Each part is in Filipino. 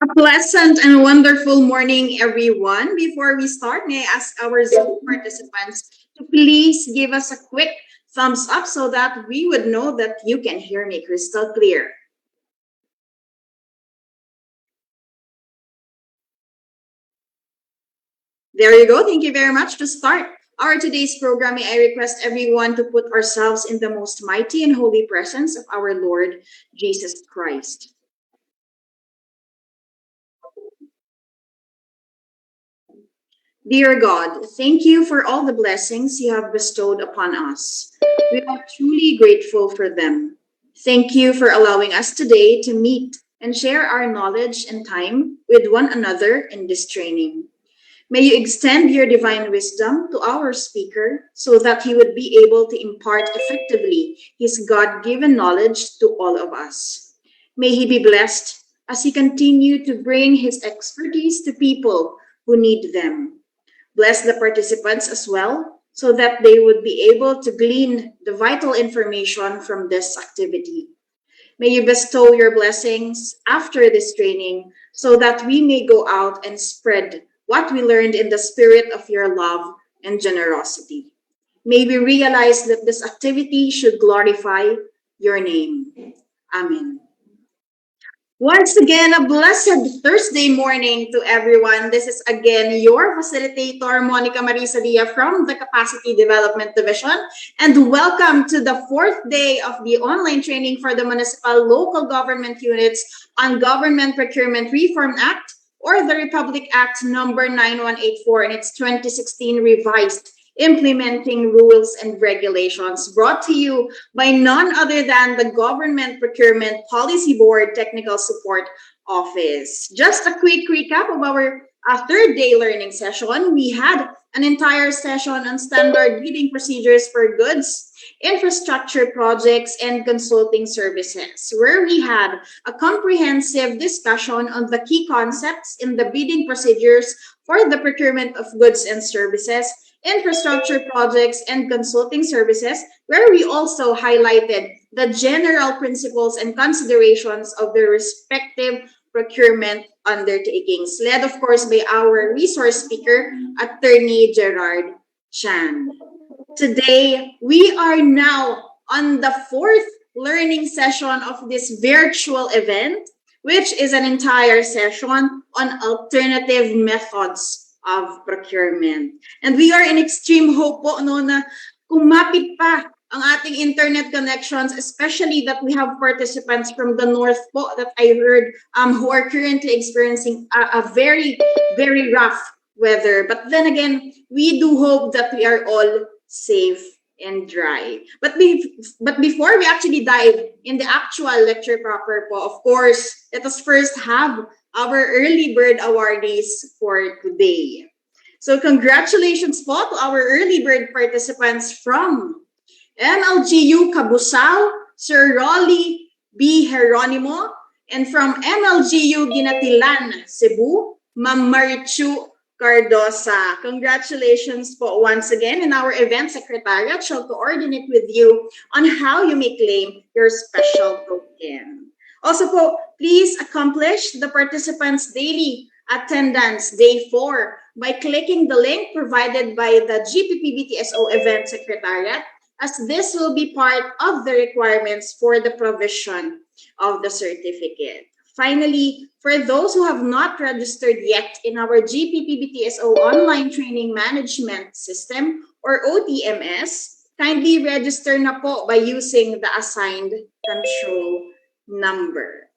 A pleasant and wonderful morning, everyone. Before we start, may I ask our Zoom participants to please give us a quick thumbs up so that we would know that you can hear me crystal clear. There you go. Thank you very much. To start our today's program, may I request everyone to put ourselves in the most mighty and holy presence of our Lord Jesus Christ. Dear God, thank you for all the blessings you have bestowed upon us. We are truly grateful for them. Thank you for allowing us today to meet and share our knowledge and time with one another in this training. May you extend your divine wisdom to our speaker so that he would be able to impart effectively his God given knowledge to all of us. May he be blessed as he continue to bring his expertise to people who need them. Bless the participants as well so that they would be able to glean the vital information from this activity. May you bestow your blessings after this training so that we may go out and spread what we learned in the spirit of your love and generosity. May we realize that this activity should glorify your name. Amen. Once again, a blessed Thursday morning to everyone. This is again your facilitator, Monica Marisa Dia from the Capacity Development Division. And welcome to the fourth day of the online training for the municipal local government units on Government Procurement Reform Act, or the Republic Act number 9184 in its 2016 revised implementing rules and regulations, brought to you by none other than the Government Procurement Policy Board Technical Support Office. Just a quick recap of our third day learning session. We had an entire session on standard bidding procedures for goods, infrastructure projects, and consulting services, where we had a comprehensive discussion on the key concepts in the bidding procedures for the procurement of goods and services, infrastructure projects, and consulting services, where we also highlighted the general principles and considerations of the respective procurement undertakings, led, of course, by our resource speaker, Attorney Gerard Chan. Today, we are now on the fourth learning session of this virtual event, which is an entire session on alternative methods of procurement. And we are in extreme hope po no, na kumapit pa ang ating internet connections, especially that we have participants from the north po that I heard who are currently experiencing a very, very rough weather. But then again, we do hope that we are all safe and dry. But before we actually dive in the actual lecture proper po, of course, let us first have our early bird awardees for today. So congratulations po to our early bird participants from MLGU Cabusao, Sir Rolly B. Geronimo, and from MLGU Ginatilan, Cebu, Ma'am Marichu Cardosa. Congratulations po once again, and our event secretariat shall coordinate with you on how you may claim your special token. Also po, please accomplish the participants' daily attendance day 4 by clicking the link provided by the GPPBTSO Event Secretariat, as this will be part of the requirements for the provision of the certificate. Finally, for those who have not registered yet in our GPPBTSO Online Training Management System, or OTMS, kindly register na po by using the assigned control number.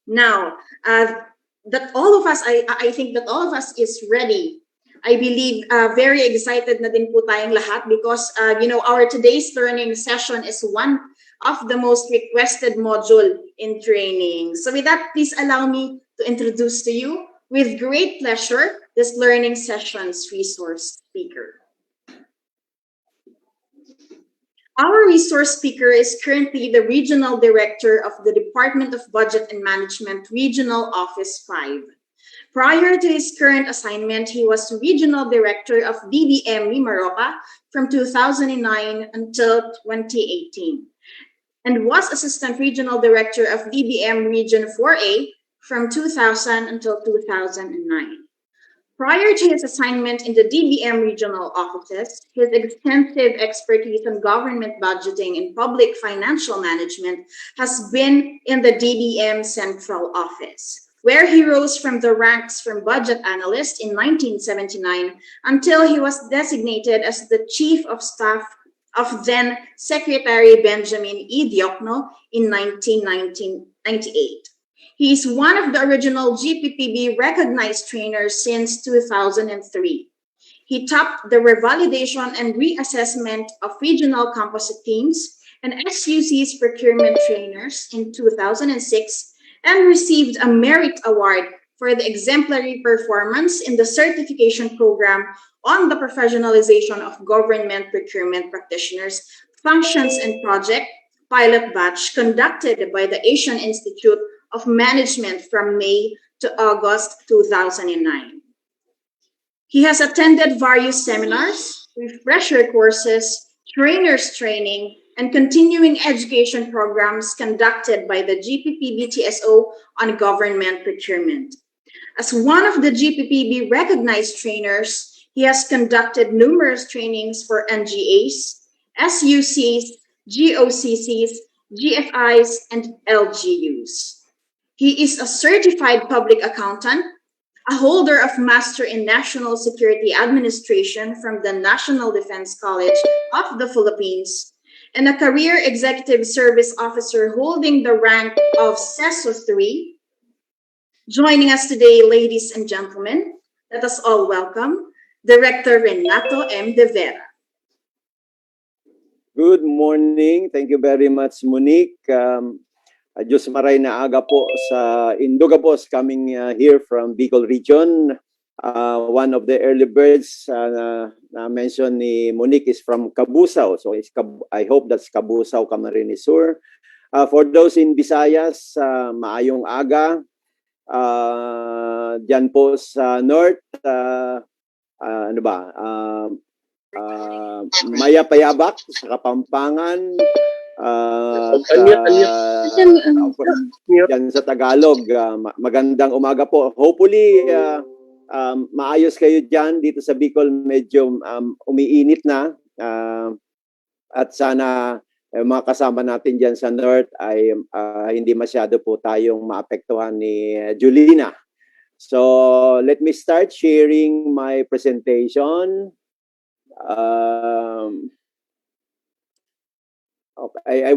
Now, that all of us, I think that all of us is ready. I believe very excited na din po tayong lahat because, our today's learning session is one of the most requested module in training. So with that, please allow me to introduce to you, with great pleasure, this learning session's resource speaker. Our resource speaker is currently the Regional Director of the Department of Budget and Management, Regional Office 5. Prior to his current assignment, he was Regional Director of DBM Mimaropa from 2009 until 2018, and was Assistant Regional Director of DBM Region 4A from 2000 until 2009. Prior to his assignment in the DBM regional offices, his extensive expertise on government budgeting and public financial management has been in the DBM central office, where he rose from the ranks from budget analyst in 1979 until he was designated as the chief of staff of then Secretary Benjamin E. Diokno in 1998. He is one of the original GPPB recognized trainers since 2003. He topped the revalidation and reassessment of regional composite teams and SUC's procurement trainers in 2006 and received a merit award for the exemplary performance in the certification program on the professionalization of government procurement practitioners, functions and project pilot batch conducted by the Asian Institute of Management from May to August 2009. He has attended various seminars, refresher courses, trainers training, and continuing education programs conducted by the GPP-BTSO on government procurement. As one of the GPPB recognized trainers, he has conducted numerous trainings for NGAs, SUCs, GOCCs, GFIs, and LGUs. He is a certified public accountant, a holder of Master in National Security Administration from the National Defense College of the Philippines, and a career executive service officer holding the rank of CESO 3. Joining us today, ladies and gentlemen, let us all welcome Director Renato M. De Vera. Good morning. Thank you very much, Monique. Diyos maray na aga po sa Indogabos coming here from Bicol region. One of the early birds na mention ni Monique is from Cabusao. So I hope that's Cabusao, Camarines Sur. For those in Visayas, maayong aga. Diyan po sa North, ano ba? Maya Payabak sa Kapampangan. Yan sa Tagalog, magandang umaga po. Hopefully, maayos kayo dyan. Dito sa Bicol, medyo umiinit na. At sana mga kasama natin dyan sa North ay hindi masyado po tayong maapektuhan ni Julina. So, let me start sharing my presentation. Okay,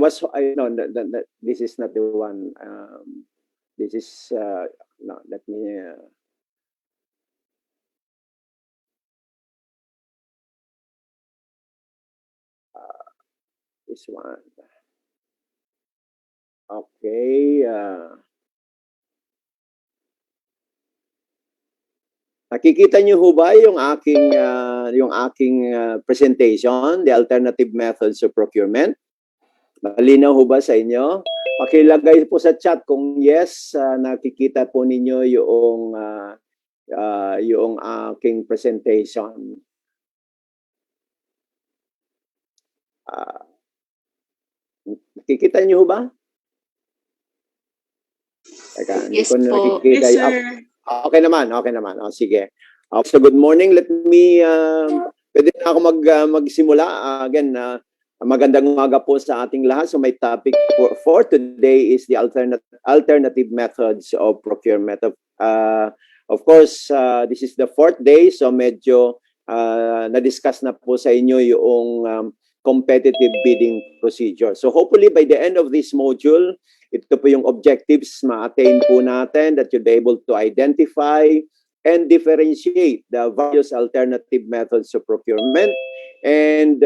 no, this is not the one. This is, no, let me, this one. Okay. Nakikita niyo ho ba yung aking presentation, the alternative methods of procurement? Malinaw ho ba sa inyo? Pakilagay po sa chat kung yes, nakikita po ninyo yung aking presentation. Nakikita niyo ho ba? Teka, Yes po. nakikita. Yes, sir. Okay naman. O, sige. So good morning. Let me, pwede na ako magsimula. Again, magandang umaga po sa ating lahat. So my topic for today is the alternative methods of procurement. Of course, this is the fourth day. So medyo na-discuss na po sa inyo yung competitive bidding procedure. So hopefully by the end of this module, ito po yung objectives ma-attain po natin, that you'll be able to identify and differentiate the various alternative methods of procurement. And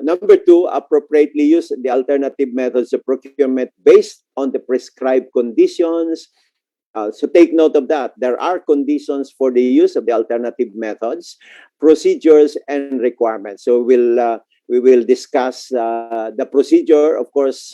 number two, appropriately use the alternative methods of procurement based on the prescribed conditions. So take note of that. There are conditions for the use of the alternative methods, procedures, and requirements. So we will discuss the procedure. Of course,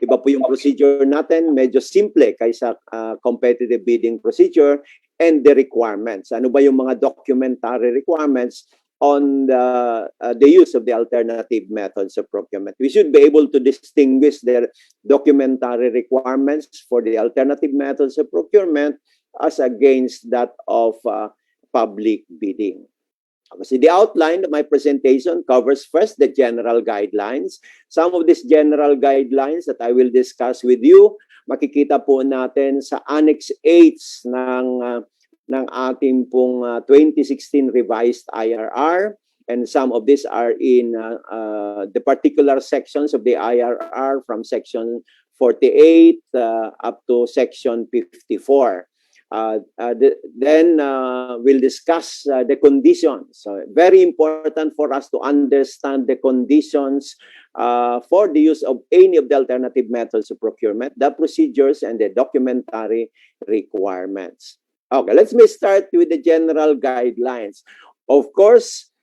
iba po yung procedure natin, medyo simple kaysa competitive bidding procedure, and the requirements. Ano ba yung mga documentary requirements on the use of the alternative methods of procurement. We should be able to distinguish their documentary requirements for the alternative methods of procurement as against that of public bidding. See, the outline of my presentation covers first the general guidelines. Some of these general guidelines that I will discuss with you, makikita po natin sa Annex H ng ating pong 2016 revised IRR, and some of these are in the particular sections of the IRR from section 48 up to section 54. Then we'll discuss the conditions. So very important for us to understand the conditions for the use of any of the alternative methods of procurement, the procedures, and the documentary requirements. Okay, let's start with the general guidelines. Of course,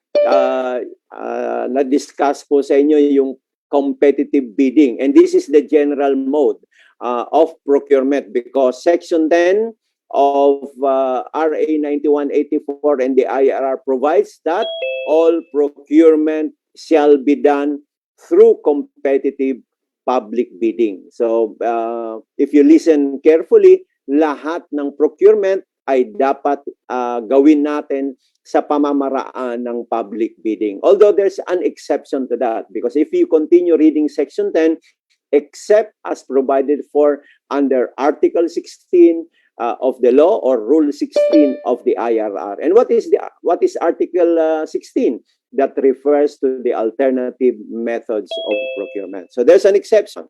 na-discuss po sa inyo yung competitive bidding, and this is the general mode of procurement because Section 10 of RA 9184 and the IRR provides that all procurement shall be done through competitive public bidding. So if you listen carefully, lahat ng procurement ay dapat gawin natin sa pamamaraan ng public bidding. Although there's an exception to that because if you continue reading Section 10, except as provided for under Article 16 of the law or Rule 16 of the IRR. And what is Article 16? That refers to the alternative methods of procurement. So there's an exception,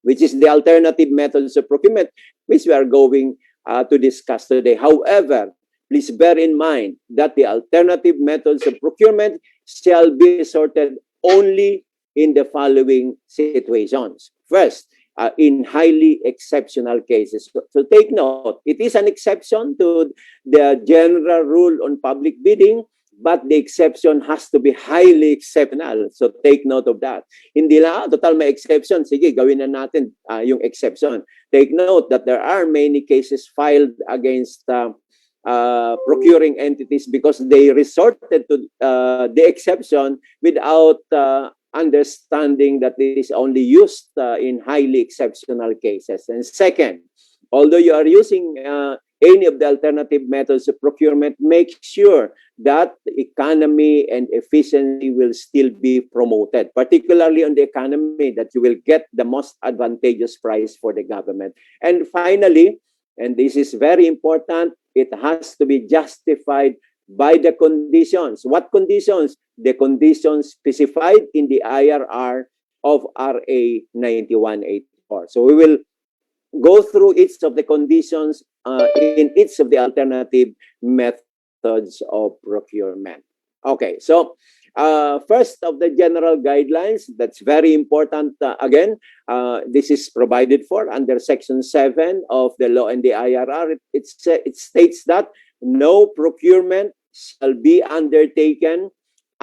which is the alternative methods of procurement, which we are going to discuss today. However, please bear in mind that the alternative methods of procurement shall be sorted only in the following situations. First, in highly exceptional cases. So take note, it is an exception to the general rule on public bidding, but the exception has to be highly exceptional. So take note of that. Hindi lang, total may exception. Sige, gawin na natin yung exception. Take note that there are many cases filed against procuring entities because they resorted to the exception without understanding that it is only used in highly exceptional cases. And second, although you are using any of the alternative methods of procurement, make sure that economy and efficiency will still be promoted, particularly on the economy, that you will get the most advantageous price for the government. And finally, and this is very important, it has to be justified by the conditions. What conditions? The conditions specified in the IRR of RA 9184. So we will go through each of the conditions in each of the alternative methods of procurement. Okay, so first of the general guidelines, that's very important. Again, this is provided for under Section 7 of the law and the IRR. It states that no procurement shall be undertaken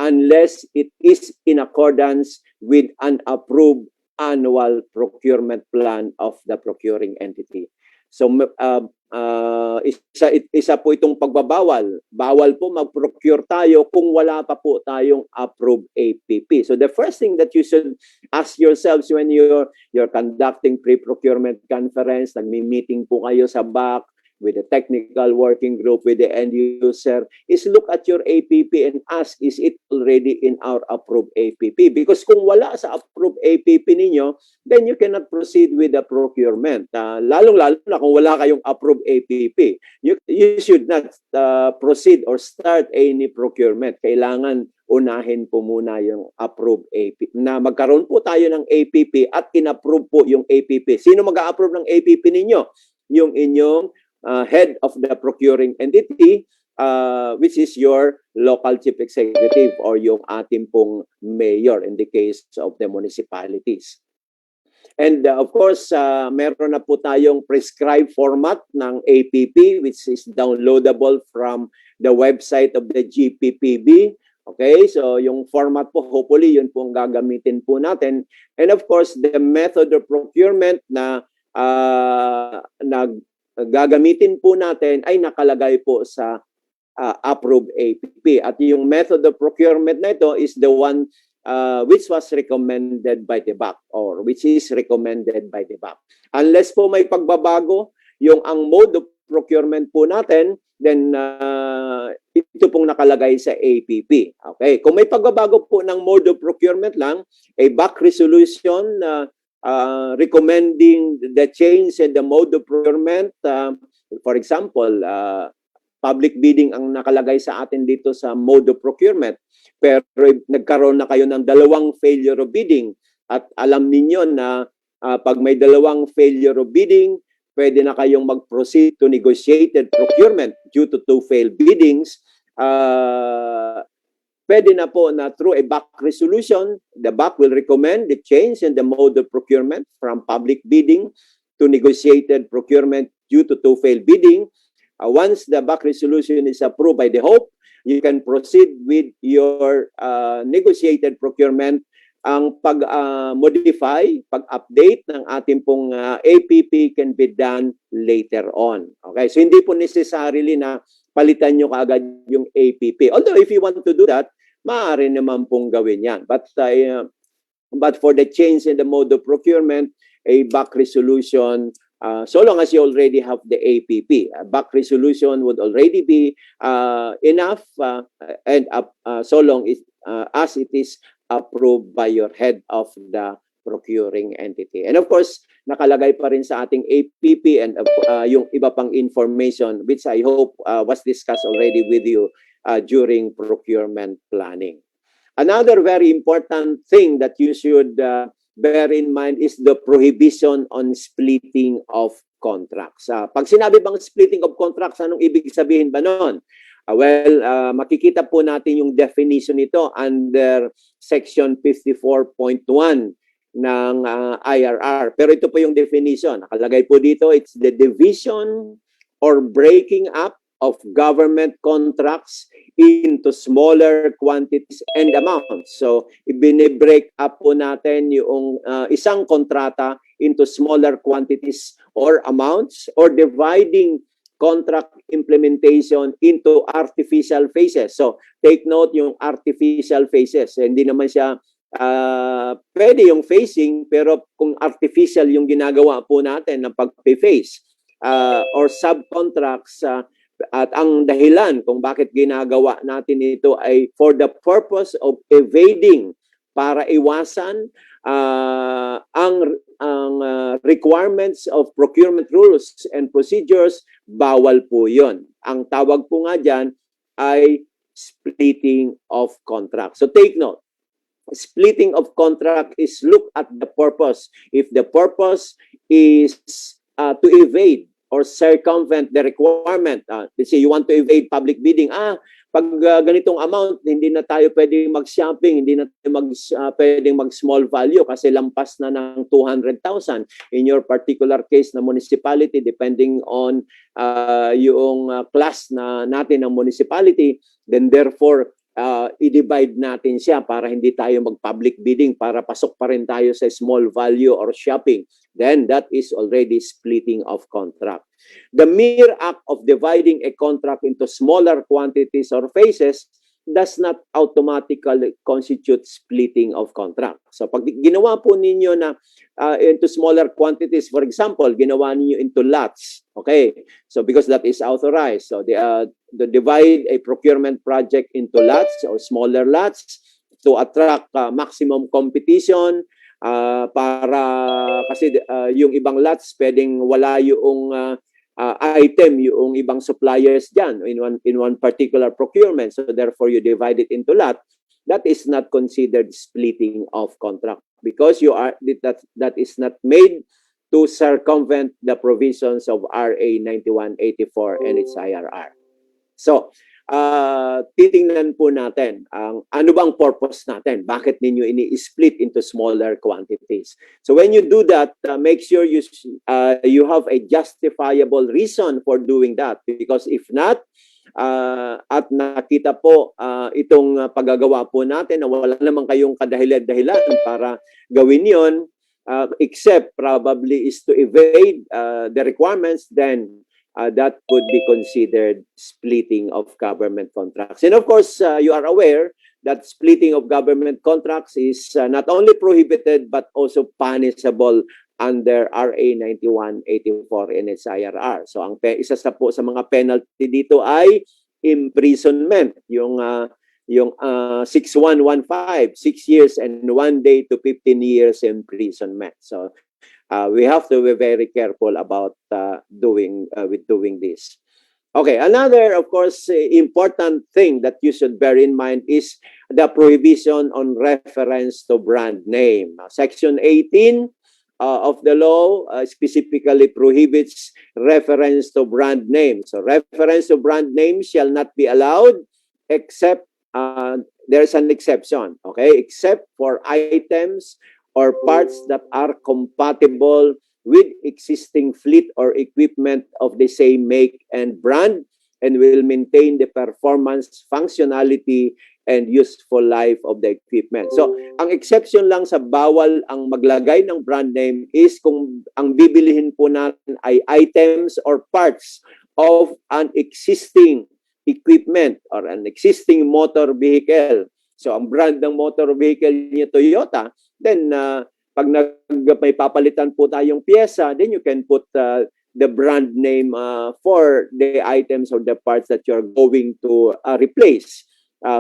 unless it is in accordance with an approved annual procurement plan of the procuring entity. So, isa po itong pagbabawal. Bawal po mag-procure tayo kung wala pa po tayong approved APP. So, the first thing that you should ask yourselves when you're conducting pre-procurement conference, nagmi-meeting po kayo sa back, with the technical working group, with the end user, is look at your APP and ask, is it already in our approved APP? Because kung wala sa approved APP ninyo, then you cannot proceed with the procurement. Lalong-lalo na kung wala kayong approved APP. You should not proceed or start any procurement. Kailangan unahin po muna yung approved APP. Na magkaroon po tayo ng APP at in-approve po yung APP. Sino mag-a-approve ng APP ninyo? Yung inyong head of the procuring entity, which is your local chief executive or yung ating pong mayor in the case of the municipalities. And of course, meron na po tayong prescribed format ng APP which is downloadable from the website of the GPPB. Okay, so yung format po, hopefully yun po ang gagamitin po natin. And of course, the method of procurement na gagamitin po natin ay nakalagay po sa approved APP. At yung method of procurement na ito is the one which was recommended by the BAC or which is recommended by the BAC. Unless po may pagbabago yung ang mode of procurement po natin, then ito pong nakalagay sa APP. Okay, kung may pagbabago po ng mode of procurement lang, a BAC resolution recommending the change in the mode of procurement, for example, public bidding ang nakalagay sa atin dito sa mode of procurement, pero nagkaroon na kayo ng dalawang failure of bidding at alam ninyo na pag may dalawang failure of bidding, pwede na kayong mag-proceed to negotiated procurement due to two failed biddings. Pwede na po na through a BAC resolution, the BAC will recommend the change in the mode of procurement from public bidding to negotiated procurement due to two failed bidding. Once the BAC resolution is approved by the HOPE, you can proceed with your negotiated procurement. Ang pag-modify, pag-update ng ating pong APP can be done later on. Okay, so hindi po necessarily na palitan nyo kaagad yung APP. Although if you want to do that, maaari naman pong gawin yan. But for the change in the mode of procurement, a BAC resolution, so long as you already have the APP, a BAC resolution would already be enough and so long as it is approved by your head of the procuring entity. And of course, nakalagay pa rin sa ating APP and yung iba pang information which I hope was discussed already with you during procurement planning. Another very important thing that you should bear in mind is the prohibition on splitting of contracts. Pag sinabi bang splitting of contracts, anong ibig sabihin ba nun? Makikita po natin yung definition nito under Section 54.1 ng IRR. Pero ito po yung definition. Nakalagay po dito, it's the division or breaking up of government contracts into smaller quantities and amounts. So, ibine-break up po natin yung isang kontrata into smaller quantities or amounts or dividing contract implementation into artificial phases. So, take note yung artificial phases. Hindi naman siya pwede yung phasing, pero kung artificial yung ginagawa po natin ng pag-phase or subcontracts, at ang dahilan kung bakit ginagawa natin ito ay for the purpose of evading, para iwasan ang requirements of procurement rules and procedures, bawal po yun. Ang tawag po nga dyan ay splitting of contract. So take note, splitting of contract is look at the purpose. If the purpose is to evade or circumvent the requirement, let's say you want to evade public bidding, pag ganitong amount, hindi na tayo pwedeng mag-shopping, hindi na tayo pwedeng mag-small value kasi lampas na ng 200,000 in your particular case na municipality, depending on yung class na natin ng municipality, then therefore, i-divide natin siya para hindi tayo mag-public bidding, para pasok pa rin tayo sa small value or shopping. Then that is already splitting of contract. The mere act of dividing a contract into smaller quantities or phases does not automatically constitute splitting of contract. So pag ginawa po ninyo na into smaller quantities, for example, ginawa ninyo into lots, okay? So because that is authorized. So the divide a procurement project into lots or smaller lots to attract maximum competition, para kasi yung ibang lots pwedeng wala yung item, yung ibang suppliers dyan in one particular procurement. So therefore, you divide it into lot. That is not considered splitting of contract because that is not made to circumvent the provisions of RA 9184 and its IRR. So, titingnan po natin ang ano bang purpose natin, bakit ninyo ini-split into smaller quantities. So when you do that, make sure you have a justifiable reason for doing that, because if not, at nakita po itong paggagawa po natin na wala naman kayong kadahilan-dahilan para gawin yon, except probably is to evade the requirements, then that would be considered splitting of government contracts. And of course, you are aware that splitting of government contracts is not only prohibited but also punishable under RA 9184 NHIRR. So ang isa sa mga penalty dito ay imprisonment, yung 6115, 6 years and 1 day to 15 years imprisonment. So we have to be very careful about doing this. Okay, another, of course, important thing that you should bear in mind is the prohibition on reference to brand name. Section 18 of the law specifically prohibits reference to brand name. So reference to brand name shall not be allowed except, there's an exception, okay? Except for items or parts that are compatible with existing fleet or equipment of the same make and brand and will maintain the performance, functionality, and useful life of the equipment. So, ang exception lang sa bawal ang maglagay ng brand name is kung ang bibilihin po natin ay items or parts of an existing equipment or an existing motor vehicle. So, ang brand ng motor vehicle niya Toyota, then pag may papalitan po tayong pyesa, then you can put the brand name for the items or the parts that you're going to replace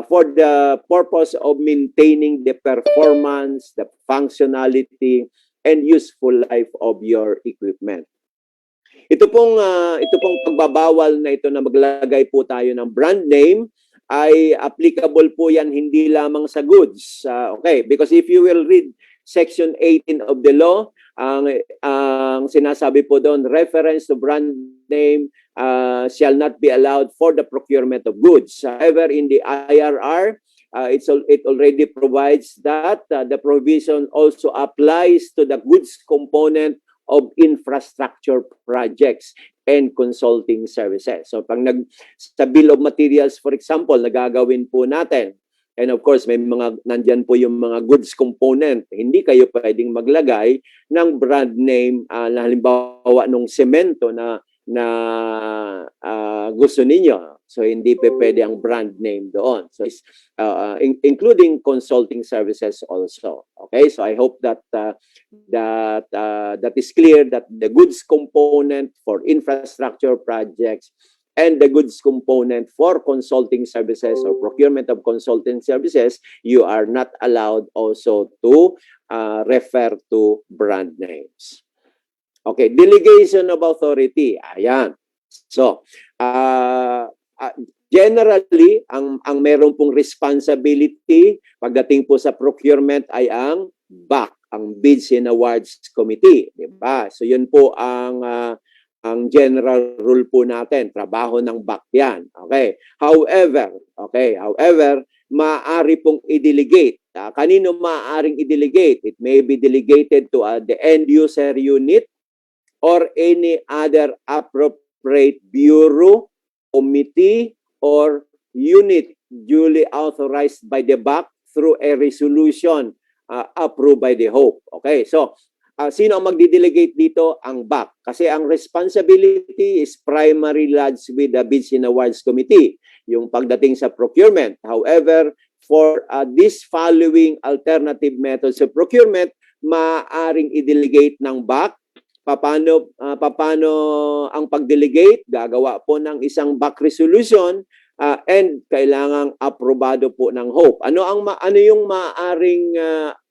for the purpose of maintaining the performance, the functionality, and useful life of your equipment. Ito pong pagbabawal na ito na maglagay po tayo ng brand name ay applicable po yan hindi lamang sa goods. Okay, because if you will read Section 18 of the law, ang sinasabi po doon, reference to brand name shall not be allowed for the procurement of goods. However, in the IRR, it already provides that the provision also applies to the goods component of infrastructure projects and consulting services. So pag sa bill of materials, for example, nagagawin po natin, and of course, may nandyan po yung mga goods component. Hindi kayo pwedeng maglagay ng brand name na halimbawa nung semento na gusto ninyo. So, hindi pwede ang brand name doon. So, including consulting services also. Okay? So, I hope that that is clear that the goods component for infrastructure projects and the goods component for consulting services or procurement of consulting services, you are not allowed also to refer to brand names. Okay, delegation of authority. Ayan. So, generally, ang meron pong responsibility pagdating po sa procurement ay ang BAC, ang Bids and Awards Committee. Diba? So, yun po ang general rule po natin, trabaho ng BAC yan. Okay. However, maaari pong i-delegate. Kanino maaaring i-delegate? It may be delegated to the end user unit or any other appropriate bureau, committee, or unit duly authorized by the BAC through a resolution approved by the HOPE. Okay, so sino ang magdi-delegate dito? Ang BAC. Kasi ang responsibility is primarily lodged with the Bids and Awards Committee, yung pagdating sa procurement. However, for this following alternative methods of procurement, maaaring i-delegate ng BAC. Paano ang pag-delegate? Gagawa po ng isang BAC resolution and kailangang aprobado po ng HOPE. Ano yung maaaring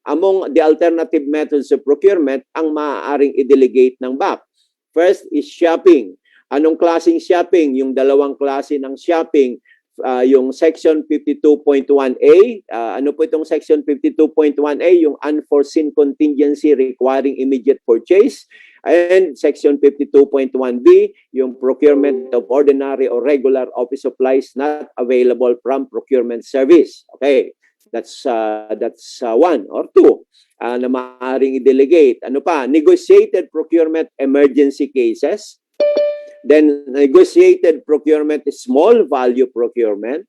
among the alternative methods of procurement ang maaaring i-delegate ng BAC? First is shopping. Anong klaseng shopping? Yung dalawang klase ng shopping, yung Section 52.1A. Ano po itong Section 52.1A? Yung unforeseen contingency requiring immediate purchase. And Section 52.1B, yung procurement of ordinary or regular office supplies not available from procurement service. Okay. That's one or two na maaaring i-delegate. Ano pa? Negotiated procurement emergency cases. Then negotiated procurement small value procurement.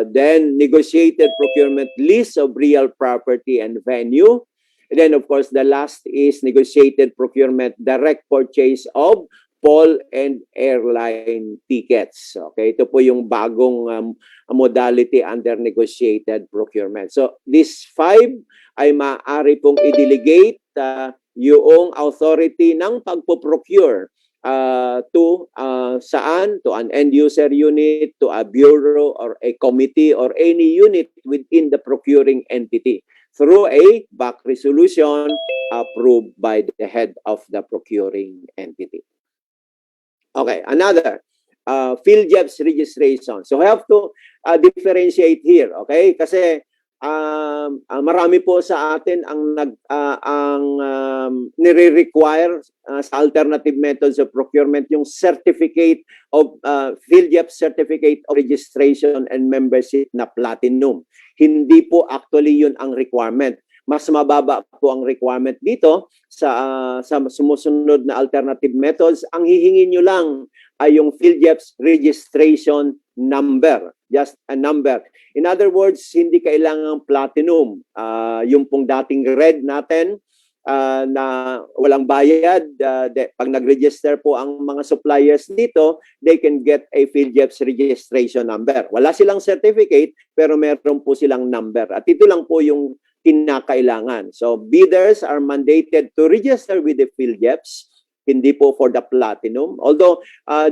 Then negotiated procurement lease of real property and venue. And then of course the last is negotiated procurement direct purchase of POL and airline tickets. Okay, ito po yung bagong modality under negotiated procurement. So, these 5 ay maaari pong i-delegate yung authority ng pagpo-procure to saan? To an end user unit, to a bureau or a committee or any unit within the procuring entity through a back resolution approved by the head of the procuring entity. Okay, another, PhilJEPS registration. So, we have to differentiate here, okay? Kasi marami po sa atin ang nire-require sa alternative methods of procurement yung certificate of PhilJEPS certificate of registration and membership na platinum. Hindi po actually yun ang requirement. Mas mababa po ang requirement dito sa sumusunod na alternative methods. Ang hihingin nyo lang ay yung PhilJEPS registration number. Just a number. In other words, hindi kailangang platinum. Yung pong dating red natin na walang bayad, pag nag-register po ang mga suppliers dito, they can get a PhilJEPS registration number. Wala silang certificate, pero meron po silang number. At ito lang po yung kinakailangan. So, bidders are mandated to register with the PhilJEPS, hindi po for the platinum. Although,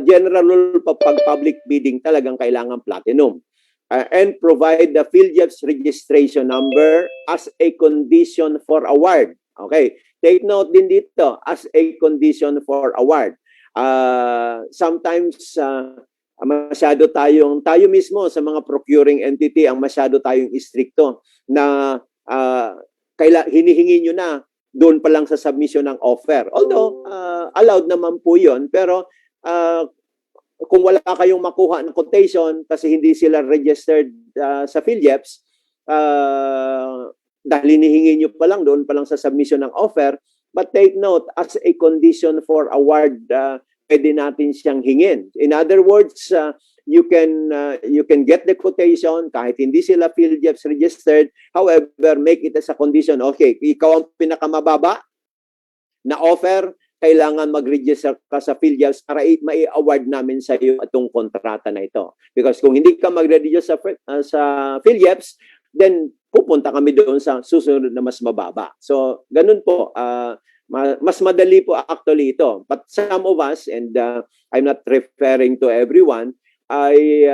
general rule pag public bidding talagang kailangan platinum. And provide the PhilJEPS registration number as a condition for award. Okay, take note din dito, as a condition for award. Sometimes, tayo mismo sa mga procuring entity, ang masyado tayong istrikto na hinihingi nyo na doon pa lang sa submission ng offer. Although, allowed naman po yun, pero kung wala kayong makuha ng quotation kasi hindi sila registered sa PhilJEPS, dahil hinihingi nyo pa lang doon pa lang sa submission ng offer, but take note, as a condition for award, pwede natin siyang hingin. In other words, you can get the quotation kahit hindi sila PhilJEPS registered. However, make it as a condition. Okay, ikaw ang pinakamababa na offer, kailangan mag-register ka sa PhilJEPS para mai-award namin sa iyo itong kontrata na ito. Because kung hindi ka mag-register sa PhilJEPS, then pupunta kami doon sa susunod na mas mababa. So, ganun po. Mas madali po actually ito. But some of us, and I'm not referring to everyone, ay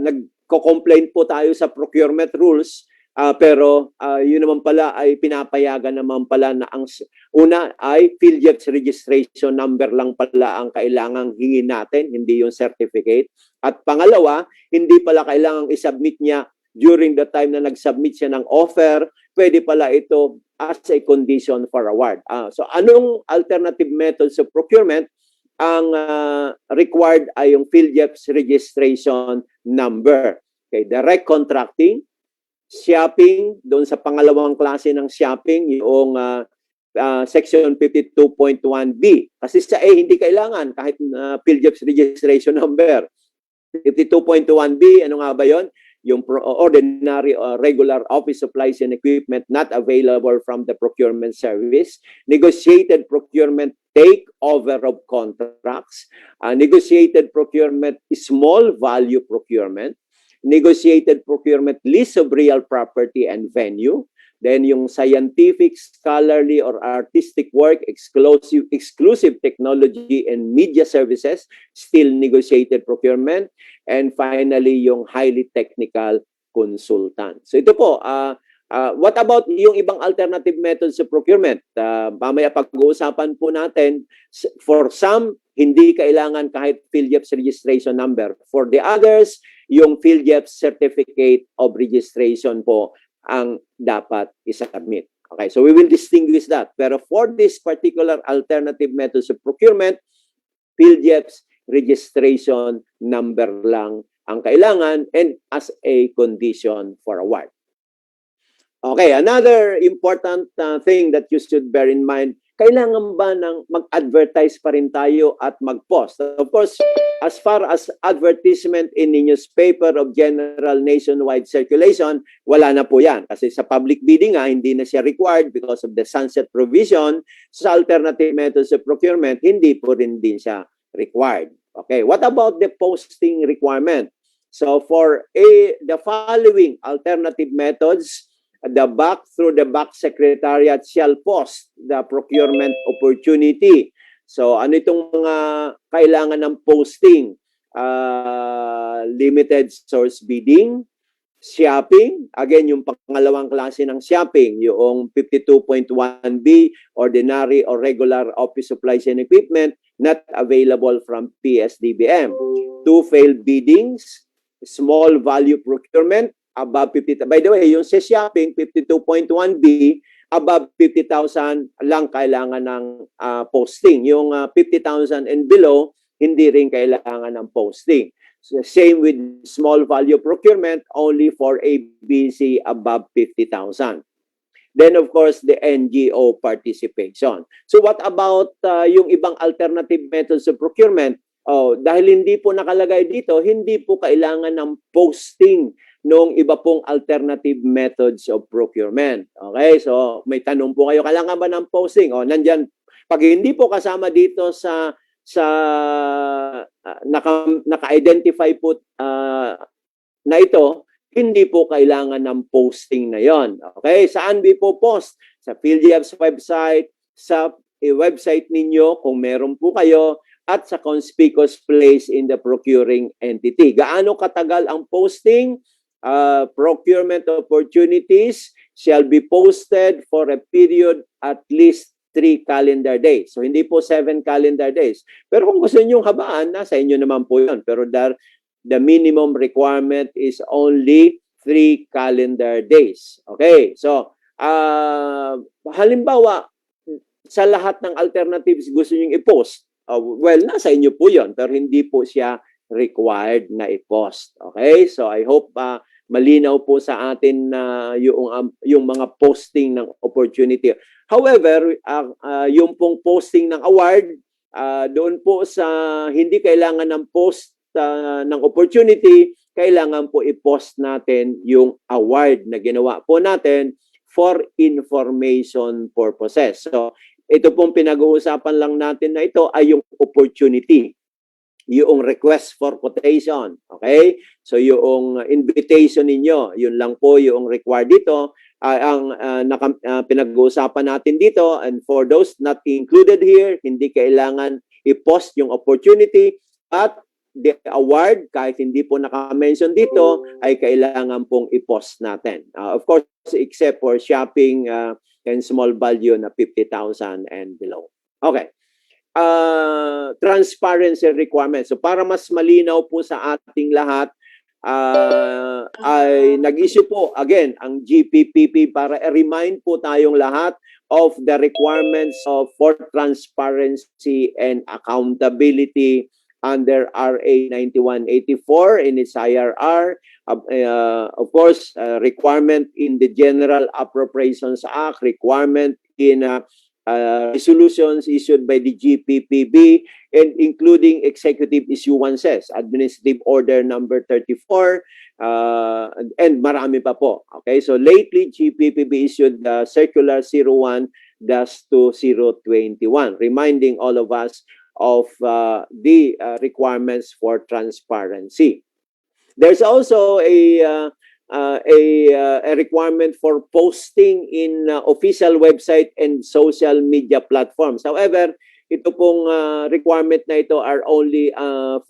nagko-complain po tayo sa procurement rules, pero yun naman pala ay pinapayagan naman pala na ang una ay PhilJEPS registration number lang pala ang kailangang hingin natin, hindi yung certificate. At pangalawa, hindi pala kailangang isubmit niya during the time na nag-submit siya ng offer, pwede pala ito as a condition for award. So anong alternative methods of procurement? Ang required ay yung PhilJEPS registration number. Okay, direct contracting, shopping, doon sa pangalawang klase ng shopping, yung section 52.1B. Kasi sa A, hindi kailangan kahit PhilJEPS registration number. 52.1B, ano nga ba yun? Yung ordinary regular office supplies and equipment not available from the procurement service, negotiated procurement takeover of contracts, negotiated procurement small value procurement, negotiated procurement lease of real property and venue, then yung scientific, scholarly, or artistic work, exclusive technology and media services, still negotiated procurement, and finally, yung highly technical consultant. So ito po, what about yung ibang alternative methods of procurement? Mamaya pag-uusapan po natin, for some, hindi kailangan kahit PhilJEPS registration number. For the others, yung PhilJEPS certificate of registration po ang dapat isubmit. Okay, so we will distinguish that. Pero for this particular alternative methods of procurement, PhilJEPS registration number lang ang kailangan and as a condition for award. Okay, another important thing that you should bear in mind kailangan ba ng mag-advertise pa rin tayo at mag-post? Of course, as far as advertisement in the newspaper of general nationwide circulation, wala na po yan. Kasi sa public bidding nga, hindi na siya required because of the sunset provision. Sa alternative methods of procurement, hindi po rin din siya required. Okay, what about the posting requirement? So for the following alternative methods, the back through the back secretariat shall post the procurement opportunity. So ano itong mga kailangan ng posting? Limited source bidding, shopping, again yung pangalawang klase ng shopping, yung 52.1B, ordinary or regular office supplies and equipment not available from PSDBM. Two failed biddings, small value procurement, above 50. By the way, yung sa shopping, 52.1B, above 50,000 lang kailangan ng posting. Yung 50,000 and below, hindi rin kailangan ng posting. So, same with small value procurement, only for ABC above 50,000. Then, of course, the NGO participation. So, what about yung ibang alternative methods of procurement? Oh, dahil hindi po nakalagay dito, hindi po kailangan ng posting nung iba pong alternative methods of procurement. Okay? So, may tanong po kayo, kailangan ba ng posting? O, nandyan. Pag hindi po kasama dito sa naka-identify po na ito, hindi po kailangan ng posting na yon. Okay? Saan po post? Sa PhilGF's website, sa website ninyo kung meron po kayo, at sa conspicuous place in the procuring entity. Gaano katagal ang posting? Procurement opportunities shall be posted for a period at least 3 calendar days. So, hindi po 7 calendar days. Pero kung gusto nyo habaan, nasa inyo naman po yun. Pero the minimum requirement is only 3 calendar days. Okay? So, halimbawa, sa lahat ng alternatives gusto nyo i-post, well, nasa inyo po yun, pero hindi po siya required na i-post. Okay? So, I hope malinaw po sa atin na yung mga posting ng opportunity. However, yung pong posting ng award, doon po sa hindi kailangan ng post ng opportunity, kailangan po i-post natin yung award na ginawa po natin for information purposes. So, ito pong pinag-uusapan lang natin na ito ay yung opportunity, yung request for quotation. Okay? So yung invitation ninyo, yun lang po yung required dito. Ang pinag-uusapan natin dito, and for those not included here, hindi kailangan i-post yung opportunity, at the award, kahit hindi po naka-mention dito, ay kailangan pong i-post natin. Of course, except for shopping and small value na 50,000 and below. Okay. Transparency requirements. So para mas malinaw po sa ating lahat, ay nag-issue po again ang GPPP para i-remind po tayong lahat of the requirements for transparency and accountability under RA 9184 in its IRR. Of course, requirement in the General Appropriations Act, requirement in resolutions issued by the GPPB, and including executive issuances, Administrative Order number 34, and marami pa po. Okay, so lately, GPPB issued Circular 01-2021, reminding all of us of the requirements for transparency. There's also a requirement for posting in official website and social media platforms. However, ito pong requirement na ito are only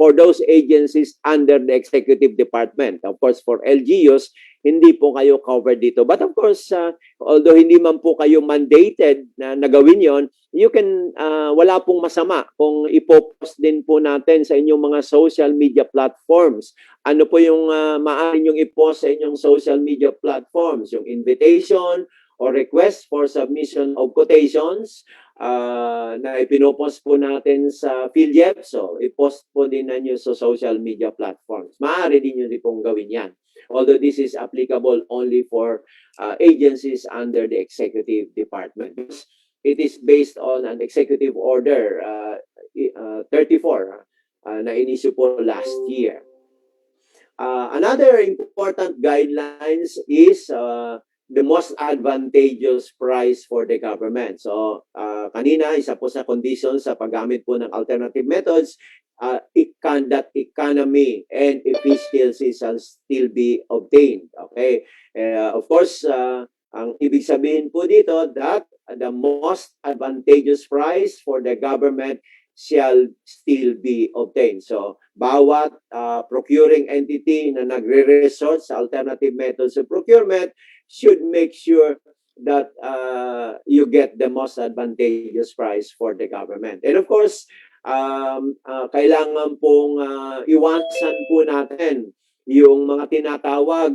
for those agencies under the executive department. Of course, for LGUs, hindi po kayo covered dito. But of course, although hindi man po kayo mandated na gawin yon, you can, wala pong masama kung ipopost din po natin sa inyong mga social media platforms. Ano po yung maaari nyong ipost sa inyong social media platforms? Yung invitation or request for submission of quotations na ipinopost po natin sa PhilGF. So, ipost po din ninyo sa social media platforms. Maaari din nyo din pong gawin yan. Although this is applicable only for agencies under the executive department. it is based on an executive order 34 na inisyu po last year. Another important guidelines is the most advantageous price for the government. So, kanina, isa po sa conditions sa paggamit po ng alternative methods, that economy and efficiency shall still be obtained. Okay? Of course, ang ibig sabihin po dito that the most advantageous price for the government shall still be obtained. So, bawat procuring entity na nagre-resort sa alternative methods of procurement should make sure that you get the most advantageous price for the government. And of course, kailangan pong iwasan po natin yung mga tinatawag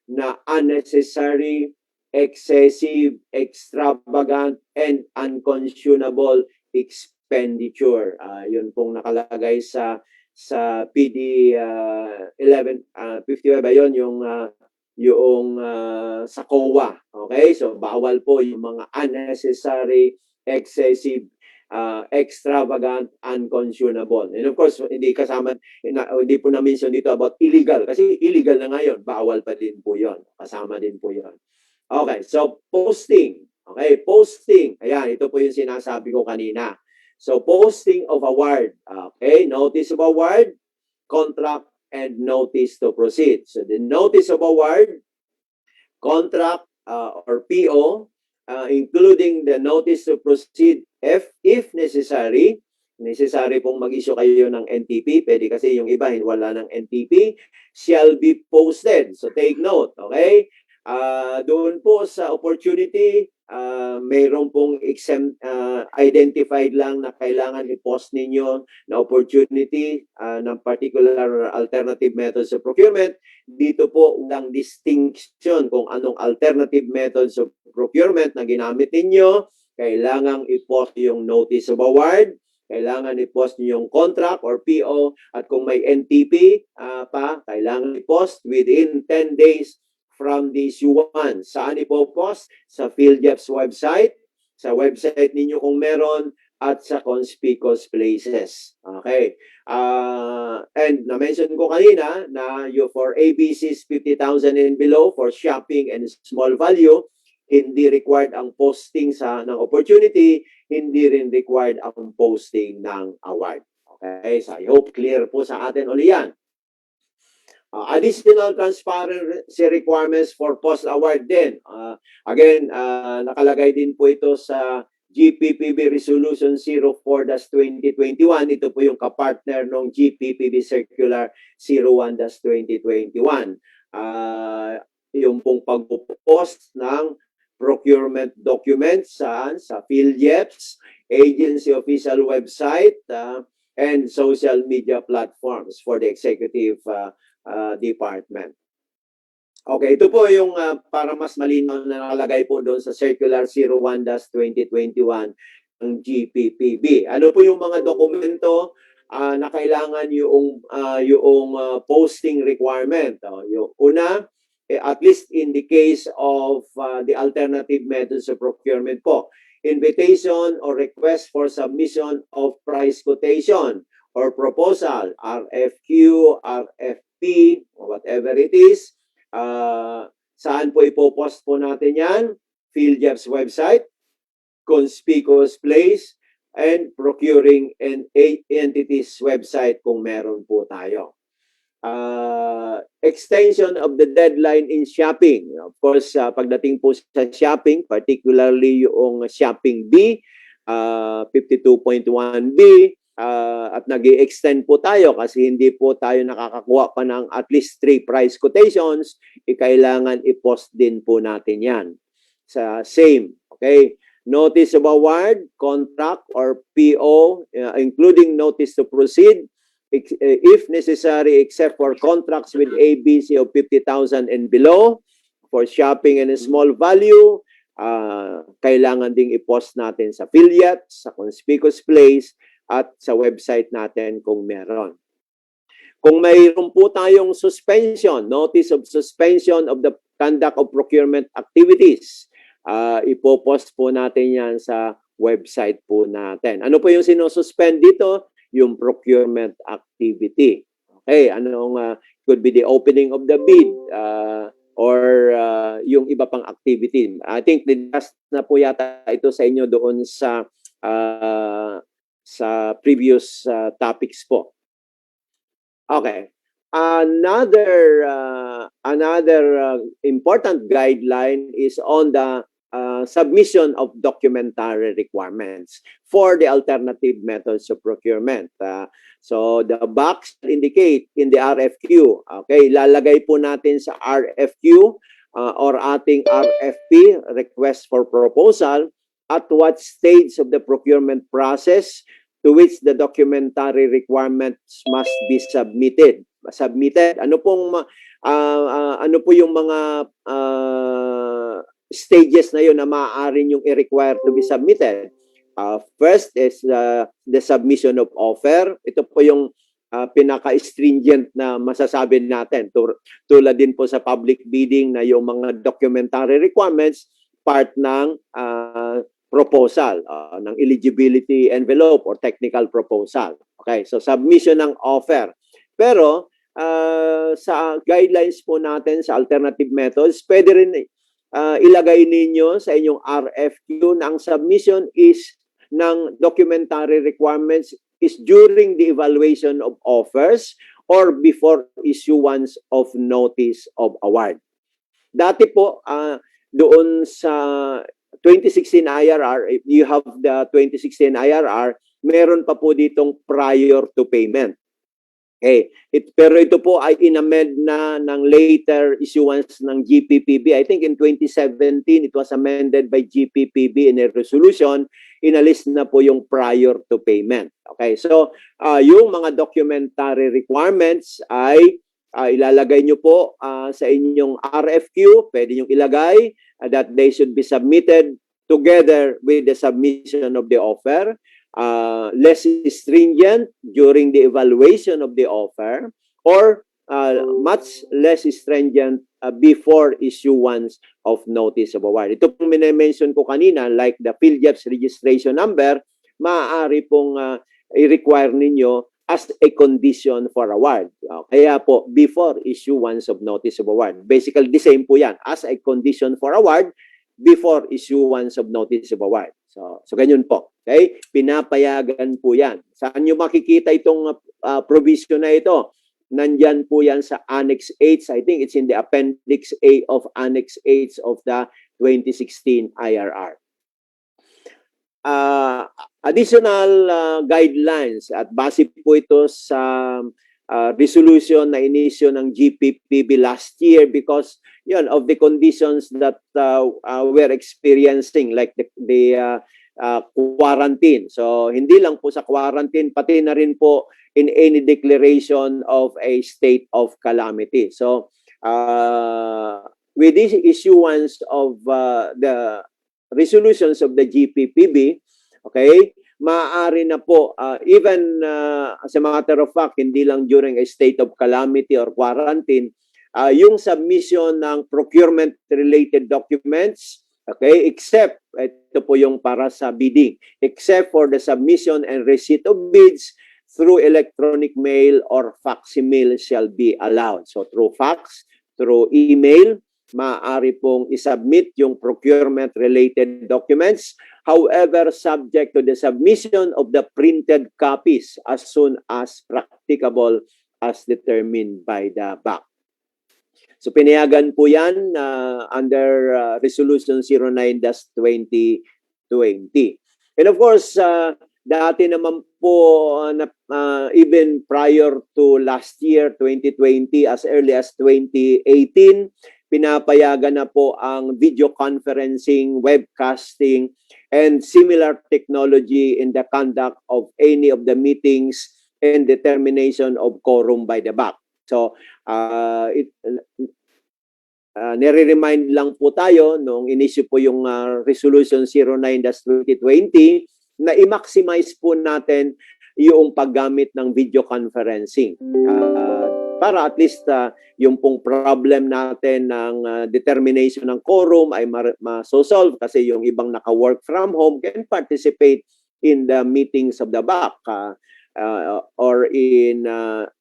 na unnecessary, excessive, extravagant, and unconscionable expenditure. Yun pong nakalagay sa PD 1155 ba yun, yung sa COA. Okay? So bawal po yung mga unnecessary, excessive, extravagant, unconscionable. And of course, hindi po na-mention dito about illegal kasi illegal na ngayon, bawal pa din po yun. Kasama din po yun. Okay, so posting. Okay, posting. Ayan, ito po yung sinasabi ko kanina. So, posting of award. Okay, notice of award, contract, and notice to proceed. So, the notice of award, contract, or PO, including the notice to proceed if necessary pong mag-issue kayo ng NTP, pwede kasi yung iba wala ng NTP, shall be posted. So, take note, okay? Doon po sa opportunity, mayroon pong identified lang na kailangan i-post ninyo na opportunity ng particular alternative methods of procurement. Dito po walang distinction kung anong alternative methods of procurement na ginamit ninyo. Kailangan i-post yung notice of award, kailangan i-post nyo yung contract or PO, at kung may NTP pa, kailangan i-post within 10 days from the issue1. Saan ipopost? Sa PhilJEP's website, sa website ninyo kung meron, at sa conspicuous places. Okay. And na-mention ko kanina na for ABCs 50,000 and below for shopping and small value, hindi required ang posting ng opportunity, hindi rin required ang posting ng award. Okay. So I hope clear po sa atin uli yan. Additional transparency requirements for post-award din. Again, nakalagay din po ito sa GPPB Resolution 04-2021. Ito po yung kapartner ng GPPB Circular 01-2021. Yung pong pag-post ng procurement documents sa PhilJEP's agency official website and social media platforms for the executive department. Okay, ito po yung para mas malinaw na nakalagay po doon sa Circular 01-2021 ng GPPB. Ano po yung mga dokumento na kailangan yung posting requirement? Yung una, at least in the case of the alternative methods of procurement po, invitation or request for submission of price quotation or proposal, RFQ, RFP, whatever it is. Saan po ipopost po natin yan? PhilJEP's website, conspicuous place, and procuring entities website kung meron po tayo. Extension of the deadline in shopping. Of course, pagdating po sa shopping, particularly yung shopping B, 52.1B, at nag-i-extend po tayo kasi hindi po tayo nakakakuha pa ng at least 3 price quotations, kailangan i-post din po natin yan. Sa same, okay? Notice of award, contract, or PO, including notice to proceed, if necessary, except for contracts with ABC of 50,000 and below, for shopping and small value, kailangan ding i-post natin sa PhilJEP, sa conspicuous place, at sa website natin kung meron. Kung mayroon po tayong suspension, notice of suspension of the conduct of procurement activities, ipopost po natin yan sa website po natin. Ano po yung sinususpend dito? Yung procurement activity. Okay, could be the opening of the bid, or yung iba pang activity. I think discuss na po yata ito sa inyo doon sa previous topics po. Okay. Another important guideline is on the submission of documentary requirements for the alternative methods of procurement. So the box indicate in the RFQ. Okay, lalagay po natin sa RFQ or ating RFP, request for proposal, at what stage of the procurement process to which the documentary requirements must be submitted. Ano po yung mga stages na yun na maaari yung i-require to be submitted? First is the submission of offer. Ito po yung pinaka-stringent na masasabi natin. Tulad din po sa public bidding na yung mga documentary requirements, part ng proposal, ng eligibility envelope or technical proposal. Okay, so submission ng offer. Pero sa guidelines po natin sa alternative methods, pwede rin ilagay ninyo sa inyong RFQ na ang submission is ng documentary requirements is during the evaluation of offers or before issuance of notice of award. Dati po, doon sa 2016 IRR, you have the 2016 IRR, meron pa po ditong prior to payment. Okay. Pero ito po ay inamend na ng later issuance ng GPPB. I think in 2017, it was amended by GPPB in a resolution. Inalis na po yung prior to payment. Okay, so yung mga documentary requirements ay ilalagay nyo po sa inyong RFQ. Pwede nyo ilagay that they should be submitted together with the submission of the offer. Less stringent during the evaluation of the offer, or much less stringent before issuance of notice of award. Ito pong minimension ko kanina, like the PhilJEPS registration number, maaari pong i-require ninyo as a condition for award. Kaya po, before issuance of notice of award. Basically, the same po yan, as a condition for award, before issuance of notice of award. So ganyan po. Okay? Pinapayagan po yan. Saan nyo makikita itong provision na ito? Nandyan po yan sa Annex 8. I think it's in the Appendix A of Annex 8 of the 2016 IRR. Additional guidelines at base po ito sa resolution na inisyo ng GPPB last year because of the conditions that we're experiencing, like the quarantine. So hindi lang po sa quarantine, pati na rin po in any declaration of a state of calamity. So with this issuance of the resolutions of the GPPB, okay, maaari na po, even as a matter of fact, hindi lang during a state of calamity or quarantine, yung submission ng procurement-related documents, okay, except, ito po yung para sa bidding, except for the submission and receipt of bids through electronic mail or facsimile shall be allowed. So through fax, through email, maaari pong isubmit yung procurement-related documents. However, subject to the submission of the printed copies as soon as practicable as determined by the BAC. So pinayagan po yan under Resolution 09-2020. And of course, dati naman po, even prior to last year, 2020, as early as 2018, pinapayagan na po ang video conferencing, webcasting, and similar technology in the conduct of any of the meetings and determination of quorum by the BAC. So, nire-remind lang po tayo nung inisyu po yung Resolution 09-2020 na i-maximize po natin yung paggamit ng video conferencing. para at least yung pong problem natin ng determination ng quorum ay ma-solve kasi yung ibang naka-work from home can participate in the meetings of the BAC or in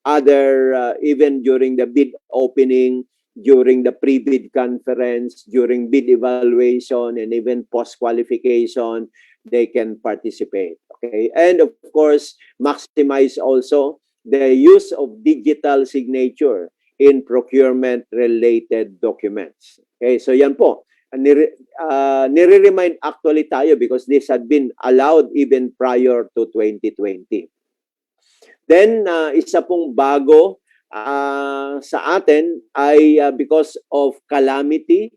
other, even during the bid opening, during the pre-bid conference, during bid evaluation, and even post-qualification, they can participate. Okay, and of course, maximize also the use of digital signature in procurement-related documents. Okay, so yan po. Nire-remind actually tayo because this had been allowed even prior to 2020. Then, isa pong bago sa atin ay because of calamity,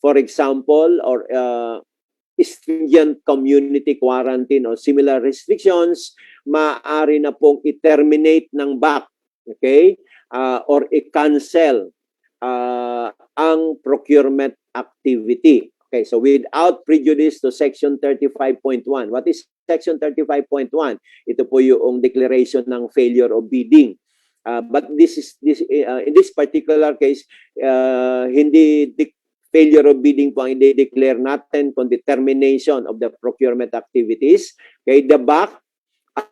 for example, or stringent community quarantine or similar restrictions, maaari na pong i-terminate ng BAC, okay? Or i-cancel ang procurement activity. Okay, so without prejudice to Section 35.1. What is Section 35.1? Ito po yung declaration ng failure of bidding. But in this particular case, hindi failure of bidding po ang i-declare natin kundi termination of the procurement activities. Okay, the BAC,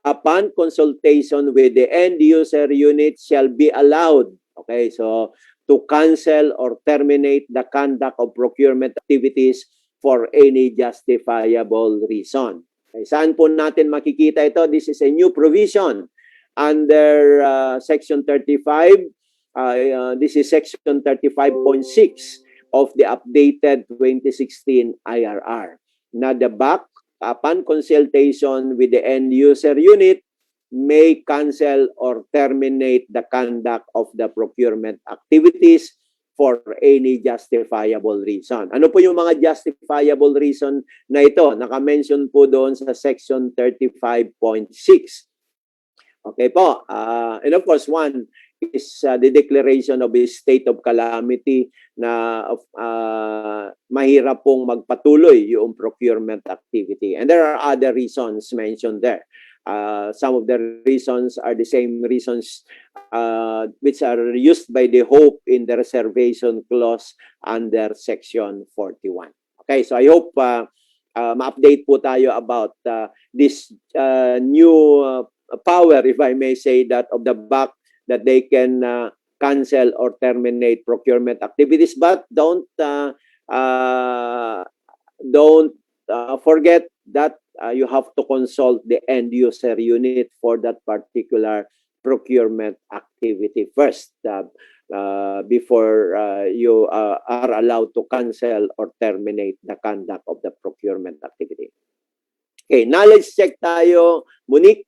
upon consultation with the end user unit, shall be allowed, okay, so to cancel or terminate the conduct of procurement activities for any justifiable reason. Okay, saan po natin makikita ito? This is a new provision under Section 35. This is Section 35.6 of the updated 2016 IRR. Na the BAC, upon consultation with the end user unit, may cancel or terminate the conduct of the procurement activities for any justifiable reason. Ano po yung mga justifiable reason na ito? Naka-mention po doon sa Section 35.6. Okay po. And of course, one is the declaration of a state of calamity na mahirap pong magpatuloy yung procurement activity. And there are other reasons mentioned there. Some of the reasons are the same reasons which are used by the Hope in the reservation clause under Section 41. Okay, so I hope ma-update po tayo about this new power, if I may say that, of the BAC, that they can cancel or terminate procurement activities, but don't forget that you have to consult the end user unit for that particular procurement activity first before you are allowed to cancel or terminate the conduct of the procurement activity. Okay, knowledge check tayo. Monique,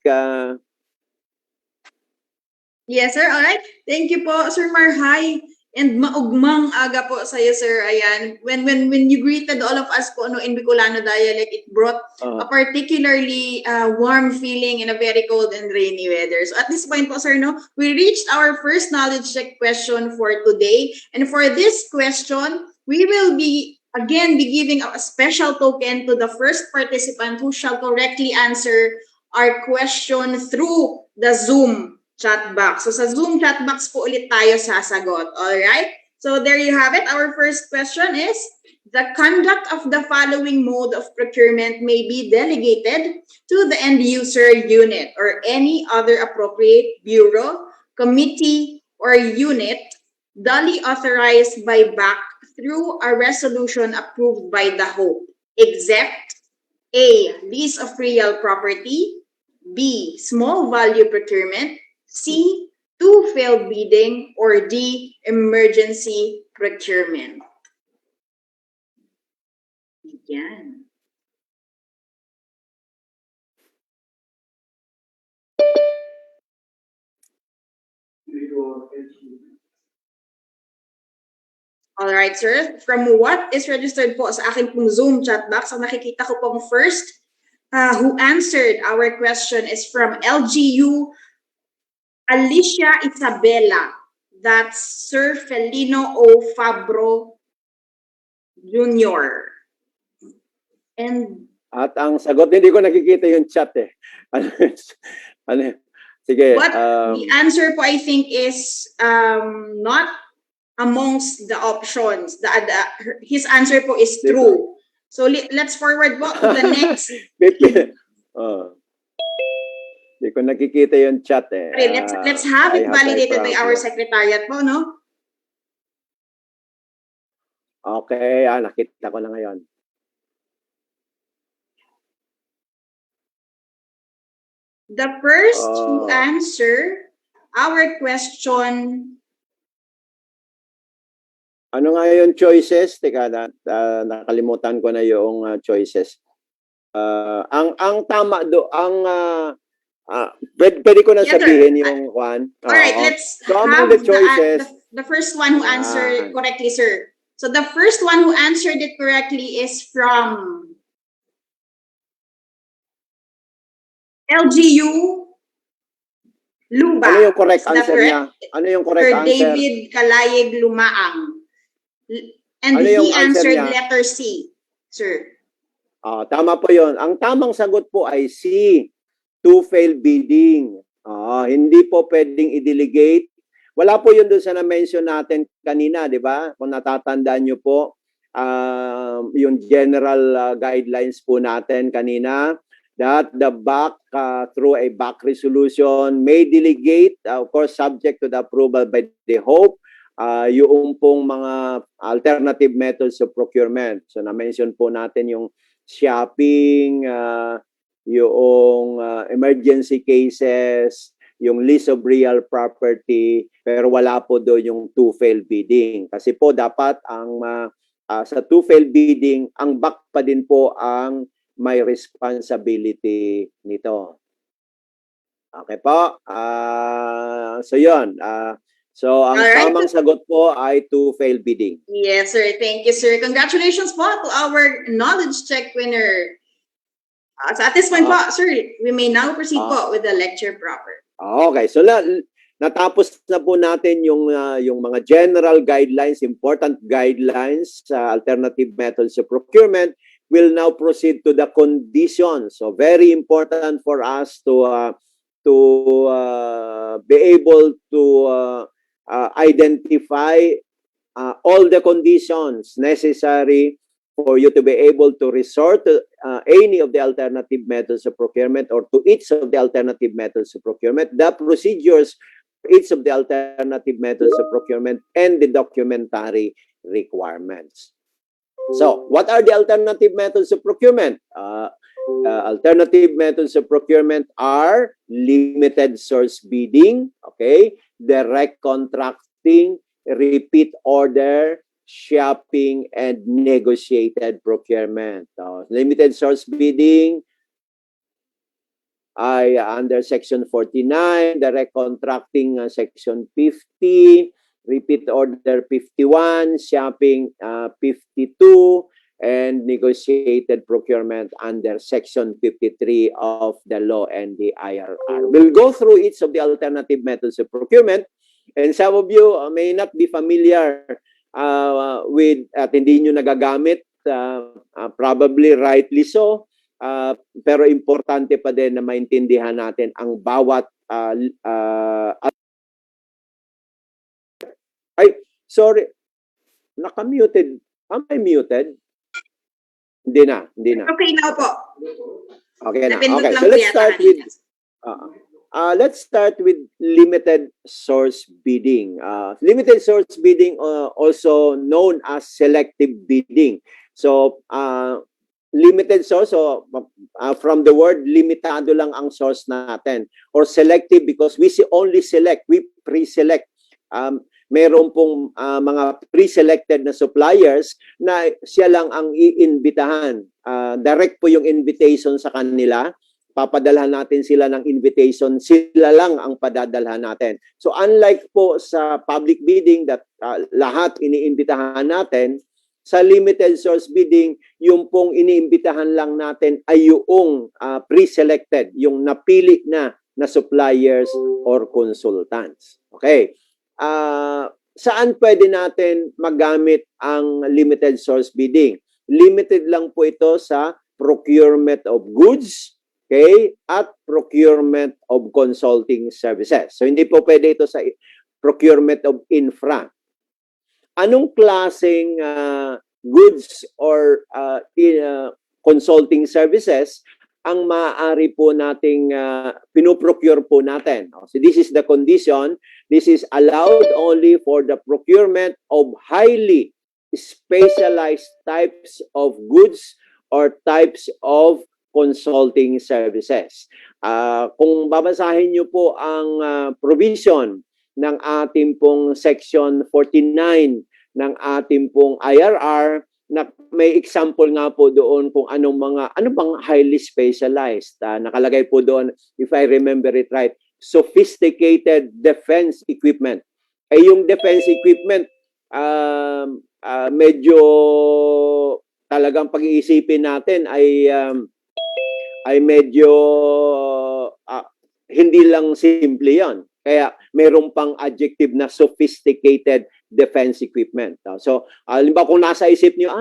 Yes, sir. All right. Thank you po, Sir Marhay. And maugmang aga po sa iyo, sir. Ayan. When you greeted all of us po in Bicolano dialect, it brought a particularly warm feeling in a very cold and rainy weather. So at this point po, sir, we reached our first knowledge check question for today. And for this question, we will be giving a special token to the first participant who shall correctly answer our question through the Zoom chat box. So sa Zoom chat box po ulit tayo sasagot. Alright? So there you have it. Our first question is, the conduct of the following mode of procurement may be delegated to the end user unit or any other appropriate bureau, committee, or unit duly authorized by BAC through a resolution approved by the Hope, except A, lease of real property, B, small value procurement, C, to failed bidding, or D, emergency procurement. Yan. Alright, sir. From what is registered po sa aking pong Zoom chat box, ang nakikita ko pong first who answered our question is from LGU Alicia Isabella. That's Sir Felino O. Fabro Jr. And at ang sagot, hindi ko nakikita yung chat eh. Ano, Sige. But the answer po I think is not amongst the options. His answer po is true. So let's forward po to the next. Hindi ko nakikita yung chat eh. Okay, let's have it validated by our problem. secretariat po, no? Okay, nakita ko na ngayon. The first to answer our question. Ano nga yung choices? Teka, nakalimutan ko na yung choices. Ang tama do, pwede ko na sabihin yung one. Alright, let's have the choices. The first one who answered correctly, sir. So the first one who answered it correctly is from LGU Luba. Ano yung correct answer niya? Ano yung correct Sir answer? David Kalayeg Lumaang. And Ano he answer answered niya? letter C, sir. Tama po yun. Ang tamang sagot po ay C, to-fail bidding. Hindi po pwedeng i-delegate. Wala po yun doon sa na-mention natin kanina, di ba? Kung natatandaan nyo po, yung general guidelines po natin kanina, that the back, through a back resolution, may delegate, of course, subject to the approval by the HOPE, yung pong mga alternative methods of procurement. So, na-mention po natin yung shopping, yung emergency cases, yung list of real property, pero wala po doon yung to-fail bidding. Kasi po dapat ang sa to-fail bidding, ang back pa din po ang may responsibility nito. Okay po? So yun. So ang tamang sagot po ay to-fail bidding. Yes, sir. Thank you, sir. Congratulations po to our knowledge check winner. So at this point po, sir, we may now proceed po with the lecture proper. Okay, so natapos na po natin yung mga general guidelines, important guidelines sa alternative methods of procurement. We'll now proceed to the conditions. So very important for us to be able to identify all the conditions necessary for you to be able to resort to any of the alternative methods of procurement or to each of the alternative methods of procurement, the procedures for each of the alternative methods of procurement, and the documentary requirements. So, what are the alternative methods of procurement? Alternative methods of procurement are limited source bidding, okay, direct contracting, repeat order, shopping, and negotiated procurement. Limited source bidding ay under Section 49, direct contracting Section 50, repeat order 51, shopping 52, and negotiated procurement under Section 53 of the law and the IRR. We'll go through each of the alternative methods of procurement, and some of you may not be familiar with at hindi nyo nagagamit, probably rightly so, pero importante pa din na maintindihan natin ang bawat sorry, naka-muted. Am I muted? Hindi na. Okay na po. Okay na. Okay, so let's start with limited source bidding. Limited source bidding, also known as selective bidding. So, limited source, so from the word limitado lang ang source natin, or selective because we only select, we pre-select. Meron pong mga pre-selected na suppliers na siya lang ang iimbitahan. Direct po yung invitation sa kanila. Papadalhan natin sila ng invitation, sila lang ang padadalhan natin. So unlike po sa public bidding that lahat iniimbitahan natin, sa limited source bidding, yung pong iniimbitahan lang natin ay yung pre-selected, yung napili na suppliers or consultants. Okay. Saan pwede natin magamit ang limited source bidding? Limited lang po ito sa procurement of goods, Okay? At procurement of consulting services. So hindi po pwede ito sa procurement of infra. Anong klaseng goods or consulting services ang maaari po nating pinoprocure po natin? So this is the condition. This is allowed only for the procurement of highly specialized types of goods or types of consulting services. Kung babasahin niyo po ang provision ng ating pong Section 49 ng ating pong IRR, na may example nga po doon kung ano bang highly specialized. Nakalagay po doon, if I remember it right, sophisticated defense equipment. Yung defense equipment, medyo talagang pag-iisipin natin ay medyo hindi lang simple yan. Kaya mayroon pang adjective na sophisticated defense equipment. So, halimbawa kung nasa isip niyo,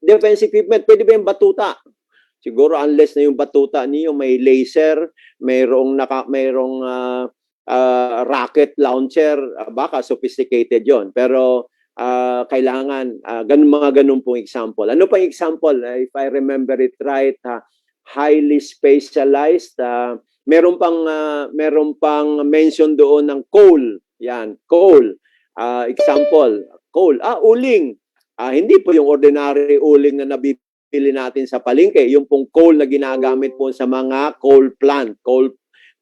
defense equipment, pwede ba yung batuta? Siguro unless na yung batuta niyo may laser, mayroong rocket launcher, baka sophisticated yon. Pero kailangan mga ganun pong example. Ano pa yung example? If I remember it right, highly specialized, meron pang mention doon ng coal. Yan, coal. Example, coal. Uling. Hindi po yung ordinary uling na nabibili natin sa palengke. Yung pong coal na ginagamit po sa mga coal plant,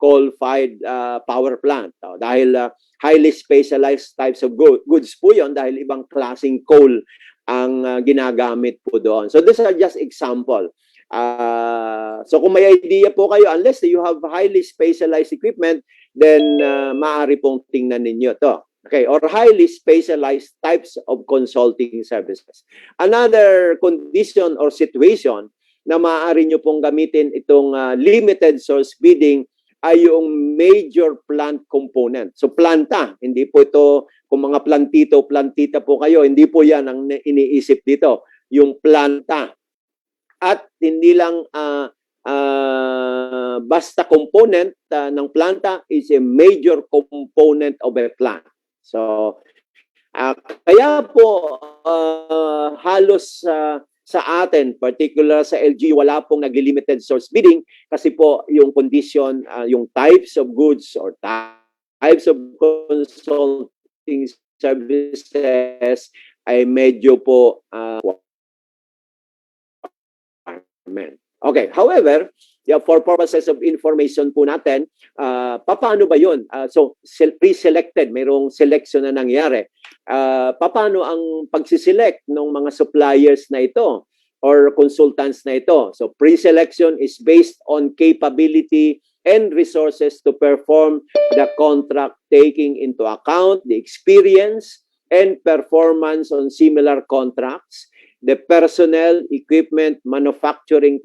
coal-fired power plant. Dahil highly specialized types of goods po yun dahil ibang klaseng coal ang ginagamit po doon. So these are just example. So kung may idea po kayo, unless you have highly specialized equipment, then maaari pong tingnan ninyo to. Okay, or highly specialized types of consulting services. Another condition or situation na maaari nyo pong gamitin itong limited source bidding ay yung major plant component. So planta, hindi po ito, kung mga plantita po kayo, hindi po yan ang iniisip dito. Yung planta. At hindi lang basta component ng planta, is a major component of a plant. So, kaya po halos sa atin, particular sa LG, wala pong nag-limited source bidding kasi po yung condition, yung types of goods or types of consulting services ay medyo po okay. However, for purposes of information po natin, paano ba yun? So, pre-selected, mayroong selection na nangyari. Paano ang pagsiselect ng mga suppliers na ito or consultants na ito? So, pre-selection is based on capability and resources to perform the contract, taking into account the experience and performance on similar contracts, the personnel, equipment, manufacturing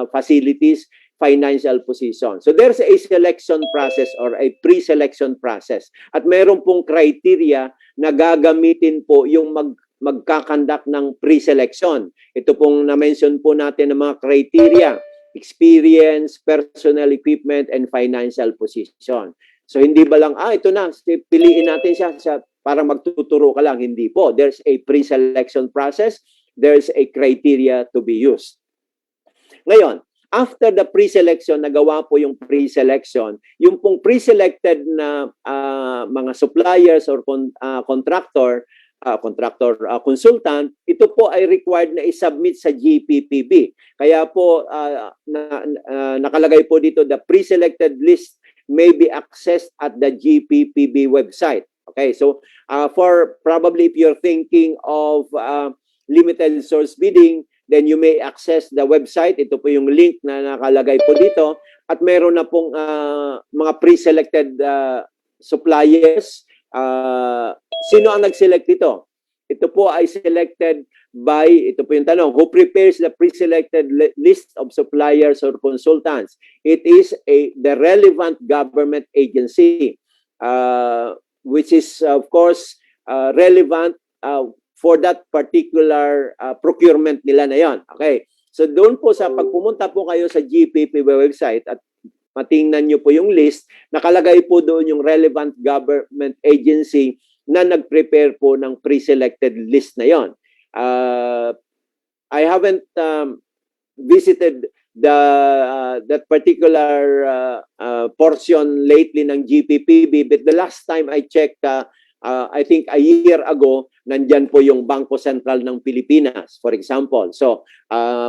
facilities, financial position. So there's a selection process or a pre-selection process. At meron pong criteria na gagamitin po yung magkakandak ng pre-selection. Ito pong na-mention po natin ng mga criteria: experience, personnel, equipment, and financial position. So hindi ba lang, ito na, piliin natin siya para magtuturo ka lang. Hindi po. There's a pre-selection process. There's a criteria to be used. Ngayon, after the pre-selection, nagawa po yung pre-selection, yung pong pre-selected na mga suppliers or consultant, ito po ay required na i-submit sa GPPB. Kaya po nakalagay po dito, the pre-selected list may be accessed at the GPPB website. Okay, so for probably if you're thinking of limited source bidding, then you may access the website. Ito po yung link na nakalagay po dito. At meron na pong mga pre-selected suppliers. Sino ang nag-select dito? Ito po ay selected by, ito po yung tanong, who prepares the pre-selected list of suppliers or consultants? It is the relevant government agency, which is, of course, relevant for that particular procurement nila na yon. Okay. So doon po sa pagpumunta po kayo sa GPP website at matingnan nyo po yung list, nakalagay po doon yung relevant government agency na nag-prepare po ng pre-selected list na yon. I haven't visited that particular portion lately ng GPPB, but the last time I checked, I think a year ago, nandyan po yung Bangko Sentral ng Pilipinas, for example. So,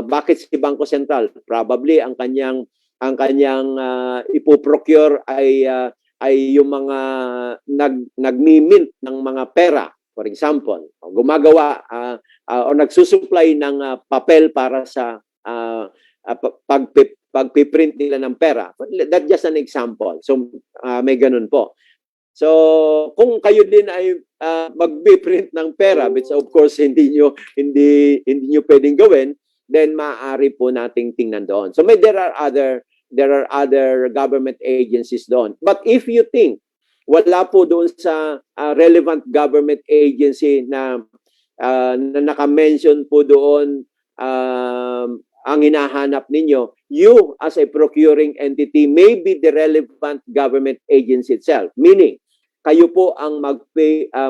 bakit si Bangko Sentral? Probably ang kanyang ipoprocure ay yung mga nagmi-mint ng mga pera, for example, gumagawa o nagsusupply ng papel para sa pagpiprint nila ng pera. That's just an example. So, may ganun po. So, kung kayo din ay magpiprint ng pera, which of course hindi nyo pwedeng gawin, then maaari po nating tingnan doon. So, there are other government agencies doon. But if you think wala po doon sa relevant government agency na naka-mention po doon ang hinahanap ninyo, you as a procuring entity may be the relevant government agency itself. Meaning, kayo po ang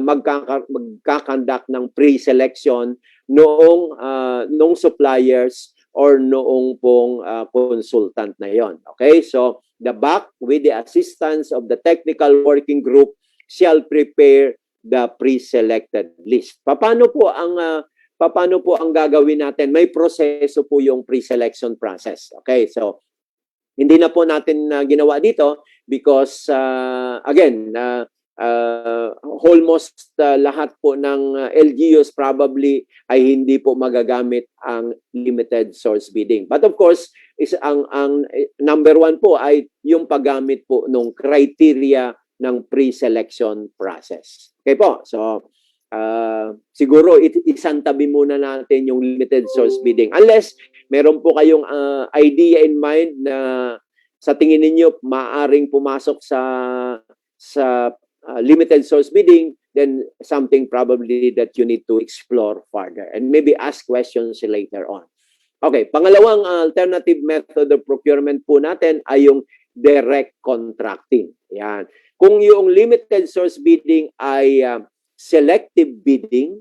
magkakandak ng pre-selection noong suppliers or noong pong consultant na yon. Okay? So, the BAC, with the assistance of the technical working group, shall prepare the pre-selected list. Paano po ang gagawin natin? May proseso po yung pre-selection process. Okay? So, hindi na po natin ginawa dito because, again, almost lahat po ng LGUs probably ay hindi po magagamit ang limited source bidding. But of course, ang number one po ay yung paggamit po ng criteria ng pre-selection process. Okay po. So, siguro isantabi muna natin yung limited source bidding. Unless meron po kayong idea in mind na sa tingin ninyo maaring pumasok sa limited source bidding, then something probably that you need to explore further and maybe ask questions later on. Okay, pangalawang alternative method of procurement po natin ay yung direct contracting. Yan. Kung yung limited source bidding ay selective bidding,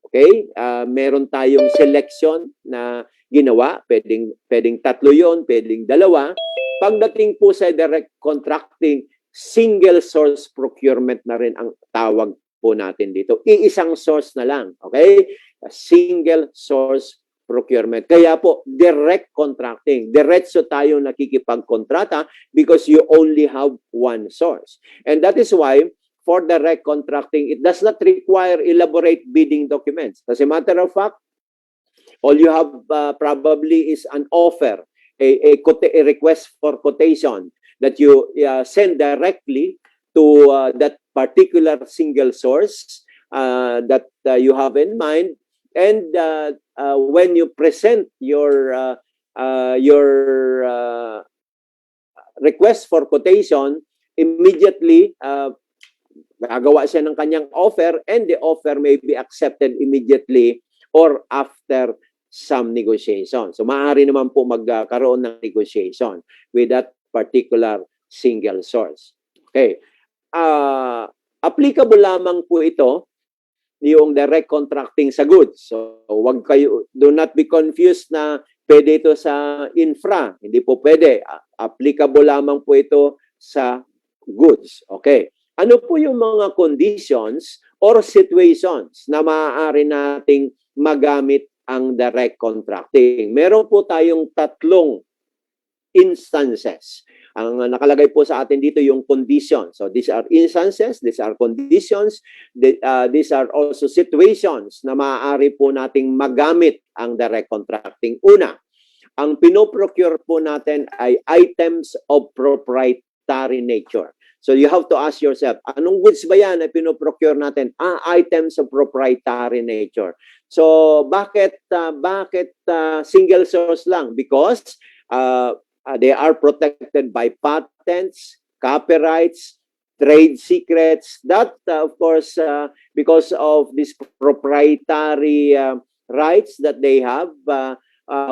okay? Meron tayong selection na ginawa, pwedeng tatlo yon, pwedeng dalawa. Pagdating po sa direct contracting, single source procurement na rin ang tawag po natin dito. Iisang source na lang, okay? A single source procurement. Kaya po, direct contracting. Diretso tayong nakikipagkontrata because you only have one source. And that is why, for direct contracting, it does not require elaborate bidding documents. As a matter of fact, all you have probably is an offer, a request for quotation that you send directly to that particular single source that you have in mind. And when you present your request for quotation, immediately gagawa siya ng kanyang offer, and the offer may be accepted immediately or after some negotiation. So maaari naman po magkaroon ng negotiation with that particular single source. Okay. Applicable lamang po ito yung direct contracting sa goods. So do not be confused na pwede ito sa infra. Hindi po pwede. Applicable lamang po ito sa goods. Okay. Ano po yung mga conditions or situations na maaari nating magamit ang direct contracting? Meron po tayong tatlong instances. Ang nakalagay po sa atin dito yung conditions. So these are instances, these are conditions, these are also situations na maaari po nating magamit ang direct contracting. Una, ang pinoprocure po natin ay items of proprietary nature. So you have to ask yourself, anong goods ba yan na pinoprocure natin? Items of proprietary nature. So bakit single source lang? Because they are protected by patents, copyrights, trade secrets. That, of course, because of these proprietary rights that they have,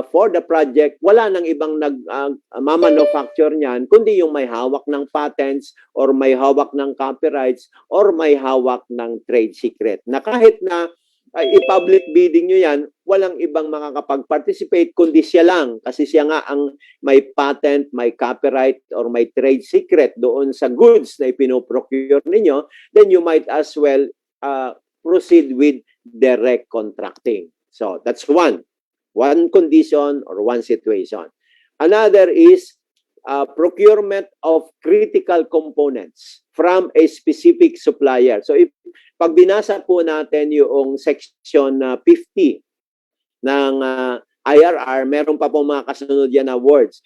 for the project, wala nang ibang mamanufacture niyan, kundi yung may hawak ng patents or may hawak ng copyrights or may hawak ng trade secret. Na kahit na i-public bidding nyo yan, walang ibang makakapag-participate kundi siya lang. Kasi siya nga ang may patent, may copyright, or may trade secret doon sa goods na ipinoprocure ninyo, then you might as well proceed with direct contracting. So, that's one condition or one situation. Another is procurement of critical components from a specific supplier. So, pag binasa po natin yung section 50 ng IRR, meron pa po mga kasunod yan na words.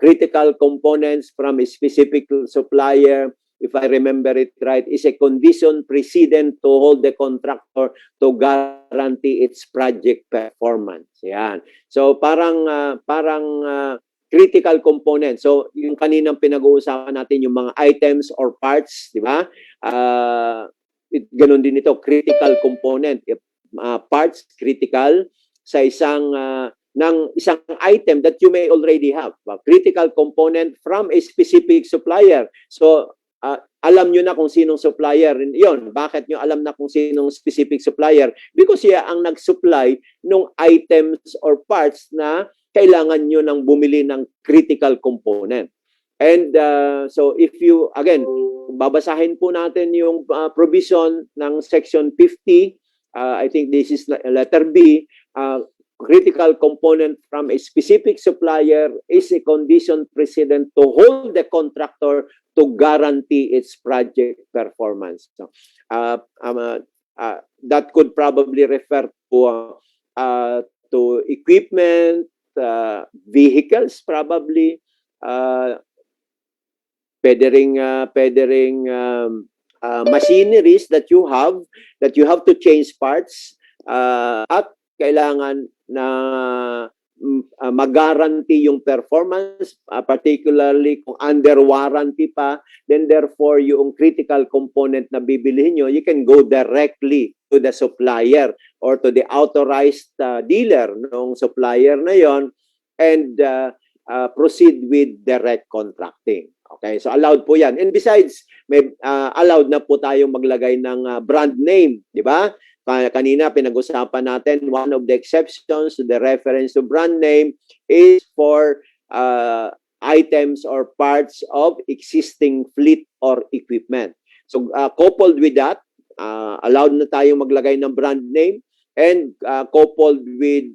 Critical components from a specific supplier, if I remember it right, is a condition precedent to hold the contractor to guarantee its project performance. Yan. So parang critical components. So yung kaninang pinag-uusapan natin yung mga items or parts, di ba? Ganun din ito, critical component. Parts critical sa isang item that you may already have. Critical component from a specific supplier. So alam nyo na kung sinong supplier yon. Bakit nyo alam na kung sinong specific supplier? Because siya ang nag-supply ng items or parts na kailangan nyo nang bumili ng critical component. And so if you, again, babasahin po natin yung provision ng section 50. I think this is letter B. Critical component from a specific supplier is a condition precedent to hold the contractor to guarantee its project performance. So, that could probably refer to equipment, vehicles probably, pwede ring machineries that you have to change parts, at kailangan na mag-guarantee yung performance, particularly kung under warranty pa, then therefore yung critical component na bibilihin nyo, you can go directly to the supplier or to the authorized dealer ng supplier na yon and proceed with direct contracting. Okay, so allowed po yan. And besides, may allowed na po tayong maglagay ng brand name, di ba? Kanina pinag-usapan natin, one of the exceptions to the reference to brand name is for items or parts of existing fleet or equipment. So coupled with that, allowed na tayong maglagay ng brand name, and coupled with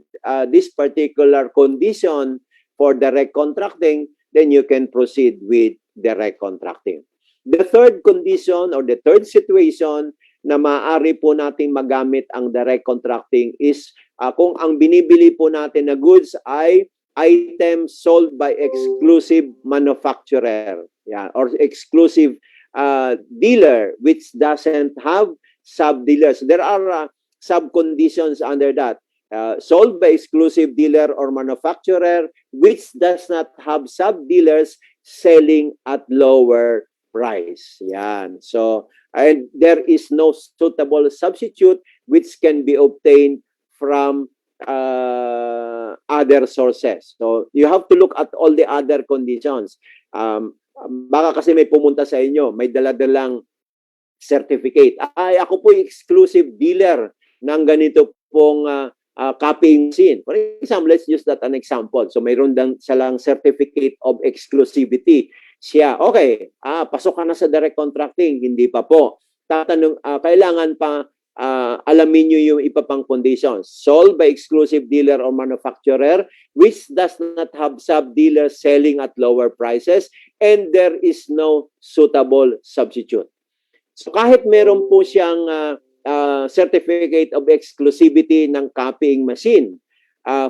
this particular condition for direct contracting, then you can proceed with direct contracting. The third condition or the third situation na maaari po nating magamit ang direct contracting is kung ang binibili po natin na goods ay items sold by exclusive manufacturer, yeah, or exclusive dealer which doesn't have sub-dealers. There are sub-conditions under that. Sold by exclusive dealer or manufacturer which does not have sub-dealers selling at lower price. Yan. So, and there is no suitable substitute which can be obtained from other sources. So, you have to look at all the other conditions. Baka kasi may pumunta sa inyo, may dala-dalang certificate. Ay, ako po exclusive dealer ng ganito pong copying machine. For example, let's use that an example. So, mayroon siya lang certificate of exclusivity. Siya, okay, pasok ka na sa direct contracting. Hindi pa po. Tatanong, kailangan pa alamin nyo yung iba pang conditions. Sold by exclusive dealer or manufacturer which does not have sub-dealers selling at lower prices and there is no suitable substitute. So kahit meron po siyang certificate of exclusivity ng copying machine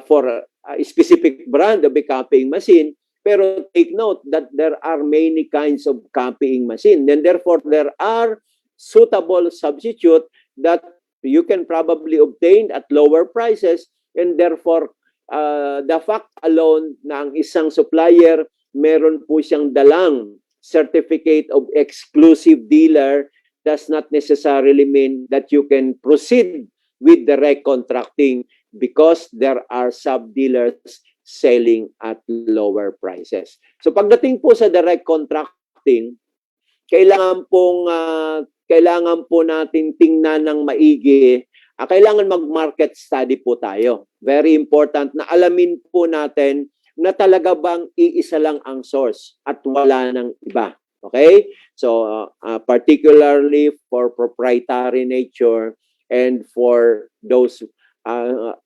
for a specific brand of a copying machine, pero take note that there are many kinds of copying machine. And therefore, there are suitable substitute that you can probably obtain at lower prices. And therefore, the fact alone na ang isang supplier, meron po siyang dalang certificate of exclusive dealer does not necessarily mean that you can proceed with direct contracting because there are sub-dealers selling at lower prices. So pagdating po sa direct contracting, kailangan po natin tingnan ng maigi. Kailangan mag-market study po tayo. Very important na alamin po natin na talaga bang iisa lang ang source at wala nang iba. Okay? So, particularly for proprietary nature and for those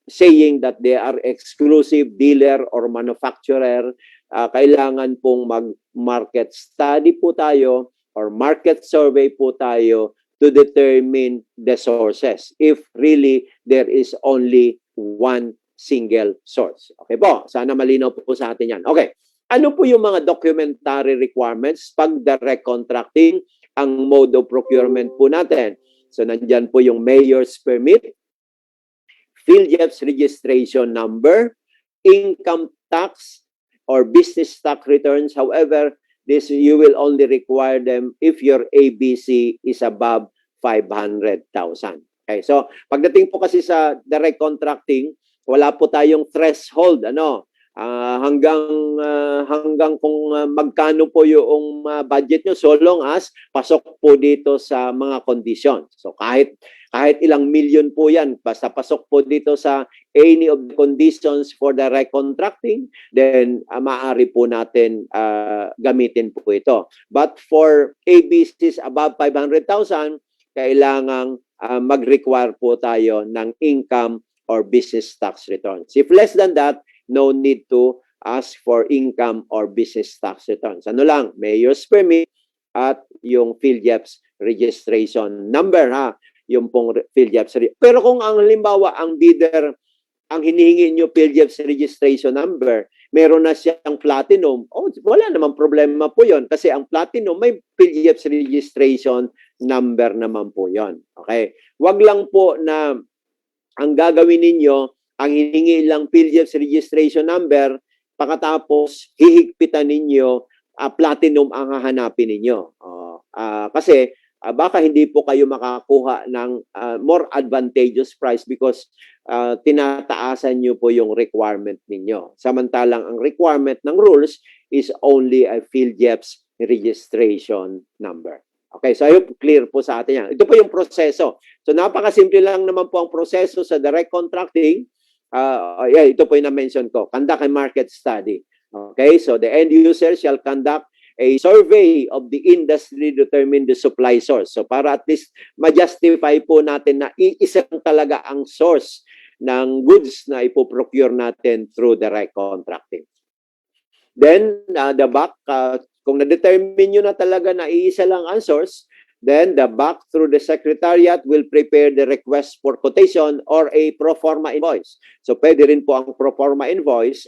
saying that they are exclusive dealer or manufacturer, kailangan pong mag-market study po tayo or market survey po tayo to determine the sources if really there is only one single source. Okay po, sana malinaw po sa atin yan. Okay, ano po yung mga documentary requirements pag direct contracting ang mode of procurement po natin? So nandyan po yung mayor's permit, PhilJEP's registration number, income tax or business tax returns. However, this you will only require them if your ABC is above 500,000. Okay, so pagdating po kasi sa direct contracting, wala po tayong threshold hanggang kung magkano po yung budget nyo so long as pasok po dito sa mga conditions. So kahit ilang milyon po yan, basta pasok po dito sa any of the conditions for direct contracting, then maaari po natin gamitin po ito. But for ABCs above 500,000, kailangang mag-require po tayo ng income or business tax returns. If less than that, no need to ask for income or business tax returns. Ano lang, mayor's permit at yung PhilJEP's registration number yung pong PhilJEP's. Pero kung ang halimbawa ang bidder, ang hinihingi nyo PhilJEP's registration number, meron na siyang platinum, wala namang problema po yon kasi ang platinum may PhilJEP's registration number naman po yon. Okay? Wag lang po na ang gagawin ninyo, ang hiningi lang PhilJEP's registration number, pagkatapos hihigpitan ninyo, platinum ang hahanapin ninyo. Kasi baka hindi po kayo makakuha ng more advantageous price because tinataasan nyo po yung requirement ninyo. Samantalang ang requirement ng rules is only a PhilJEP's registration number. Okay, so I hope clear po sa atin yan. Ito po yung proseso. So napakasimple lang naman po ang proseso sa direct contracting. Ito po yung na-mention ko. Conduct a market study. Okay, so the end user shall conduct a survey of the industry to determine the supply source. So para at least ma-justify po natin na iisa talaga ang source ng goods na ipoprocure natin through direct contracting. Then, the back, kung na-determine nyo na talaga na iisa lang ang source, then the back through the secretariat will prepare the request for quotation or a pro forma invoice. So pwede rin po ang pro forma invoice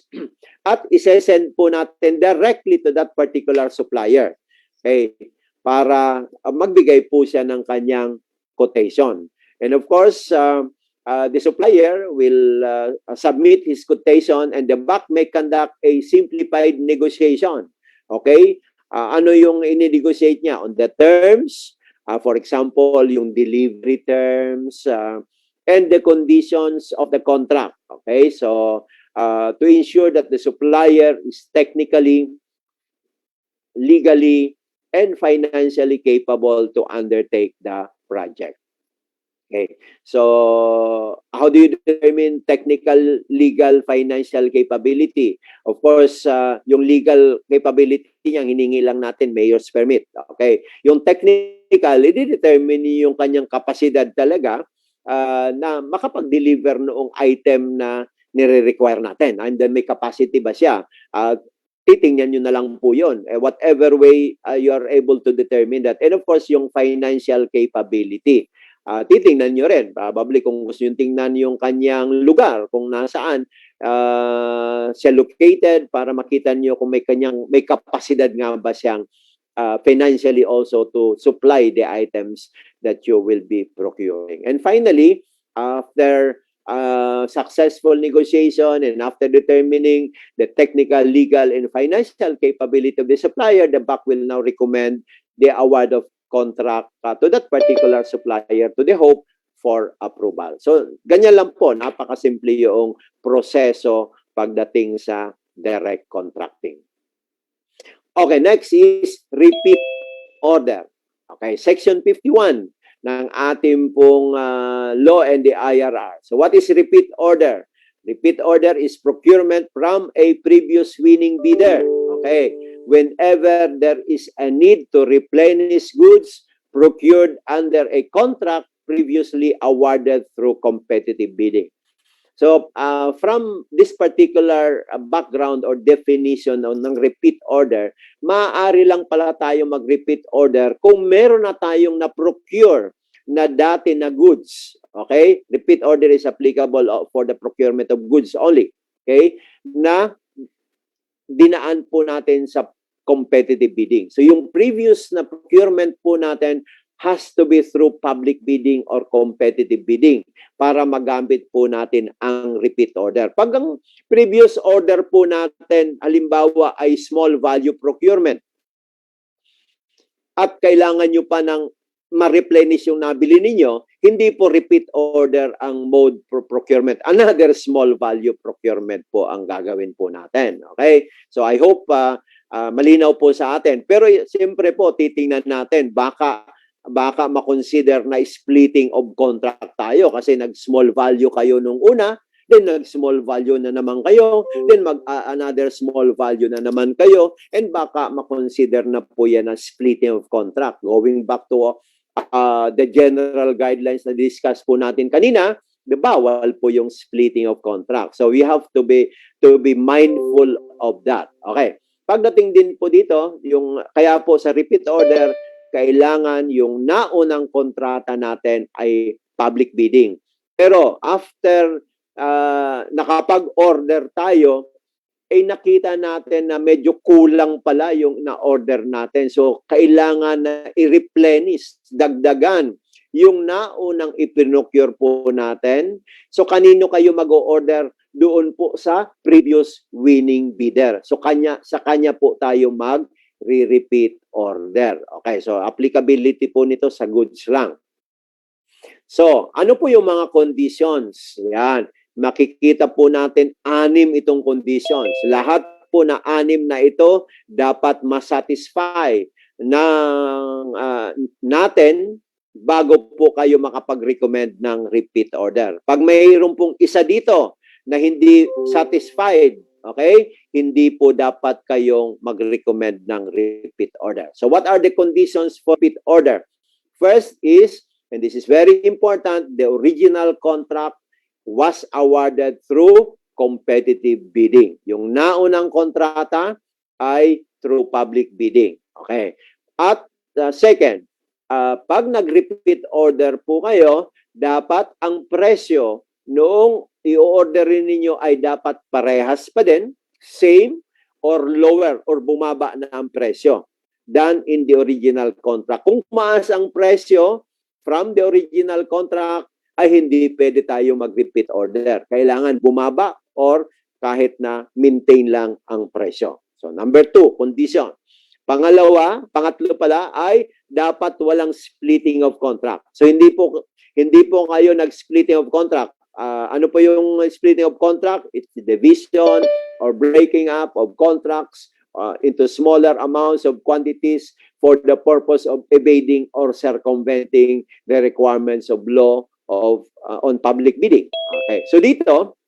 at isesend po natin directly to that particular supplier. Okay, para magbigay po siya ng kanyang quotation. And of course, the supplier will submit his quotation and the back may conduct a simplified negotiation. Okay? Ano yung ini-negotiate niya? On the terms, for example, yung delivery terms and the conditions of the contract. Okay? So, to ensure that the supplier is technically, legally, and financially capable to undertake the project. Okay. So, how do you determine technical, legal, financial capability? Of course, yung legal capability niya, hiningi lang natin mayor's permit. Okay. Yung technical, i-determine yung kanyang kapasidad talaga na makapag-deliver noong item na nire-require natin. And then may capacity ba siya? Titingnan nyo na lang po yun. Whatever way you are able to determine that. And of course, yung financial capability. Titingnan nyo rin. Probably kung gusto nyo tingnan yung kanyang lugar, kung nasaan siya located para makita nyo kung may kapasidad nga ba siyang financially also to supply the items that you will be procuring. And finally, after successful negotiation and after determining the technical, legal, and financial capability of the supplier, the BAC will now recommend the award of contract to that particular supplier to the hope for approval. So, ganyan lang po, napakasimple yung proseso pagdating sa direct contracting. Okay, next is repeat order. Okay, Section 51 ng ating pong law and the IRR. So what is repeat order? Repeat order is procurement from a previous winning bidder. Okay, whenever there is a need to replenish goods procured under a contract previously awarded through competitive bidding. So, from this particular background or definition ng repeat order, maaari lang pala tayo mag-repeat order kung meron na tayong na-procure na dati na goods. Okay? Repeat order is applicable for the procurement of goods only. Okay? Na dinaan po natin sa competitive bidding. So, yung previous na procurement po natin has to be through public bidding or competitive bidding para magamit po natin ang repeat order. Pag ang previous order po natin, halimbawa ay small value procurement, at kailangan nyo pa ng ma-replenish yung nabili ninyo, hindi po repeat order ang mode for procurement. Another small value procurement po ang gagawin po natin. Okay? So I hope malinaw po sa atin. Pero siyempre po, titingnan natin, baka makonsider na splitting of contract tayo kasi nag-small value kayo nung una, then nag-small value na naman kayo, then another small value na naman kayo, and baka makonsider na po yan na splitting of contract. Going back to the general guidelines na discuss po natin kanina, bawal po yung splitting of contract. So we have to be mindful of that. Okay. Pagdating din po dito, kaya po sa repeat order, kailangan yung naunang kontrata natin ay public bidding. Pero after nakapag-order tayo, ay nakita natin na medyo kulang pala yung na-order natin. So, kailangan na i-replenish, dagdagan yung naunang ipinocure po natin. So, kanino kayo mag-order? Doon po sa previous winning bidder. So, sa kanya po tayo mag-repeat order. Okay, so applicability po nito sa goods lang. So, ano po yung mga conditions? Yan. Makikita po natin 6 itong conditions. Lahat po na 6 na ito dapat masatisfy natin bago po kayo makapag-recommend ng repeat order. Pag mayroon pong isa dito na hindi satisfied, okay, hindi po dapat kayong mag-recommend ng repeat order. So what are the conditions for repeat order? First is, and this is very important, the original contract was awarded through competitive bidding. Yung naunang kontrata ay through public bidding. Okay. At second, pag nag-repeat order po kayo, dapat ang presyo noong i-orderin ninyo ay dapat parehas pa din, same or lower or bumaba na ang presyo than in the original contract. Kung maas ang presyo from the original contract, ay hindi pwede tayo mag-repeat order. Kailangan bumaba or kahit na maintain lang ang presyo. So number 2, condition. Pangatlo pala ay dapat walang splitting of contract. So hindi po kayo nag-splitting of contract. Ano po yung splitting of contract? It's the division or breaking up of contracts into smaller amounts of quantities for the purpose of evading or circumventing the requirements of law on public bidding. Okay. So dito,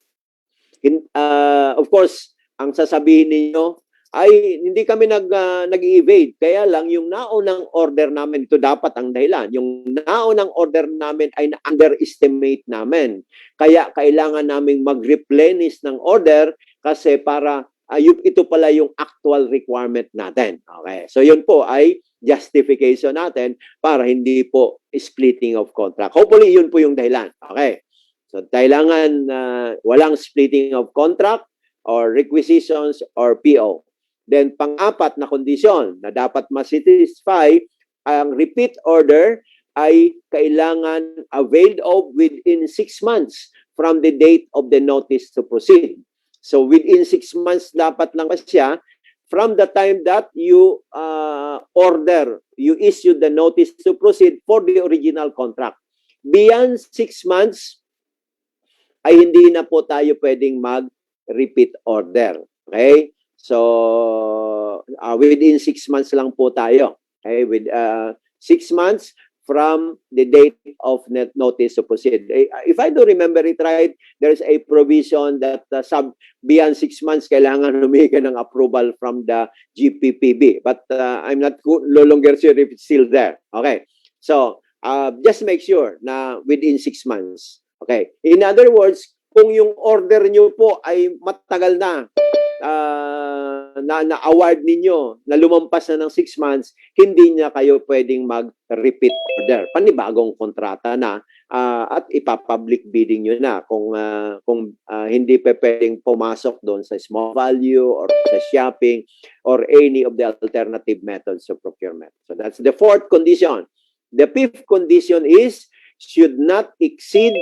of course, ang sasabihin niyo ay hindi kami nag-evade. Kaya lang yung naunang order namin, ito dapat ang dahilan. Yung naunang order namin ay na-underestimate namin. Kaya kailangan naming mag-replenish ng order kasi para ito pala yung actual requirement natin. Okay. So yun po ay justification natin para hindi po splitting of contract. Hopefully yun po yung dahilan. Okay. So kailangan walang splitting of contract or requisitions or PO. Then pang-apat na kondisyon na dapat ma-satisfy, ang repeat order ay kailangan availed of within 6 months from the date of the notice to proceed. So within 6 months dapat lang siya from the time that you you issue the notice to proceed for the original contract. beyond 6 months, ay hindi na po tayo pwedeng mag-repeat order. Okay? So, within 6 months lang po tayo. Okay? With 6 months from the date of notice to proceed. If I do remember it right, there's a provision that beyond 6 months, kailangan humingi ka ng approval from the GPPB. But I'm not no longer sure if it's still there. Okay. So, just make sure na within 6 months. Okay. In other words, kung yung order nyo po ay matagal na, na-award ninyo na lumampas na ng 6 months, hindi niya kayo pwedeng mag-repeat order. Panibagong kontrata na at ipapublic bidding nyo na kung hindi pa pwedeng pumasok doon sa small value or sa shopping or any of the alternative methods of procurement. So that's the fourth condition. The fifth condition is should not exceed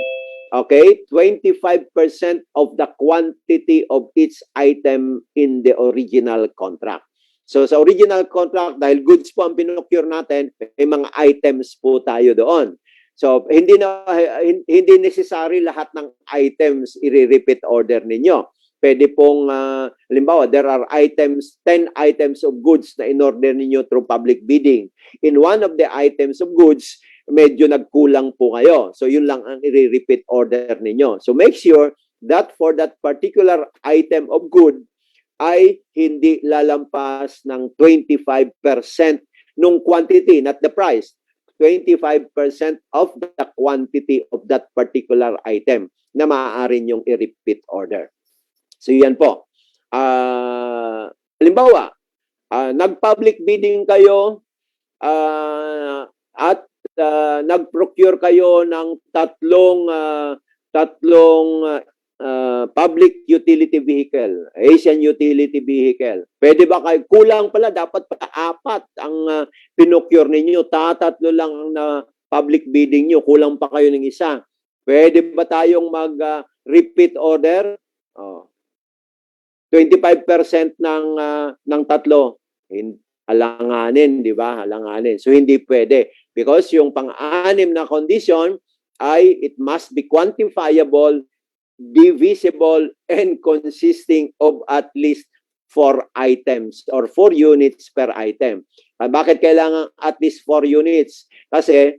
25% of the quantity of each item in the original contract. So sa original contract, dahil goods po ang pinocure natin, may mga items po tayo doon. So hindi necessary lahat ng items i-repeat order ninyo. Pwede pong, halimbawa, there are 10 items of goods na in-order ninyo through public bidding. In one of the items of goods, medyo nagkulang po kayo. So yun lang ang i-repeat order ninyo. So make sure that for that particular item of good ay hindi lalampas ng 25% nung quantity, not the price. 25% of the quantity of that particular item na maaari nyong i-repeat order. So yan po. Halimbawa, nag-public bidding kayo at nag-procure kayo ng tatlong public utility vehicle, Asian utility vehicle. Pwede ba kayo? Kulang pala, dapat pa 4 ang pinocure ninyo. Tatlo lang ang public bidding nyo. Kulang pa kayo ng isa. Pwede ba tayong mag-repeat order? 25% ng tatlo. Alanganin, di ba? Alanganin. So, hindi pwede. Because yung pang-anim na condition ay it must be quantifiable, divisible, and consisting of at least 4 items or 4 units per item. Bakit kailangan at least 4 units? Kasi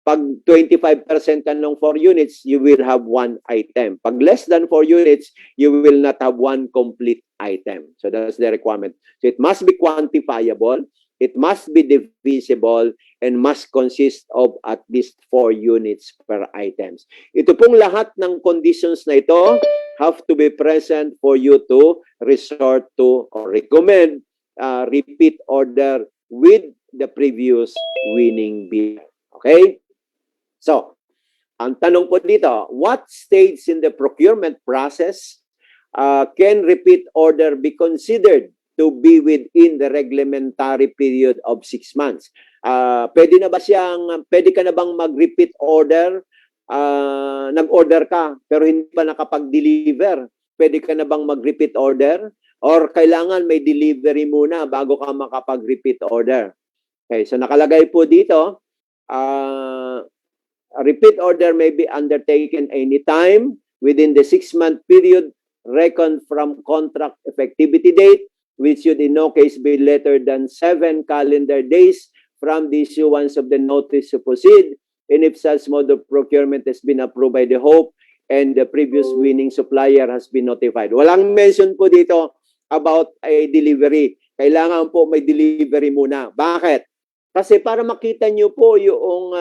pag 25% ka ng 4 units, you will have 1 item. Pag less than 4 units, you will not have 1 complete item. So that's the requirement. So it must be quantifiable, it must be divisible, and must consist of at least 4 units per items. Ito pong lahat ng conditions na ito have to be present for you to resort to or recommend repeat order with the previous winning bidder. Okay? So, ang tanong po dito, what stage in the procurement process can repeat order be considered to be within the reglementary period of 6 months? Pwede ka na bang mag-repeat order? Nag-order ka pero hindi pa nakapag-deliver. Pwede ka na bang mag-repeat order? Or kailangan may delivery muna bago ka makapag-repeat order? Okay, so nakalagay po dito, a repeat order may be undertaken anytime within the 6-month period reckoned from contract effectivity date, which should in no case be later than 7 calendar days from the issuance of the notice to proceed, and if such mode of procurement has been approved by the hope and the previous winning supplier has been notified. Walang mention po dito about a delivery. Kailangan po may delivery muna. Bakit? Kasi para makita nyo po yung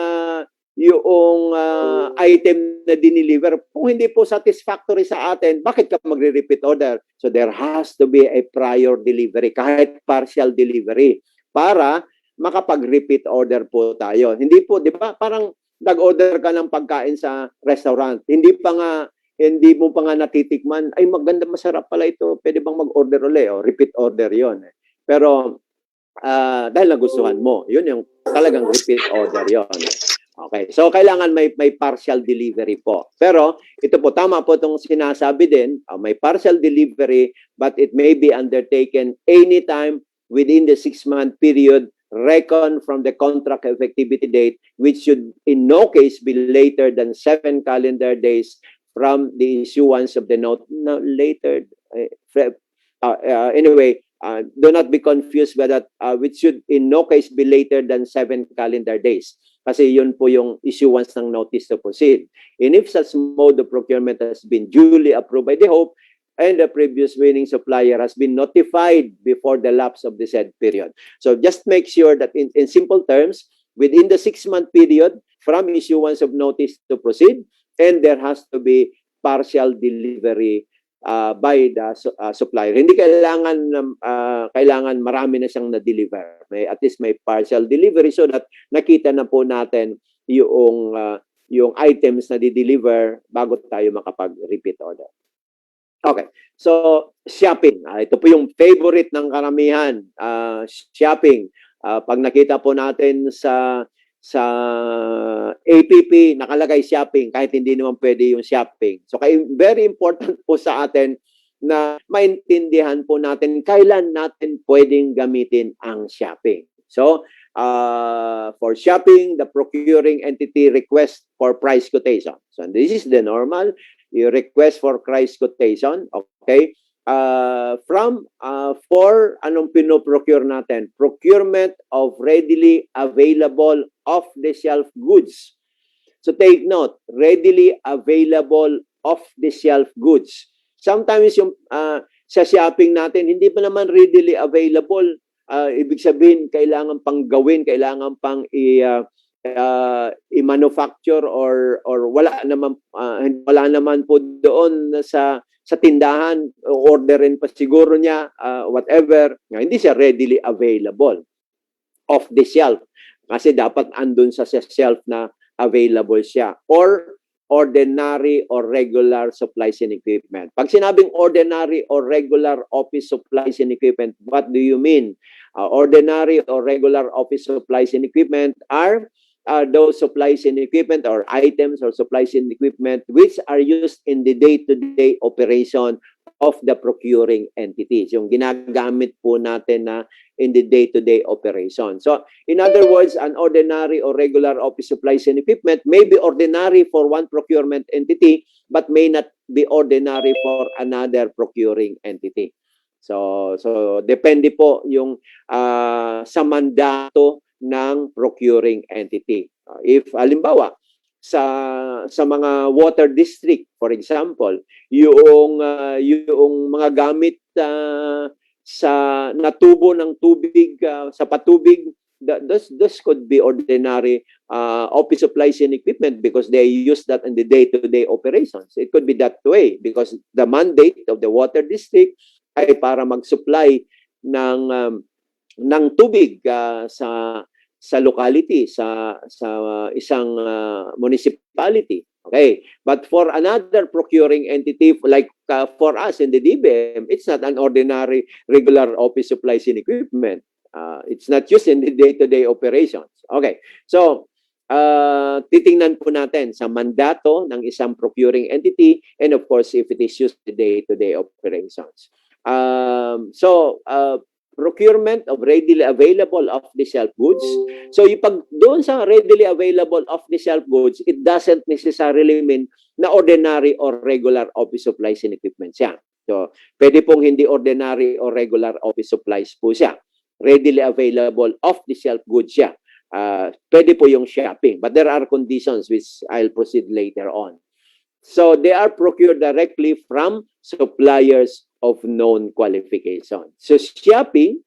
item na dineliver. Kung hindi po satisfactory sa atin, bakit ka magre-repeat order? So there has to be a prior delivery, kahit partial delivery, para makapag-repeat order po tayo. Hindi po, di ba? Parang nag-order ka ng pagkain sa restaurant. Hindi mo pa nga natitikman, ay maganda, masarap pala ito. Pwede bang mag-order ulit? O, repeat order yon. Pero dahil nagustuhan mo, yun yung talagang repeat order yon. Okay, so kailangan may partial delivery po. Pero ito po, tama po itong sinasabi din, may partial delivery but it may be undertaken anytime within the 6-month period reckon from the contract effectivity date, which should in no case be later than 7 calendar days from the issuance of the note. No, later. Anyway, do not be confused by that, which should in no case be later than 7 calendar days. Kasi yun po yung issuance ng notice to proceed. And if such mode of procurement has been duly approved by the Hope, and the previous winning supplier has been notified before the lapse of the said period. So just make sure that in simple terms, within the 6-month period from issuance of notice to proceed, and there has to be partial delivery by the supplier. Hindi kailangan marami na siyang na-deliver. At least may partial delivery so that nakita na po natin yung items na di-deliver bago tayo makapag-repeat order. Okay. So, shopping. Ito po yung favorite ng karamihan. Shopping. Pag nakita po natin sa APP, nakalagay shopping kahit hindi naman pwede yung shopping. So, very important po sa atin na maintindihan po natin kailan natin pwedeng gamitin ang shopping. So, for shopping, the procuring entity request for price quotation. So, this is the normal. You request for price quotation, okay? For anong pinoprocure natin? Procurement of readily available off-the-shelf goods. So take note, readily available off-the-shelf goods. Sometimes yung sa shopping natin, hindi pa naman readily available. Ibig sabihin, kailangan pang gawin, kailangan pang i-manufacture or wala naman po doon sa tindahan, orderin pa siguro niya, whatever, hindi siya readily available off the shelf kasi dapat andun sa shelf na available siya, or ordinary or regular supplies and equipment. Pag sinabing ordinary or regular office supplies and equipment, what do you mean? Ordinary or regular office supplies and equipment are those supplies and equipment or items or supplies and equipment which are used in the day-to-day operation of the procuring entities. Yung ginagamit po natin na in the day-to-day operation. So, in other words, an ordinary or regular office supplies and equipment may be ordinary for one procurement entity but may not be ordinary for another procuring entity. So depende po yung sa mandato ng procuring entity. If halimbawa sa mga water district, for example, yung mga gamit sa natubo ng tubig, sa patubig, this could be ordinary office supplies and equipment because they use that in the day-to-day operations. It could be that way because the mandate of the water district ay para mag-supply ng tubig sa locality, sa isang municipality. Okay, but for another procuring entity like for us in the DBM, it's not an ordinary regular office supplies and equipment. It's not used in the day-to-day operations. Okay, so titingnan po natin sa mandato ng isang procuring entity and of course if it is used in the day-to-day operations. Procurement of readily available off-the-shelf goods. So, pag doon sa readily available off-the-shelf goods, it doesn't necessarily mean na ordinary or regular office supplies and equipment siya. So, pwede pong hindi ordinary or regular office supplies po siya. Readily available off-the-shelf goods siya. Pwede po yung shopping. But there are conditions which I'll proceed later on. So, they are procured directly from suppliers of known qualification. So, shopping,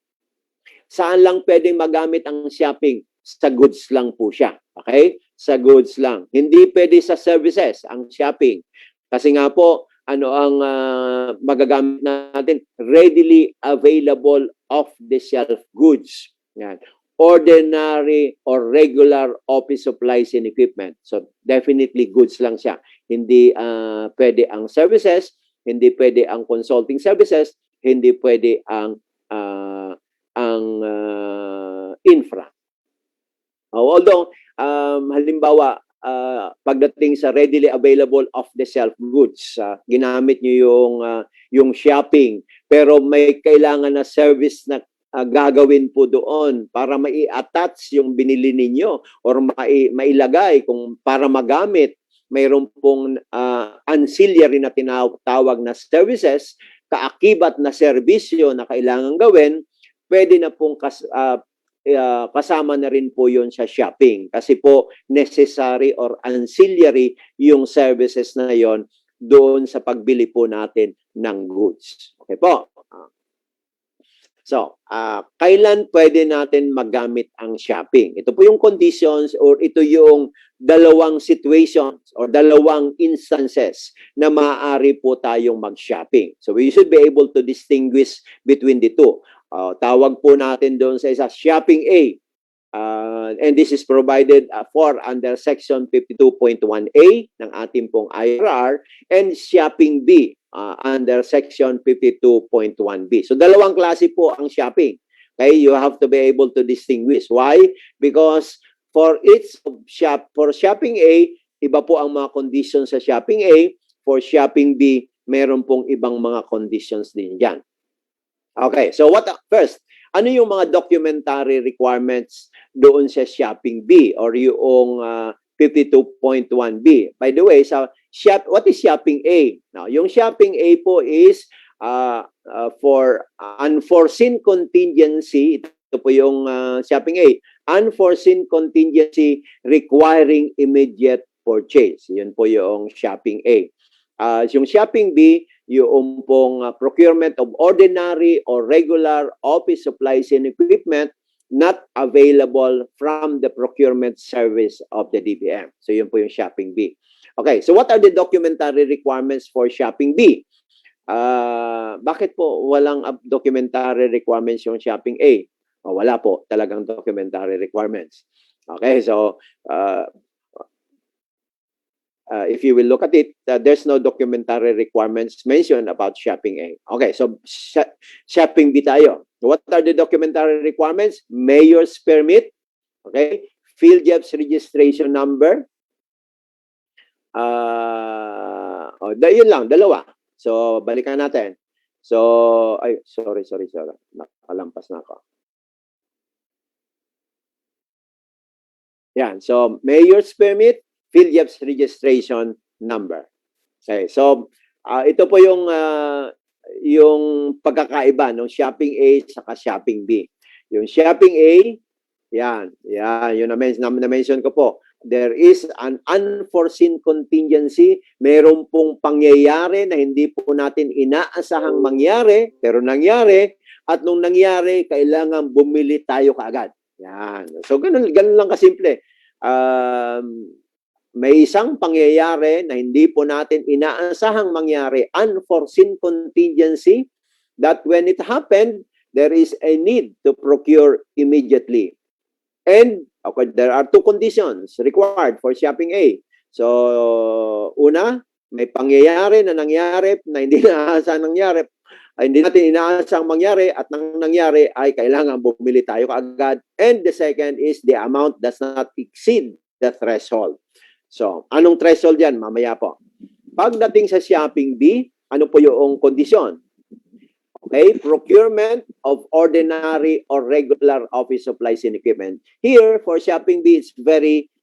saan lang pwedeng magamit ang shopping? Sa goods lang po siya. Okay? Sa goods lang. Hindi pwede sa services ang shopping. Kasi nga po, ano ang magagamit natin? Readily available off-the-shelf goods. Yan. Ordinary or regular office supplies and equipment. So, definitely goods lang siya. Hindi pwede ang services, hindi pwede ang consulting services, hindi pwede ang infra. Although, halimbawa, pagdating sa readily available off-the-shelf goods, ginamit nyo yung shopping, pero may kailangan na service na gagawin po doon para mai-attach yung binili ninyo or mailagay kung para magamit. Mayroon pong ancillary na tinatawag na services, kaakibat na serbisyo na kailangan gawin, pwede na pong kasama na rin po yun sa shopping. Kasi po necessary or ancillary yung services na yon doon sa pagbili po natin ng goods. Okay po? So, kailan pwede natin magamit ang shopping? Ito po yung conditions or ito yung dalawang situations or dalawang instances na maaari po tayong mag-shopping. So, we should be able to distinguish between the two. Tawag po natin doon sa isa, shopping A. And this is provided for under Section 52.1A ng ating pong IRR and shopping B under Section 52.1B. So dalawang klase po ang shopping. Okay, you have to be able to distinguish. Why? Because for shopping A, iba po ang mga conditions sa shopping A. For shopping B, meron pong ibang mga conditions din diyan. Okay, so first, ano yung mga documentary requirements doon sa shopping B or yung 52.1B? By the way, what is shopping A? Now, yung shopping A po is for unforeseen contingency. Ito po yung shopping A. Unforeseen contingency requiring immediate purchase. Yun po yung shopping A. Yung shopping B, yung pong procurement of ordinary or regular office supplies and equipment not available from the procurement service of the DBM. So yun po yung shopping B. Okay, so what are the documentary requirements for shopping B? Bakit po walang documentary requirements yung shopping A? Wala po talagang documentary requirements. Okay, so if you will look at it, there's no documentary requirements mentioned about shopping A. Okay, so shopping B tayo. What are the documentary requirements? Mayor's permit, okay, PhilJEP's registration number. Yun lang, dalawa. So, balikan natin. So, sorry. Nakalampas na ako. Yan, so mayor's permit, PhilJEP's registration number. Okay, so ito po yung pagkakaiba ng shopping A sa shopping B. Yung shopping A, yung na-mention ko po. There is an unforeseen contingency. Meron pong pangyayari na hindi po natin inaasahang mangyari, pero nangyari. At nung nangyari, kailangan bumili tayo kaagad. Yan. So, ganun lang kasimple. May isang pangyayari na hindi po natin inaasahang mangyari, unforeseen contingency, that when it happened, there is a need to procure immediately. And there are two conditions required for shopping A. So, una, may pangyayari na nangyari na hindi hindi natin inaasang mangyari at nang nangyari ay kailangan bumili tayo kaagad. And the second is the amount does not exceed the threshold. So, anong threshold yan? Mamaya po. Pagdating sa shopping B, ano po yung kondisyon? Okay, procurement of ordinary or regular office supplies and equipment. Here, for shopping B, it's very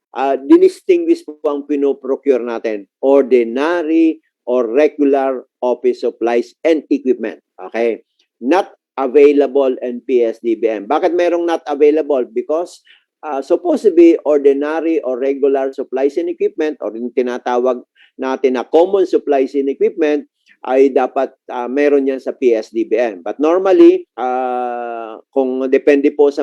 dinistinguished po ang pinoprocure natin. Ordinary or regular office supplies and equipment. Okay? Not available in PSDBM. Bakit merong not available? Because supposed to be ordinary or regular supplies and equipment or yung tinatawag natin na common supplies and equipment ay dapat meron yan sa PSDBM. But normally, kung depende po sa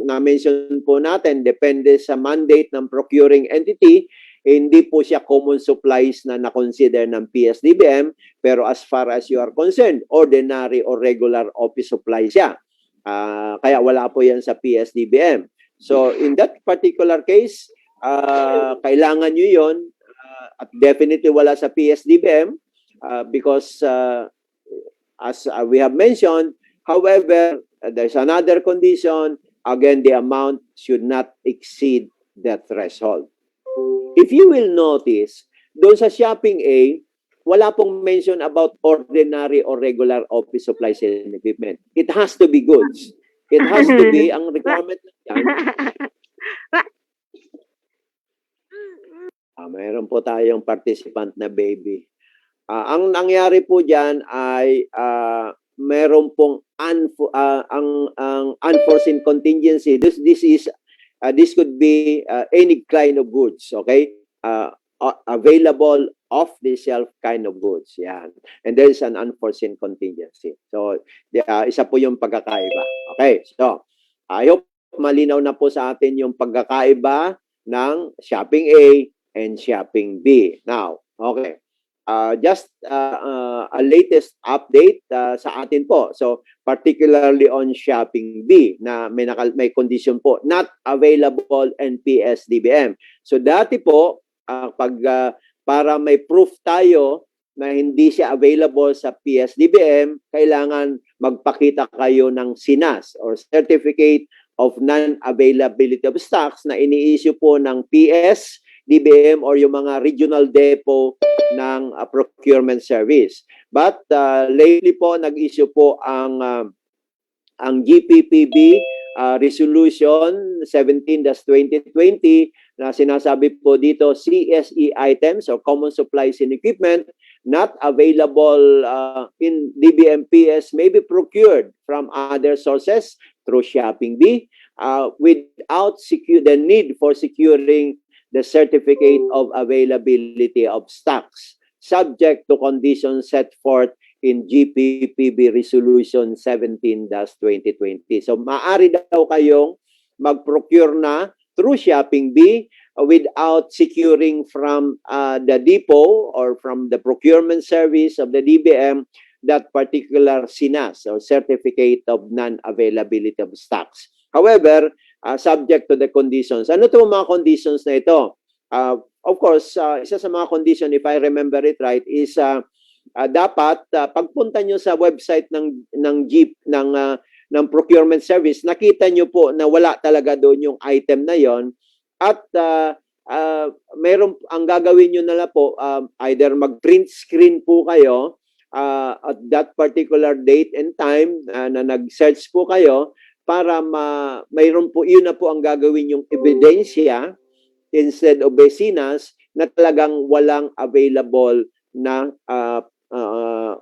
na-mention po natin, depende sa mandate ng procuring entity, hindi po siya common supplies na na-consider ng PSDBM, pero as far as you are concerned, ordinary or regular office supplies siya. Kaya wala po yan sa PSDBM. So, in that particular case, kailangan nyo yun at definitely wala sa PSDBM because as we have mentioned, however, there's another condition. Again, the amount should not exceed that threshold. If you will notice, doon sa shopping A, wala pong mention about ordinary or regular office supplies and equipment. It has to be goods. It has to be, ang requirement lang yan, mayroon po tayong participant na baby. Ang nangyari po diyan ay meron pong ang unforeseen contingency. This could be any kind of goods, okay? Available off the shelf kind of goods. Yan. And there is an unforeseen contingency. So, isa po yung pagkakaiba. Okay. So, I hope malinaw na po sa atin yung pagkakaiba ng shopping A and shopping B. Now, okay. Just a latest update sa atin po. So, particularly on shopping B na may condition po, not available in PSDBM. So, dati po, para may proof tayo na hindi siya available sa PSDBM, kailangan magpakita kayo ng SINAS or Certificate of Non-Availability of Stocks na ini-issue po ng PSDBM or yung mga regional depot ng procurement service. But lately po, nag-issue po ang GPPB Resolution 17-2020 na sinasabi po dito, CSE items or common supplies and equipment not available in DBMPS may be procured from other sources through shopping B without the need for securing the certificate of availability of stocks subject to conditions set forth in GPPB Resolution 17-2020. So maaari daw kayong mag-procure na through shopping B without securing from the depot or from the procurement service of the DBM that particular SINAS or Certificate of Non-Availability of Stocks. However, subject to the conditions. Ano itong mga conditions na ito? Of course, isa sa mga condition, if I remember it right, is dapat pagpunta nyo sa website ng procurement service, nakita nyo po na wala talaga doon yung item na yon at meron ang gagawin nyo na lang po, either mag-print screen po kayo at that particular date and time na nag-search po kayo para mayroon po, yun na po ang gagawin yung ebidensya instead of basinas na talagang walang available na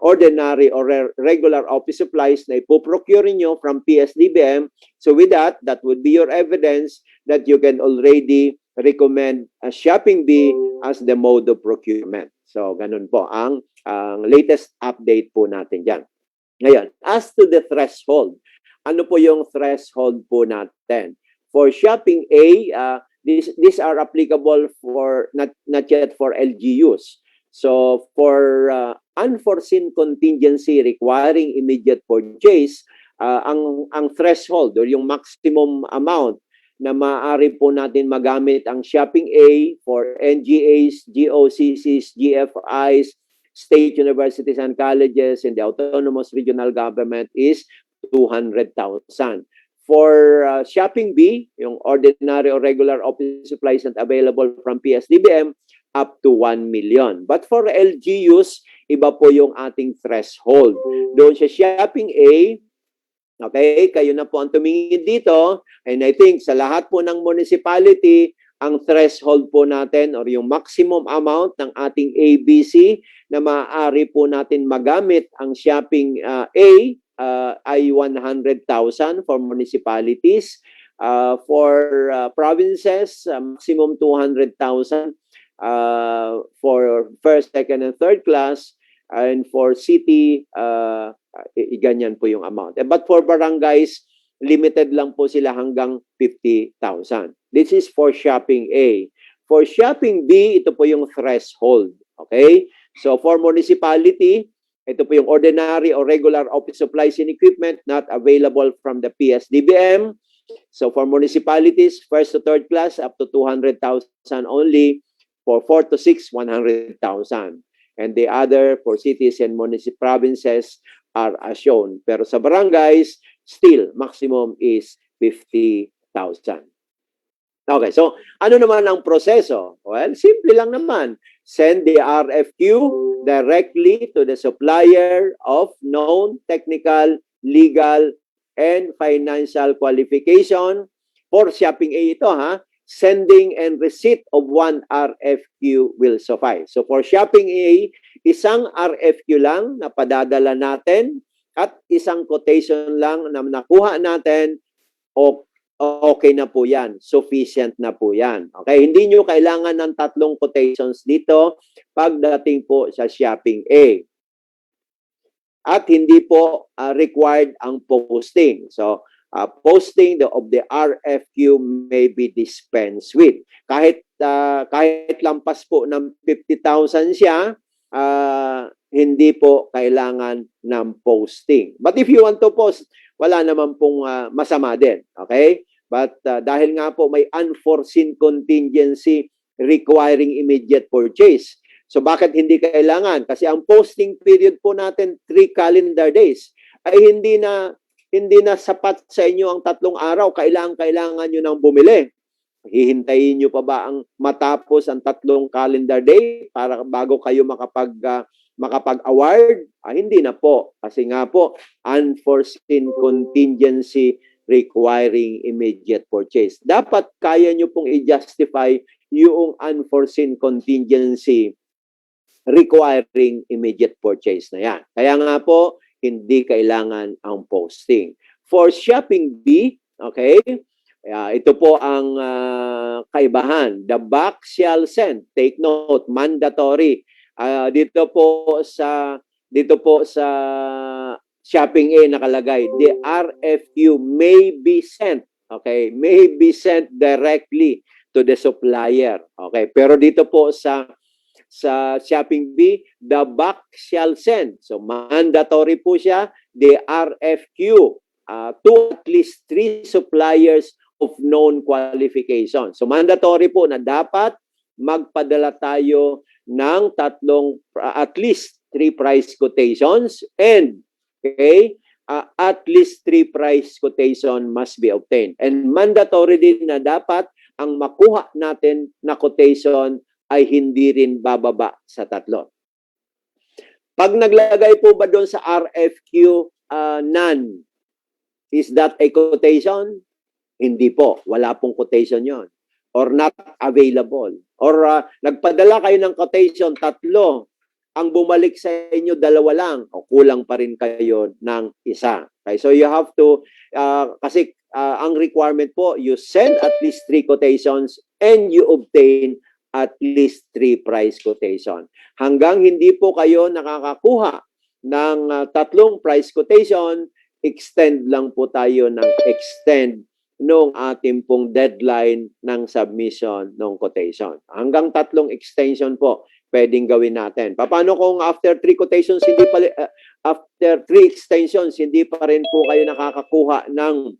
ordinary or regular office supplies na ipoprocure nyo from PSDBM. So with that, that would be your evidence that you can already recommend a shopping B as the mode of procurement. So ganun po ang latest update po natin dyan. Ngayon, as to the threshold, ano po yung threshold po natin? For shopping A, these are applicable for not yet for LGUs. So for unforeseen contingency requiring immediate purchase, ang threshold or yung maximum amount na maaari po natin magamit ang shopping A for NGAs, GOCCs, GFIs, state universities and colleges, and the autonomous regional government is 200,000. For shopping B, yung ordinary or regular office supplies not available from PSDBM, up to 1 million. But for LGUs, iba po yung ating threshold. Doon sa shopping A, okay, kayo na po ang tumingin dito, and I think sa lahat po ng municipality, ang threshold po natin or yung maximum amount ng ating ABC na maaari po natin magamit ang shopping A ay 100,000 for municipalities. For provinces, maximum 200,000 for first, second, and third class. And for city, ganyan po yung amount. But for barangays, limited lang po sila hanggang 50,000. This is for shopping A. For shopping B, ito po yung threshold. Okay? So for municipality, ito po yung ordinary or regular office supplies and equipment not available from the PSDBM. So for municipalities, first to third class, up to 200,000 only. For 4 to 6, 100,000. And the other for cities and provinces are as shown. Pero sa barangays, still maximum is 50,000. Okay, so ano naman ang proseso? Well, simple lang naman. Send the RFQ directly to the supplier of known technical, legal, and financial qualification. For shopping A ito ha, sending and receipt of one RFQ will suffice. So for shopping A, isang RFQ lang na padadala natin at isang quotation lang na nakuha natin o okay na po yan. Sufficient na po yan. Okay? Hindi nyo kailangan ng 3 quotations dito pagdating po sa shopping A. At hindi po required ang posting. So, posting of the RFQ may be dispensed with. Kahit lampas po ng 50,000 siya, hindi po kailangan ng posting. But if you want to post, wala naman pong masama din. Okay? But dahil nga po may unforeseen contingency requiring immediate purchase. So bakit hindi kailangan? Kasi ang posting period po natin 3 calendar days ay hindi na sapat sa inyo ang 3 araw. Kailangan nyo nang bumili. Hihintayin nyo pa ba ang matapos ang 3 calendar day para bago kayo makapag-award? Hindi na po. Kasi nga po, unforeseen contingency requiring immediate purchase. Dapat kaya nyo pong i-justify yung unforeseen contingency requiring immediate purchase na yan. Kaya nga po, hindi kailangan ang posting. For shopping B, okay, ito po ang kaibahan. The back shall send. Take note, mandatory. Dito po sa shopping A nakalagay, the RFQ may be sent. Okay, may be sent directly to the supplier. Okay, pero dito po sa shopping B, the back shall send. So mandatory po siya, the RFQ to at least 3 suppliers of known qualification. So mandatory po na dapat magpadala tayo ng at least 3 price quotations and at least 3 price quotation must be obtained. And mandatory din na dapat ang makuha natin na quotation ay hindi rin bababa sa 3. Pag naglagay po ba doon sa RFQ none, is that a quotation? Hindi po. Wala pong quotation yon. Or not available. Or nagpadala kayo ng quotation 3, ang bumalik sa inyo 2 lang, o kulang pa rin kayo ng 1. Okay, so you have to, kasi ang requirement po, you send at least 3 quotations and you obtain at least 3 price quotation. Hanggang hindi po kayo nakakakuha ng 3 price quotation, extend lang po tayo ng extend nung ating pong deadline ng submission ng quotation. Hanggang 3 extension po pwedeng gawin natin. Paano kung after 3 quotations, after 3 extensions, hindi pa rin po kayo nakakakuha ng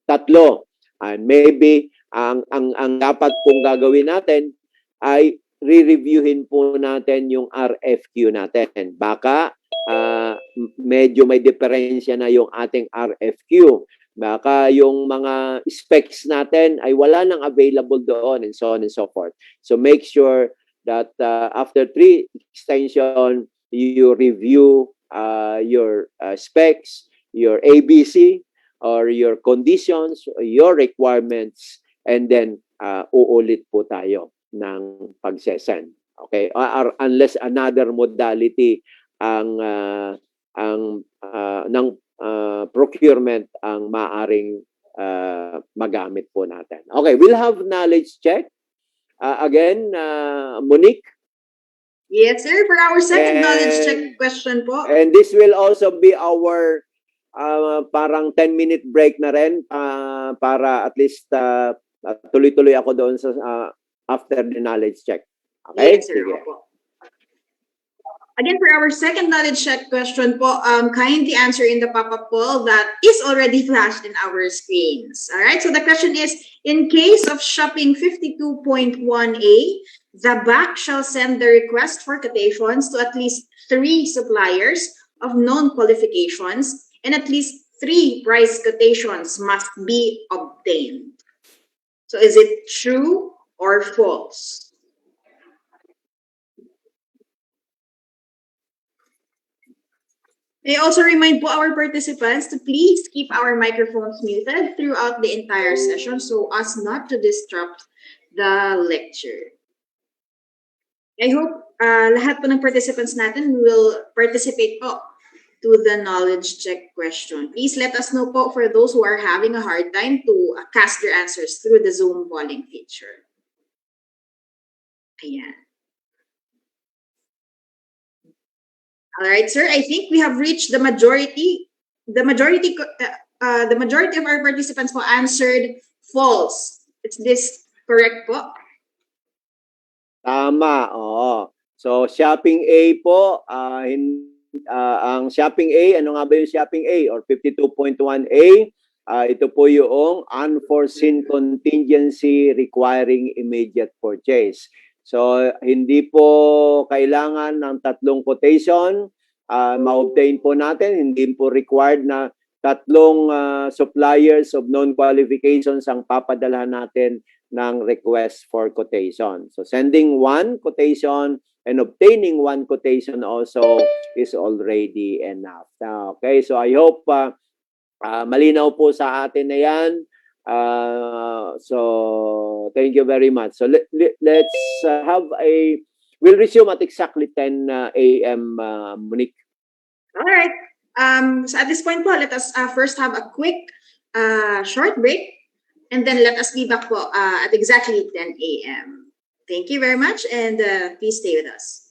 3? And maybe, ang dapat pong gagawin natin ay re-reviewin po natin yung RFQ natin. Baka medyo may diferensya na yung ating RFQ. Baka yung mga specs natin ay wala nang available doon and so on and so forth. So make sure that after 3 extension, you review your specs, your ABC, or your conditions, your requirements, and then uulit po tayo ng pagsesend. Okay? Or unless another modality ng procurement ang maaring magamit po natin. Okay, we'll have knowledge check. Again, Monique. Yes, sir. For our second knowledge check question po. And this will also be our parang 10-minute break na rin para at least tuloy-tuloy ako doon sa after the knowledge check. Okay? Yes, sir. Again, for our second knowledge check question po, kindly answer in the pop-up poll that is already flashed in our screens. All right, so the question is, in case of shopping 52.1A, the BAC shall send the request for quotations to at least 3 suppliers of known qualifications and at least 3 price quotations must be obtained. So is it true or false? May I also remind po our participants to please keep our microphones muted throughout the entire session so as not to disrupt the lecture. I hope lahat po ng participants natin will participate po to the knowledge check question. Please let us know po for those who are having a hard time to cast your answers through the Zoom polling feature. Ayan. All right, sir. I think we have reached the majority. The majority of our participants po answered false. Is this correct po? Tama, oo. So, shopping A po, ang shopping A, ano nga ba yung shopping A or 52.1A? Ito po yung unforeseen contingency requiring immediate purchase. So, hindi po kailangan ng tatlong quotation. Ma-obtain po natin, hindi po required na tatlong suppliers of known qualifications ang papadala natin ng request for quotation. So, sending one quotation and obtaining one quotation also is already enough. Okay, so I hope malinaw po sa atin na yan. So, thank you very much. So, let's we'll resume at exactly 10 a.m. Monique. All right. So at this point po, let us first have a quick short break and then let us be back po at exactly 10 a.m. Thank you very much and please stay with us.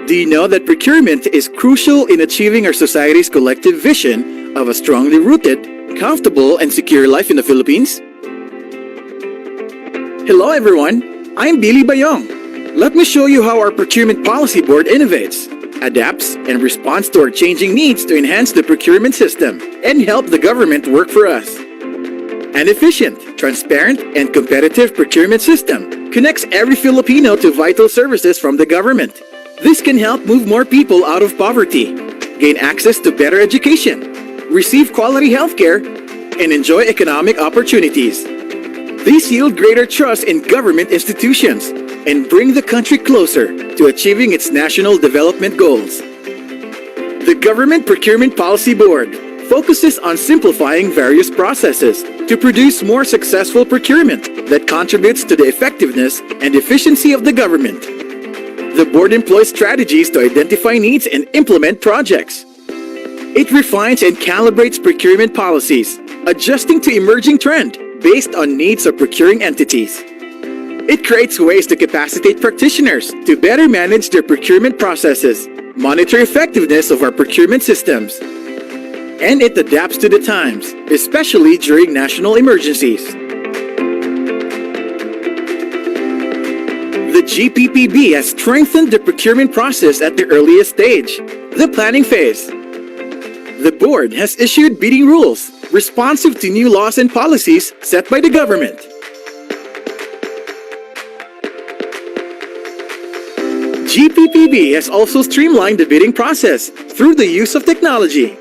Do you know that procurement is crucial in achieving our society's collective vision of a strongly rooted, comfortable, and secure life in the Philippines? Hello everyone, I'm Billy Bayong. Let me show you how our Procurement Policy Board innovates, adapts, and responds to our changing needs to enhance the procurement system and help the government work for us. An efficient, transparent, and competitive procurement system connects every Filipino to vital services from the government. This can help move more people out of poverty, gain access to better education, receive quality healthcare, and enjoy economic opportunities. These yield greater trust in government institutions and bring the country closer to achieving its national development goals. The Government Procurement Policy Board focuses on simplifying various processes to produce more successful procurement that contributes to the effectiveness and efficiency of the government. The board employs strategies to identify needs and implement projects. It refines and calibrates procurement policies, adjusting to emerging trend based on needs of procuring entities. It creates ways to capacitate practitioners to better manage their procurement processes, monitor effectiveness of our procurement systems, and it adapts to the times, especially during national emergencies. The GPPB has strengthened the procurement process at the earliest stage, the planning phase. The board has issued bidding rules responsive to new laws and policies set by the government. GPPB has also streamlined the bidding process through the use of technology.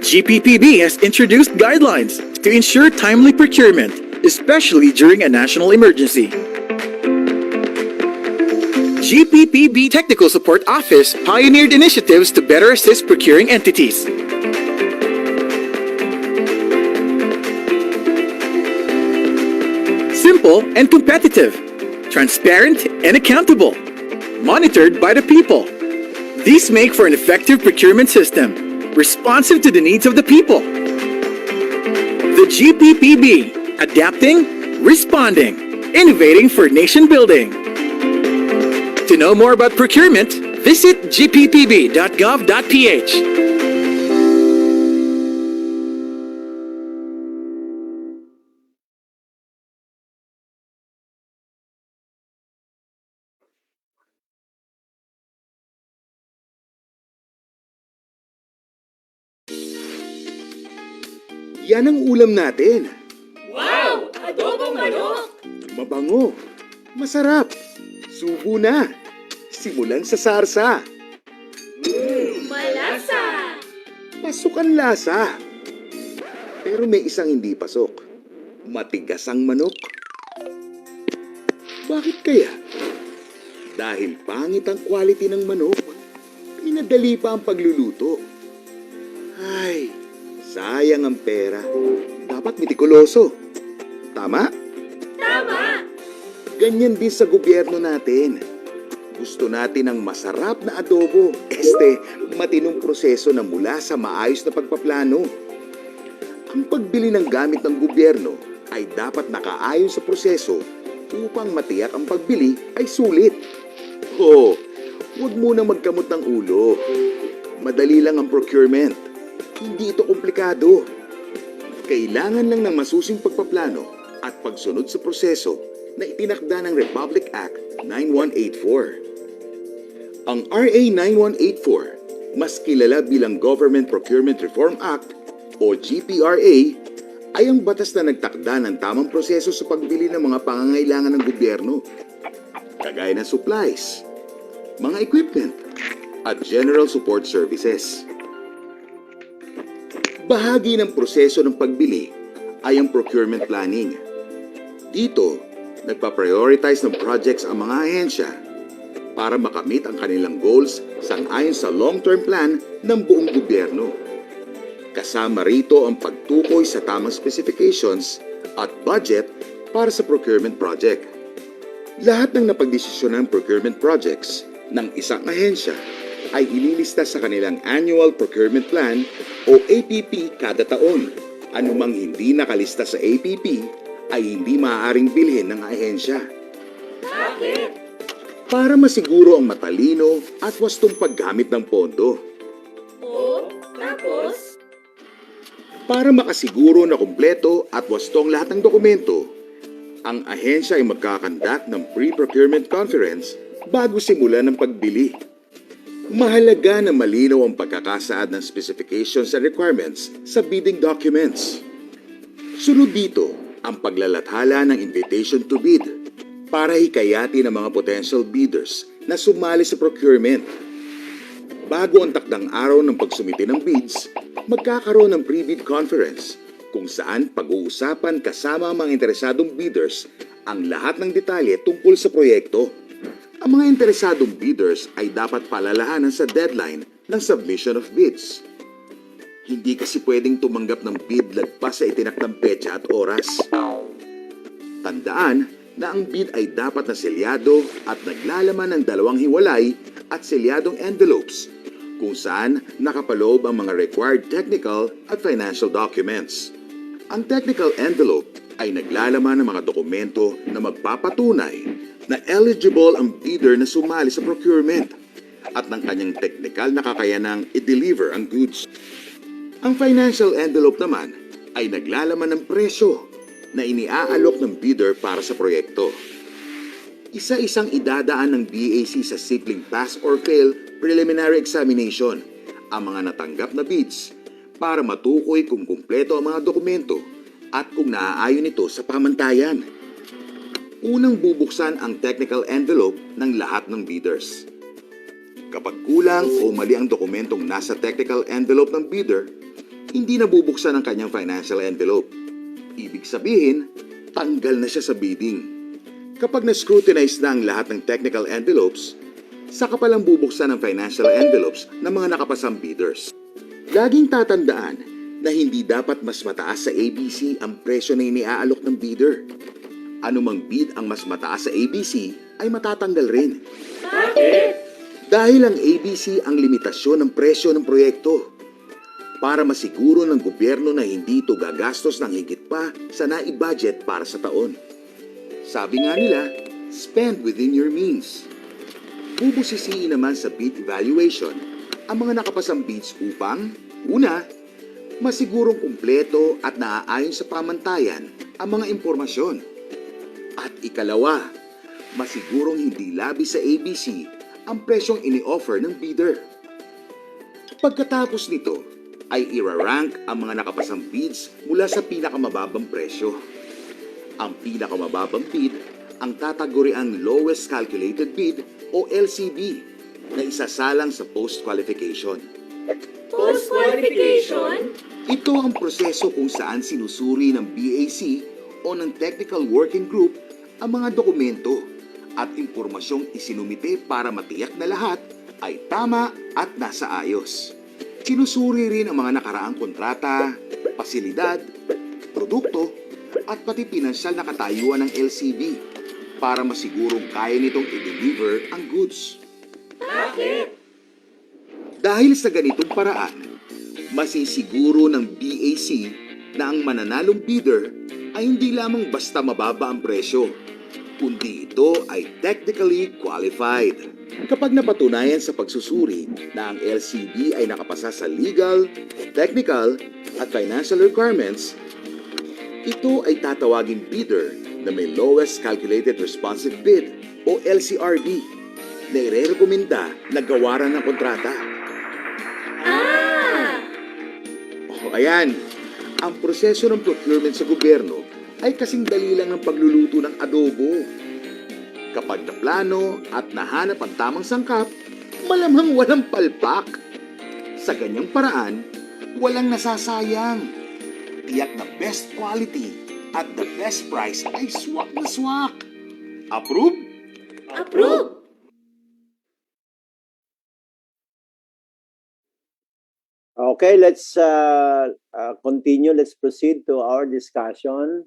GPPB has introduced guidelines to ensure timely procurement, especially during a national emergency. GPPB Technical Support Office pioneered initiatives to better assist procuring entities. Simple and competitive, transparent and accountable, monitored by the people. These make for an effective procurement system, responsive to the needs of the people. The GPPB, adapting, responding, innovating for nation building. To know more about procurement, visit gppb.gov.ph. Yan ang ulam natin. Wow! Adobong manok! Mabango. Masarap. Subo na. Simulan sa sarsa. Malasa! Pasok ang lasa. Pero may isang hindi pasok. Matigas ang manok. Bakit kaya? Dahil pangit ang quality ng manok. Pinadali pa ang pagluluto. Ay, sayang ang pera. Dapat mitikuloso. Tama? Tama! Ganyan din sa gobyerno natin. Gusto natin ng masarap na adobo. Matinong proseso na mula sa maayos na pagpaplano. Ang pagbili ng gamit ng gobyerno ay dapat nakaayon sa proseso upang matiyak ang pagbili ay sulit. Huwag muna magkamot ng ulo. Madali lang ang procurement. Hindi ito komplikado. Kailangan lang ng masusing pagpaplano at pagsunod sa proseso na itinakda ng Republic Act 9184. Ang RA 9184, mas kilala bilang Government Procurement Reform Act o GPRA, ay ang batas na nagtakda ng tamang proseso sa pagbili ng mga pangangailangan ng gobyerno, kagaya ng supplies, mga equipment, at general support services. Bahagi ng proseso ng pagbili ay ang procurement planning. Dito, nagpa-prioritize ng projects ang mga ahensya para makamit ang kanilang goals sang-ayon sa long-term plan ng buong gobyerno. Kasama rito ang pagtukoy sa tamang specifications at budget para sa procurement project. Lahat ng napagdesisyon ng procurement projects ng isang ahensya ay ililista sa kanilang Annual Procurement Plan o APP kada taon. Anumang hindi nakalista sa APP ay hindi maaaring bilhin ng ahensya. Bakit? Para masiguro ang matalino at wastong paggamit ng pondo. Tapos? Para makasiguro na kumpleto at wastong lahat ng dokumento, ang ahensya ay magkakandak ng pre-procurement conference bago simulan ng pagbili. Mahalaga na malinaw ang pagkakasaad ng specifications and requirements sa bidding documents. Sunod dito ang paglalathala ng invitation to bid para hikayatin ang mga potential bidders na sumali sa procurement. Bago ang takdang araw ng pagsumite ng bids, magkakaroon ng pre-bid conference kung saan pag-uusapan kasama ang mga interesadong bidders ang lahat ng detalye tungkol sa proyekto. Ang mga interesadong bidders ay dapat palalahanan sa deadline ng submission of bids. Hindi kasi pwedeng tumanggap ng bid lagpas sa itinakdang petsa at oras. Tandaan na ang bid ay dapat na selyado at naglalaman ng dalawang hiwalay at selyadong envelopes kung saan nakapaloob ang mga required technical at financial documents. Ang technical envelope ay naglalaman ng mga dokumento na magpapatunay na eligible ang bidder na sumali sa procurement at ng kanyang technical na kakayanang i-deliver ang goods. Ang financial envelope naman ay naglalaman ng presyo na iniaalok ng bidder para sa proyekto. Isa-isang idadaan ng BAC sa simpleng pass or fail preliminary examination ang mga natanggap na bids para matukoy kung kumpleto ang mga dokumento at kung naaayon ito sa pamantayan. Unang bubuksan ang technical envelope ng lahat ng bidders. Kapag kulang o mali ang dokumentong nasa technical envelope ng bidder, hindi na bubuksan ang kanyang financial envelope. Ibig sabihin, tanggal na siya sa bidding. Kapag na-scrutinize na ang lahat ng technical envelopes, saka palang bubuksan ang financial envelopes ng mga nakapasang bidders. Laging tatandaan na hindi dapat mas mataas sa ABC ang presyo na iniaalok ng bidder. Anumang bid ang mas mataas sa ABC ay matatanggal rin. Bakit? Dahil ang ABC ang limitasyon ng presyo ng proyekto. Para masiguro ng gobyerno na hindi ito gagastos ng higit pa sa naibudget para sa taon. Sabi nga nila, spend within your means. Bubusisiin naman sa bid evaluation ang mga nakapasang bids upang, una, masigurong kumpleto at naaayon sa pamantayan ang mga impormasyon. At ikalawa, masigurong hindi labis sa ABC ang presyong ini-offer ng bidder. Pagkatapos nito, ay irarank ang mga nakapasang bids mula sa pinakamababang presyo. Ang pinakamababang bid ang tataguriang lowest calculated bid o LCB na isasalang sa post-qualification. Post-qualification? Ito ang proseso kung saan sinusuri ng BAC o ng Technical Working Group ang mga dokumento at impormasyong isinumite para matiyak na lahat ay tama at nasa ayos. Sinusuri rin ang mga nakaraang kontrata, pasilidad, produkto at pati pinansyal na katayuan ng LCB para masigurong kaya nitong i-deliver ang goods. Bakit? Dahil sa ganitong paraan, masisiguro ng BAC na ang mananalong bidder ay hindi lamang basta mababa ang presyo, kundi ito ay technically qualified. Kapag napatunayan sa pagsusuri na ang LCB ay nakapasa sa legal, technical, at financial requirements, ito ay tatawaging bidder na may lowest calculated responsive bid o LCRB na irerekomenda na gawaran ng kontrata. Ah! O ayan, ang proseso ng procurement sa gobyerno ay kasing dali lang ng pagluluto ng adobo. Kapag naplano at nahanap ang tamang sangkap, malamang walang palpak. Sa ganyang paraan, walang nasasayang. Tiyak na best quality at the best price ay swak na swak. Approve? Approve! Okay, let's continue. Let's proceed to our discussion.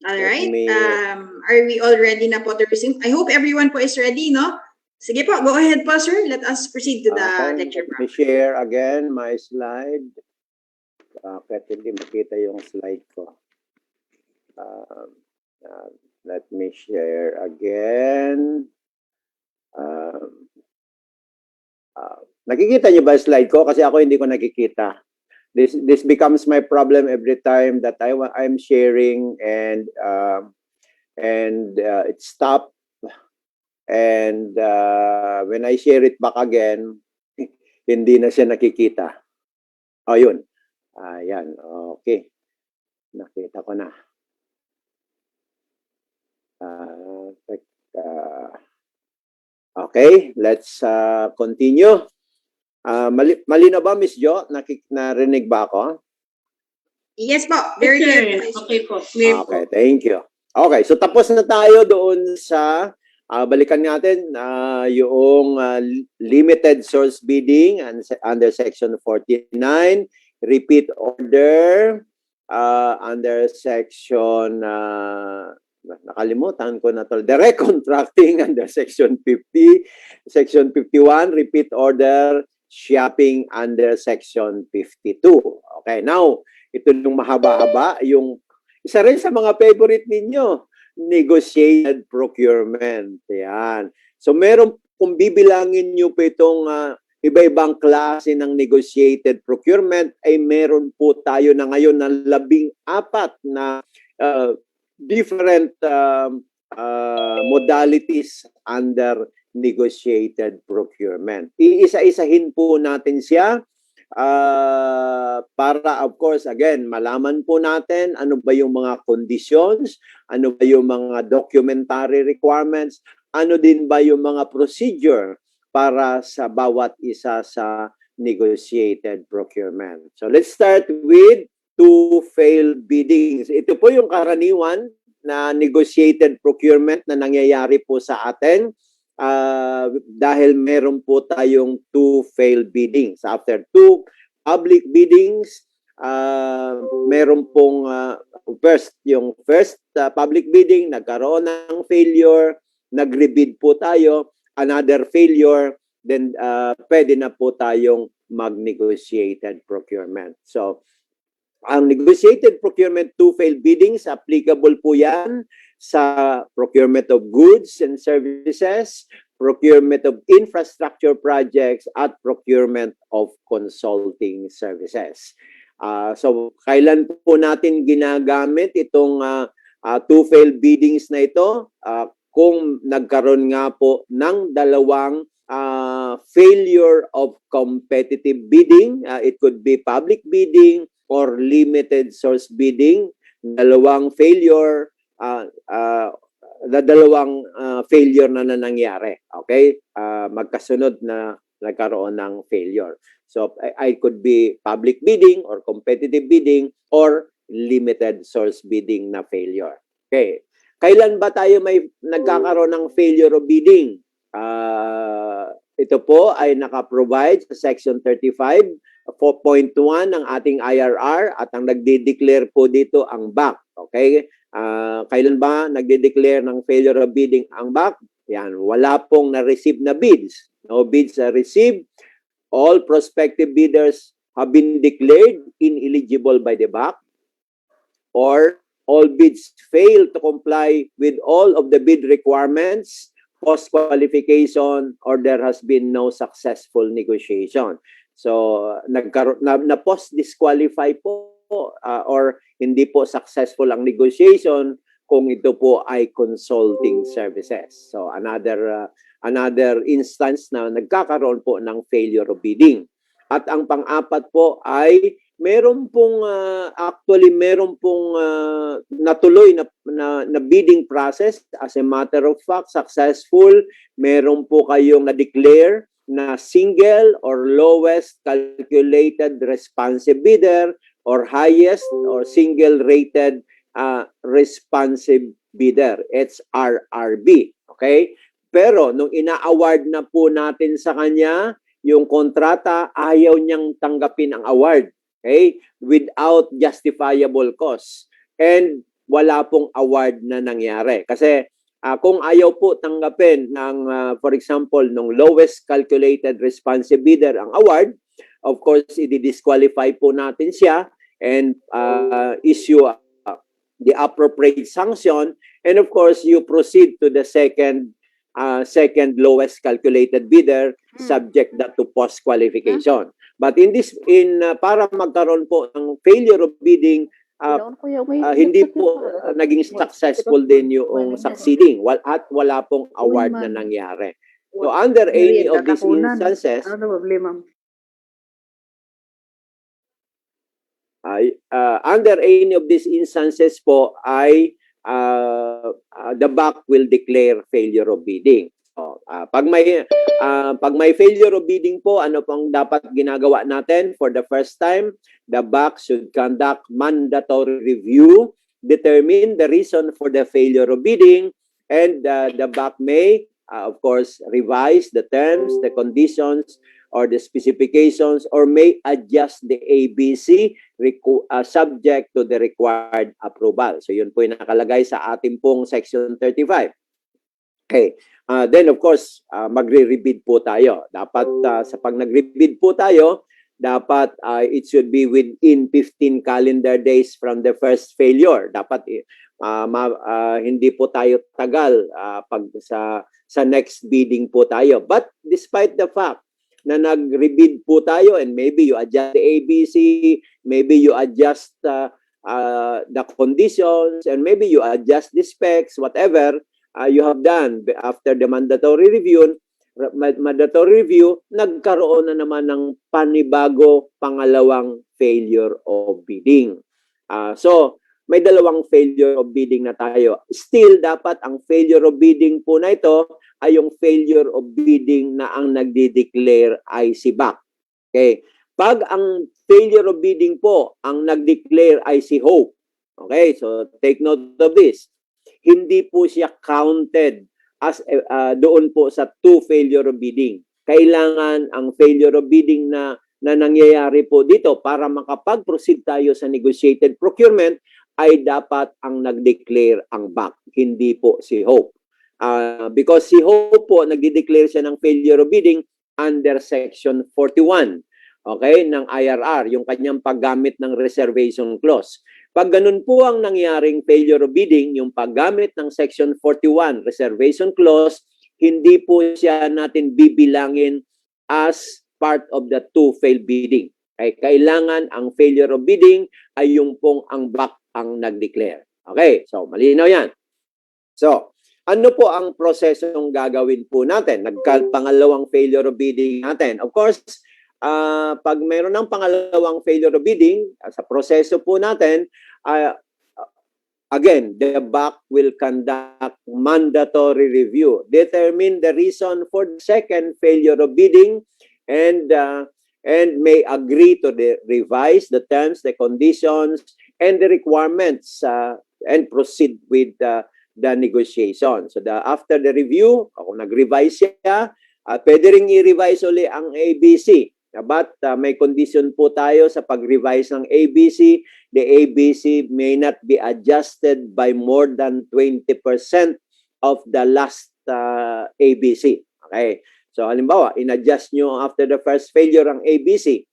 All Let right. me- Are we all ready na po to resume? I hope everyone po is ready, no? Sige po, go ahead po, sir. Let us proceed to the Okay, lecture let me proper. share again my slide. Bakit hindi makita yung slide ko? Let me share again. Nakikita niyo ba yung slide ko? Kasi ako hindi ko nakikita. This becomes my problem every time that I'm sharing and it stopped. And when I share it back again, hindi na siya nakikita. Oh, yun. Ayan. Okay. Nakita ko na. Okay. Let's continue. Malino ba, Miss Jo? Narinig ba ako? Yes po, very good. Okay po. Clear po. Okay, thank you. Okay, so tapos na tayo doon sa balikan natin yung limited source bidding under section 49, repeat order under section nakalimutan ko na to, direct contracting under section 50, section 51, repeat order shopping under section 52. Okay, now ito yung mahaba-haba, yung isa rin sa mga favorite ninyo, negotiated procurement. Yan. So meron, kung bibilangin nyo po itong iba-ibang klase ng negotiated procurement, ay meron po tayo na ngayon ng 14 na different modalities under negotiated procurement. Iisa-isahin po natin siya para, of course, again, malaman po natin ano ba yung mga conditions, ano ba yung mga documentary requirements, ano din ba yung mga procedure para sa bawat isa sa negotiated procurement. So let's start with to-fail biddings. Ito po yung karaniwan na negotiated procurement na nangyayari po sa atin. Dahil meron po tayong two failed biddings. After two public biddings, meron pong yung first public bidding, nagkaroon ng failure, nag-rebid po tayo, another failure, then pwede na po tayong mag-negotiated procurement. So, ang negotiated procurement two failed biddings, applicable po yan sa procurement of goods and services, procurement of infrastructure projects, at procurement of consulting services. So, kailan po natin ginagamit itong two-failed biddings na ito? Kung nagkaroon nga po ng dalawang failure of competitive bidding. It could be public bidding or limited source bidding. Dalawang failure, dalawang failure na nangyari. Okay? Magkasunod na nagkaroon ng failure. So, I could be public bidding or competitive bidding or limited source bidding na failure. Okay. Kailan ba tayo may nagkakaroon ng failure of bidding? Ito po ay naka-provide sa Section 35, 4.1 ng ating IRR at ang nagde-declare po dito ang BAC. Okay? Kailan ba nagde-declare ng failure of bidding ang BAC? Yan, wala pong na-receive na bids. No bids are received. All prospective bidders have been declared ineligible by the BAC, or all bids fail to comply with all of the bid requirements, post-qualification, or there has been no successful negotiation. So, na-post-disqualify po or hindi po successful ang negotiation kung ito po ay consulting services. So, another instance na nagkakaroon po ng failure of bidding. At ang pang-apat po ay meron pong natuloy na bidding process. As a matter of fact, successful. Meron po kayong na-declare na single or lowest calculated responsive bidder or highest or single rated responsive bidder. It's RRB. Okay? Pero nung ina-award na po natin sa kanya yung kontrata, ayaw niyang tanggapin ang award. Okay? Without justifiable cause. And wala pong award na nangyari. Kasi kung ayaw po tanggapin ng, for example, ng lowest calculated responsive bidder ang award, of course, i-disqualify po natin siya and issue the appropriate sanction. And of course, you proceed to the second lowest calculated bidder, subject that to post-qualification. But para magkaroon po ng failure of bidding, hindi po naging successful din yung succeeding at wala pong award na nangyari. So under any of these instances, po ay the BAC will declare failure of bidding. Pag may failure of bidding po, ano pong dapat ginagawa natin? For the first time, the BAC should conduct mandatory review, determine the reason for the failure of bidding, and the BAC may, of course, revise the terms, the conditions, or the specifications, or may adjust the ABC subject to the required approval. So yun po yung nakalagay sa ating pong Section 35. Okay. Then of course, magre-rebid po tayo. Dapat sa pag nagre-rebid po tayo, dapat it should be within 15 calendar days from the first failure. Dapat hindi po tayo tagal pag sa next bidding po tayo. But despite the fact na nag-rebid po tayo and maybe you adjust the ABC, maybe you adjust the conditions, and maybe you adjust the specs, whatever you have done after the mandatory review, nagkaroon na naman ng panibago pangalawang failure of bidding. So, may dalawang failure of bidding na tayo. Still, dapat ang failure of bidding po na ito ay yung failure of bidding na ang nagde-declare ay si BAC. Okay? Pag ang failure of bidding po, ang nag-declare ay si Hope. Okay? So, take note of this. Hindi po siya counted as doon po sa two failure of bidding. Kailangan ang failure of bidding na nangyayari po dito para makapag-proceed tayo sa negotiated procurement ay dapat ang nag-declare ang BAC, hindi po si Hope. Because si Hope po, nag-declare siya ng failure of bidding under Section 41, okay, ng IRR, yung kanyang paggamit ng reservation clause. Pag ganun po ang nangyaring failure of bidding, yung paggamit ng Section 41 reservation clause, hindi po siya natin bibilangin as part of the two failed bidding. Okay? Kailangan ang failure of bidding ay yung pong ang BAC ang nag-declare. Okay, so malinaw yan. So, ano po ang prosesong gagawin po natin? Pangalawang failure of bidding natin. Of course, pag mayroon ng pangalawang failure of bidding, sa proseso po natin, again, the BAC will conduct mandatory review, determine the reason for the second failure of bidding, and may agree to revise the terms, the conditions, and the requirements, and proceed with the negotiation. So after the review, kung nag-revise siya, pwede rin i-revise uli ang ABC. But may condition po tayo sa pag-revise ng ABC. The ABC may not be adjusted by more than 20% of the last ABC. Okay? So halimbawa, in-adjust nyo after the first failure ang ABC.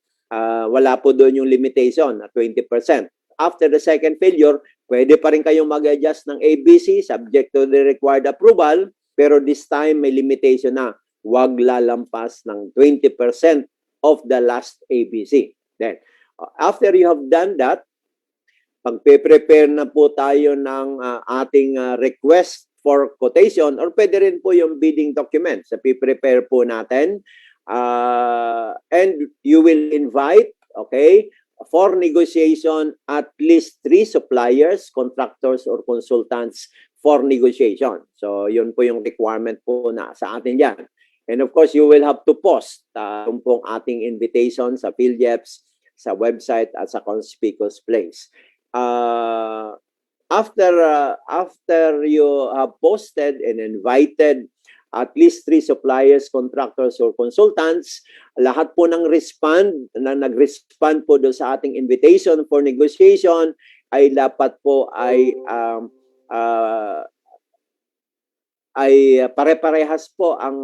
Wala po doon yung limitation na 20%. After the second failure, pwede pa rin kayong mag-adjust ng ABC subject to the required approval, pero this time may limitation na huwag lalampas ng 20% of the last ABC. Then, after you have done that, pagpe-prepare na po tayo ng ating request for quotation, or pwede rin po yung bidding documents na prepare po natin. And you will invite, okay, for negotiation at least 3 suppliers, contractors, or consultants for negotiation. So, yun po yung requirement po na sa atin dyan. And of course, you will have to post yung pong ating invitation sa PhilJeps, sa website, at sa conspicuous place. After you have posted and invited at least 3 suppliers, contractors, or consultants, lahat po ng nag-respond po doon sa ating invitation for negotiation ay dapat po ay pare-parehas po ang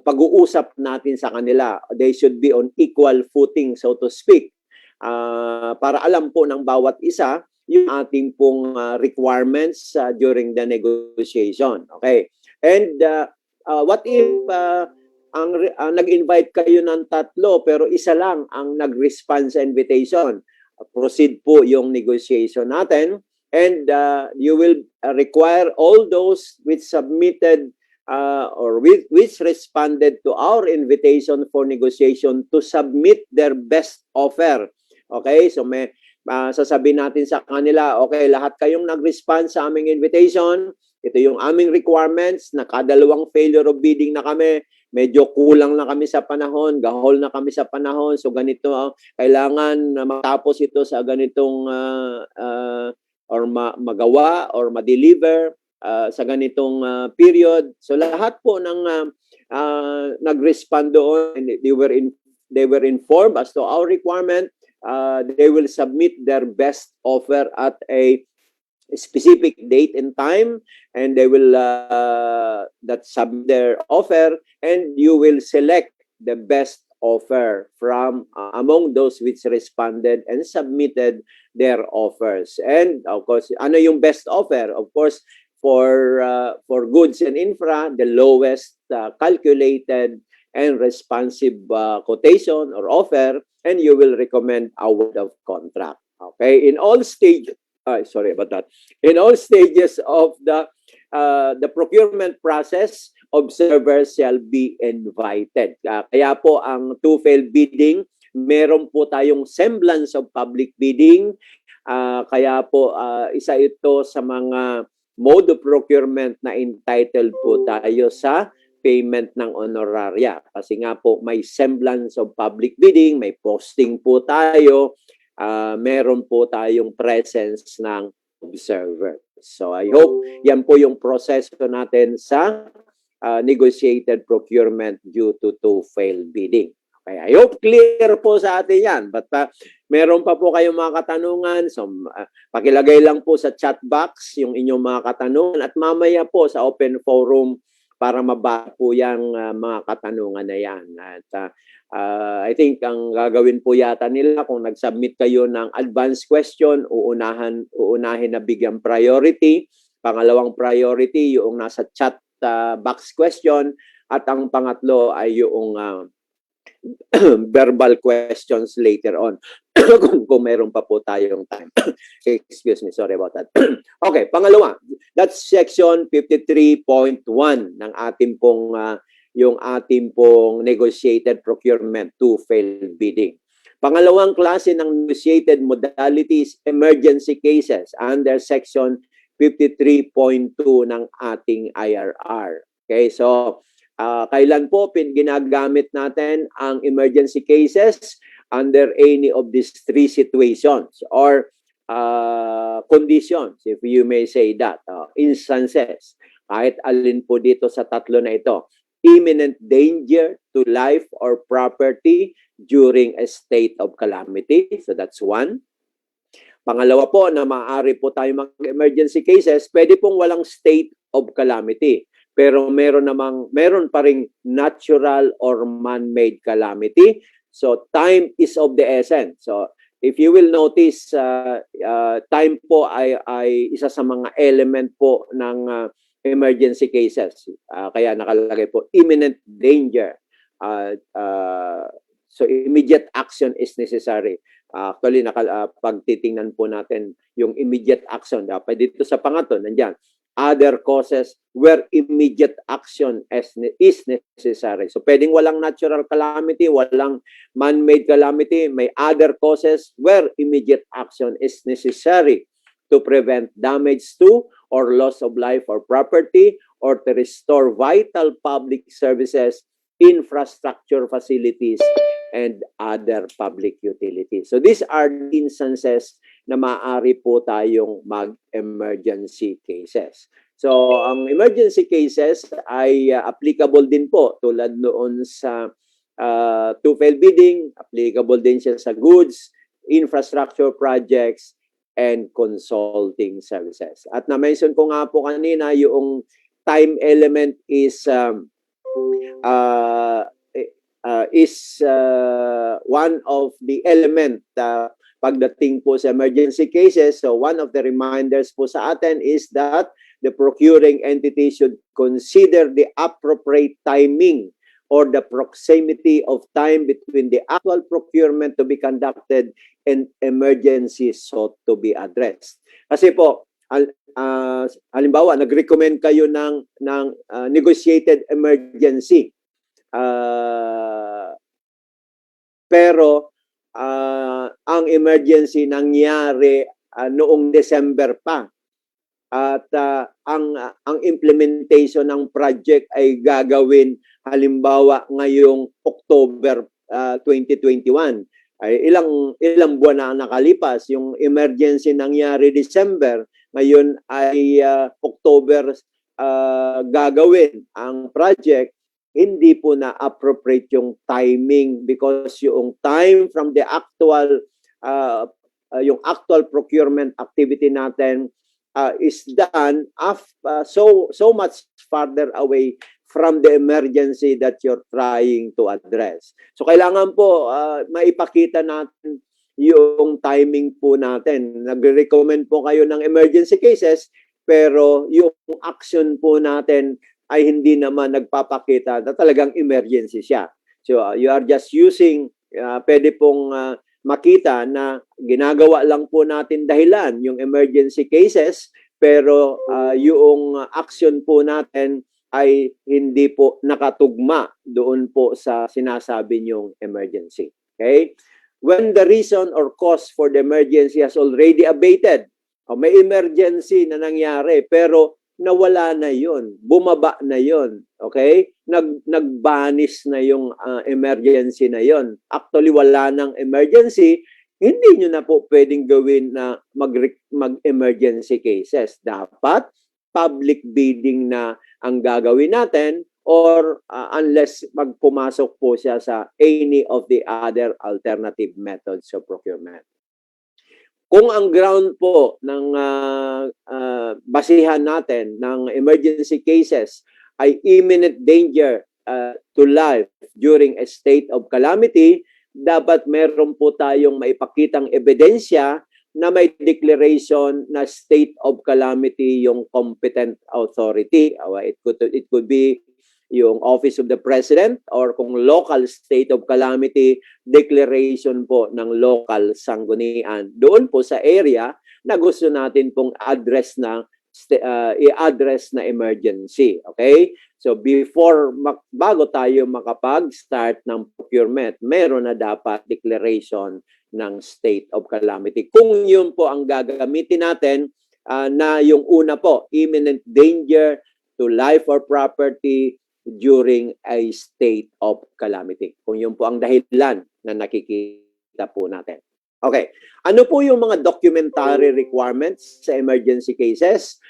pag-uusap natin sa kanila. They should be on equal footing, so to speak. Para alam po ng bawat isa yung ating pong requirements during the negotiation. Okay. And what if nag-invite kayo ng 3 pero isa lang ang nag-respond sa invitation? Proceed po yung negotiation natin, and you will require all those which submitted or which responded to our invitation for negotiation to submit their best offer. Okay, so may sasabihin natin sa kanila, okay, lahat kayong nag-respond sa aming invitation, ito yung aming requirements, nakadalawang failure of bidding na kami, medyo kulang na kami sa panahon, gahol na kami sa panahon, so ganito, kailangan matapos ito sa ganitong or magawa or ma-deliver sa ganitong period. So lahat po ng nag-respond doon, and they were informed as to our requirement. They will submit their best offer at a specific date and time, and they will submit their offer, and you will select the best offer from among those which responded and submitted their offers. And of course, ano yung best offer? Of course, for goods and infra, the lowest calculated and responsive quotation or offer, and you will recommend award of contract. Okay, in all stages, sorry about that. In all stages of the procurement process, observers shall be invited. Kaya po ang two-failed bidding, meron po tayong semblance of public bidding. Kaya po isa ito sa mga mode of procurement na entitled po tayo sa payment ng honoraria. Kasi nga po may semblance of public bidding, may posting po tayo, meron po tayong presence ng observer. So I hope yan po yung proseso natin sa negotiated procurement due to two-failed bidding. Okay, I hope clear po sa atin yan. But meron pa po kayong mga katanungan, so pakilagay lang po sa chat box yung inyong mga katanungan, at mamaya po sa open forum para mabasa po yung mga katanungan na yan. At I think ang gagawin po yata nila, kung nag-submit kayo ng advanced question, uunahin na bigyan priority. Pangalawang priority yung nasa chat box question, at ang pangatlo ay yung verbal questions later on kung meron pa po tayong time. Excuse me, sorry about that. Okay, pangalawa, that's section 53.1 ng ating pong yung ating pong negotiated procurement to fail bidding. Pangalawang klase ng negotiated modalities, emergency cases under section 53.2 ng ating IRR. Okay, so kailan po ginagamit natin ang emergency cases under any of these three situations or conditions, if you may say that, instances, kahit alin po dito sa tatlo na ito. Imminent danger to life or property during a state of calamity. So that's one. Pangalawa po na maaari po tayo mag-emergency cases, pwede pong walang state of calamity. Pero meron pa ring natural or man-made calamity. So time is of the essence. So if you will notice, time po ay isa sa mga element po ng emergency cases. Kaya nakalagay po imminent danger. So immediate action is necessary. Actually, pag titingnan po natin yung immediate action, dapat dito sa pangatlo, nandyan, other causes where immediate action is necessary. So pwedeng walang natural calamity, walang man-made calamity, may other causes where immediate action is necessary to prevent damage to or loss of life or property or to restore vital public services, infrastructure facilities, and other public utilities. So these are instances na maaari po tayong mag-emergency cases. So ang emergency cases ay applicable din po tulad noon sa to-fail bidding, applicable din siya sa goods, infrastructure projects, and consulting services. At na-mention ko nga po kanina yung time element is one of the element pagdating po sa emergency cases. So one of the reminders po sa atin is that the procuring entity should consider the appropriate timing or the proximity of time between the actual procurement to be conducted and emergencies sought to be addressed. Kasi po, halimbawa, nag-recommend kayo ng negotiated emergency. Pero ang emergency nangyari noong December pa. At ang implementation ng project ay gagawin halimbawa ngayong October 2021. Ay ilang buwan na nakalipas, yung emergency nangyari December, ngayon ay October gagawin ang project. Hindi po na appropriate yung timing because yung time from the actual yung actual procurement activity natin is done so much farther away from the emergency that you're trying to address. So kailangan po maipakita natin yung timing po natin. Nagre-recommend po kayo ng emergency cases pero yung action po natin ay hindi naman nagpapakita na talagang emergency siya. So you are just using, pwede pong makita na ginagawa lang po natin dahilan yung emergency cases, pero yung action po natin ay hindi po nakatugma doon po sa sinasabi niyong emergency. Okay? When the reason or cause for the emergency has already abated, may emergency na nangyari, pero nawala na yon, bumaba na yon, okay? Nagbanis na yung emergency na yon. Actually, wala nang emergency, hindi nyo na po pwedeng gawin na mag-emergency cases. Dapat public bidding na ang gagawin natin or unless magpumasok po siya sa any of the other alternative methods of procurement. Kung ang ground po ng basihan natin ng emergency cases ay imminent danger to life during a state of calamity, dapat meron po tayong maipakitang ebidensya na may declaration na state of calamity yung competent authority. It could be yung Office of the President, or kung local state of calamity, declaration po ng local sanggunian doon po sa area na gusto natin pong i-address na emergency. Okay? So bago tayo makapag-start ng procurement, meron na dapat declaration ng state of calamity. Kung yun po ang gagamitin natin, na yung una po, imminent danger to life or property during a state of calamity. Kung yun po ang dahilan na nakikita po natin. Okay. Ano po yung mga documentary requirements sa emergency cases?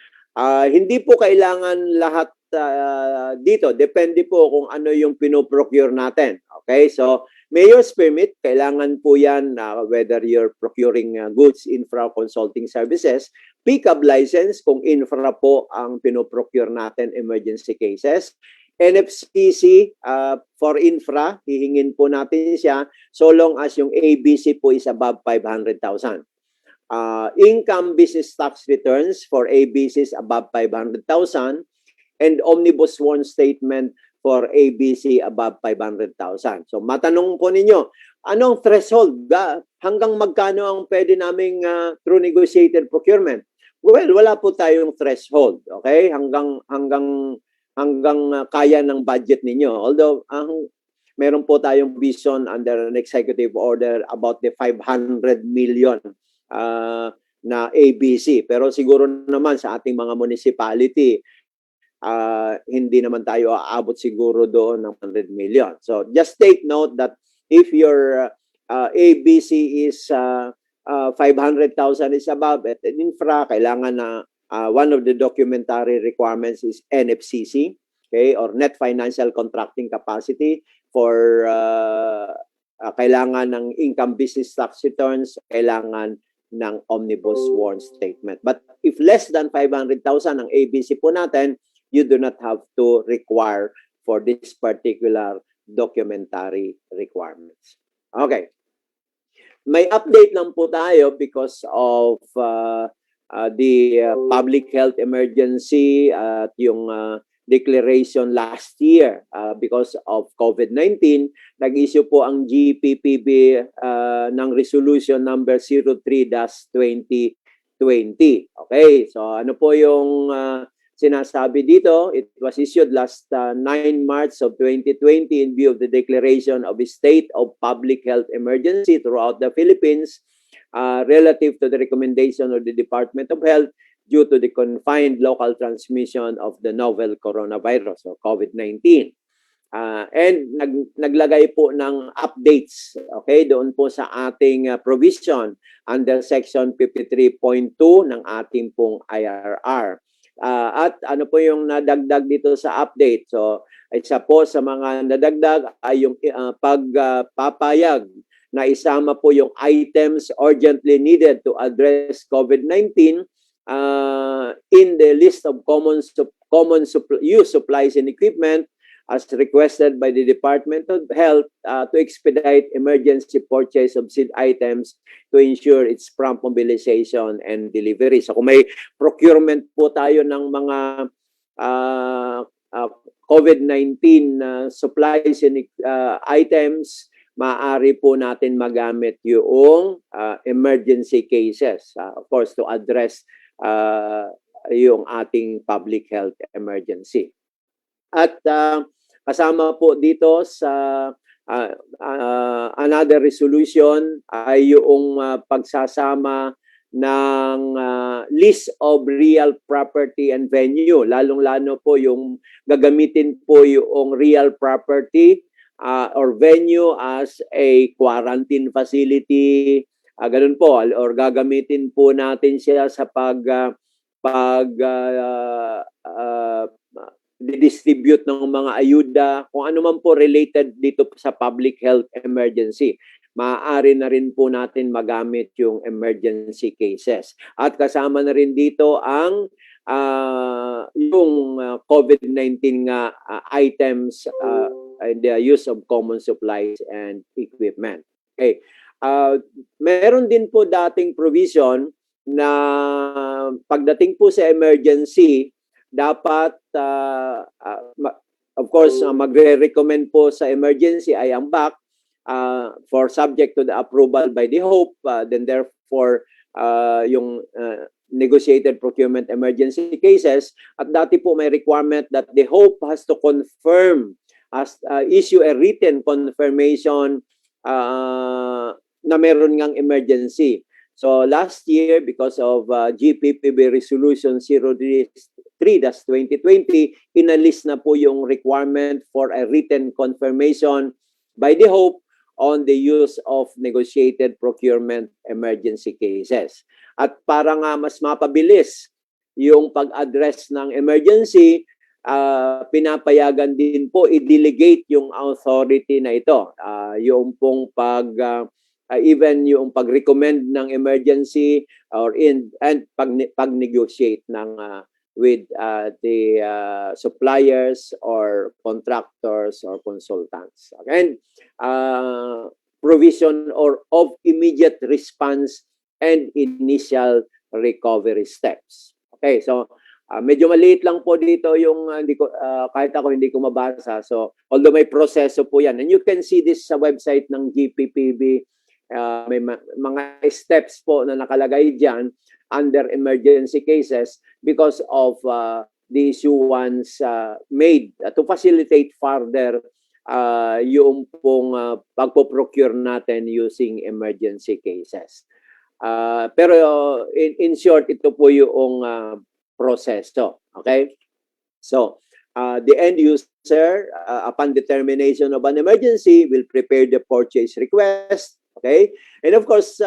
Hindi po kailangan lahat dito. Depende po kung ano yung pinoprocure natin. Okay? So, mayor's permit, kailangan po yan whether you're procuring goods, infra, consulting services. Pick-up license kung infra po ang pinoprocure natin emergency cases. NFCC for infra, hihingin po natin siya so long as yung ABC po is above 500,000. Income business tax returns for ABCs above 500,000 and omnibus sworn statement for ABC above 500,000. So matanong po ninyo, anong threshold? Hanggang magkano ang pwede naming through negotiated procurement? Well, wala po tayong threshold, okay? Hanggang kaya ng budget ninyo. Although meron po tayong vision under an executive order about the 500 million na ABC. Pero siguro naman sa ating mga municipality, hindi naman tayo aabot siguro doon ng 100 million. So just take note that if your ABC is 500,000 is above at infra, kailangan na one of the documentary requirements is NFCC, okay, or net financial contracting capacity for kailangan ng income business tax returns, kailangan ng omnibus sworn statement. But if less than 500,000 ang ABC po natin, you do not have to require for this particular documentary requirements. Okay. May update lang po tayo because of the public health emergency at yung declaration last year because of COVID-19. Nag-issue po ang GPPB ng resolution number 03-2020. Okay, so ano po yung sinasabi dito? It was issued last 9 March of 2020 in view of the declaration of a state of public health emergency throughout the Philippines relative to the recommendation of the Department of Health due to the confined local transmission of the novel coronavirus or COVID-19. And naglagay po ng updates, okay, doon po sa ating provision under Section 53.2 ng ating pong IRR. At ano po yung nadagdag dito sa update? So, isa po sa mga nadagdag ay yung pagpapayag na isama po yung items urgently needed to address COVID-19 in the list of common use supplies and equipment as requested by the Department of Health to expedite emergency purchase of said items to ensure its prompt mobilization and delivery. So kung may procurement po tayo ng mga COVID-19 supplies and items, maaari po natin magamit yung emergency cases, of course, to address yung ating public health emergency. At kasama po dito sa another resolution ay yung pagsasama ng list of real property and venue. Lalong-lalo po yung gagamitin po yung real property or venue as a quarantine facility, ganun po, or gagamitin po natin siya sa distribute ng mga ayuda, kung ano man po related dito sa public health emergency. Maaari na rin po natin magamit yung emergency cases. At kasama na rin dito ang yung COVID-19 items and the use of common supplies and equipment. Okay. Meron din po dating provision na pagdating po sa emergency, dapat of course, magre-recommend po sa emergency ay ang BAC for subject to the approval by the Hope. Then therefore, yung negotiated procurement emergency cases. At dati po may requirement that the Hope has to confirm, issue a written confirmation na meron ngang emergency. So last year, because of GPPB Resolution 03-2020, inalis na po yung requirement for a written confirmation by the Hope on the use of negotiated procurement emergency cases. At para nga mas mapabilis yung pag-address ng emergency, pinapayagan din po i-delegate yung authority na ito. Yung pong even yung pag-recommend ng emergency or pag-negotiate ng with the suppliers or contractors or consultants. And provision of immediate response and initial recovery steps. Okay, so medyo maliit lang po dito yung kahit ako hindi ko mabasa. So although may proseso po yan. And you can see this sa website ng GPPB. May mga steps po na nakalagay dyan under emergency cases because of the issuance made to facilitate further yung pong pagpo-procure natin using emergency cases. Pero in short, ito po yung proseso. Okay? So, the end user, upon determination of an emergency, will prepare the purchase request. Okay? And of course,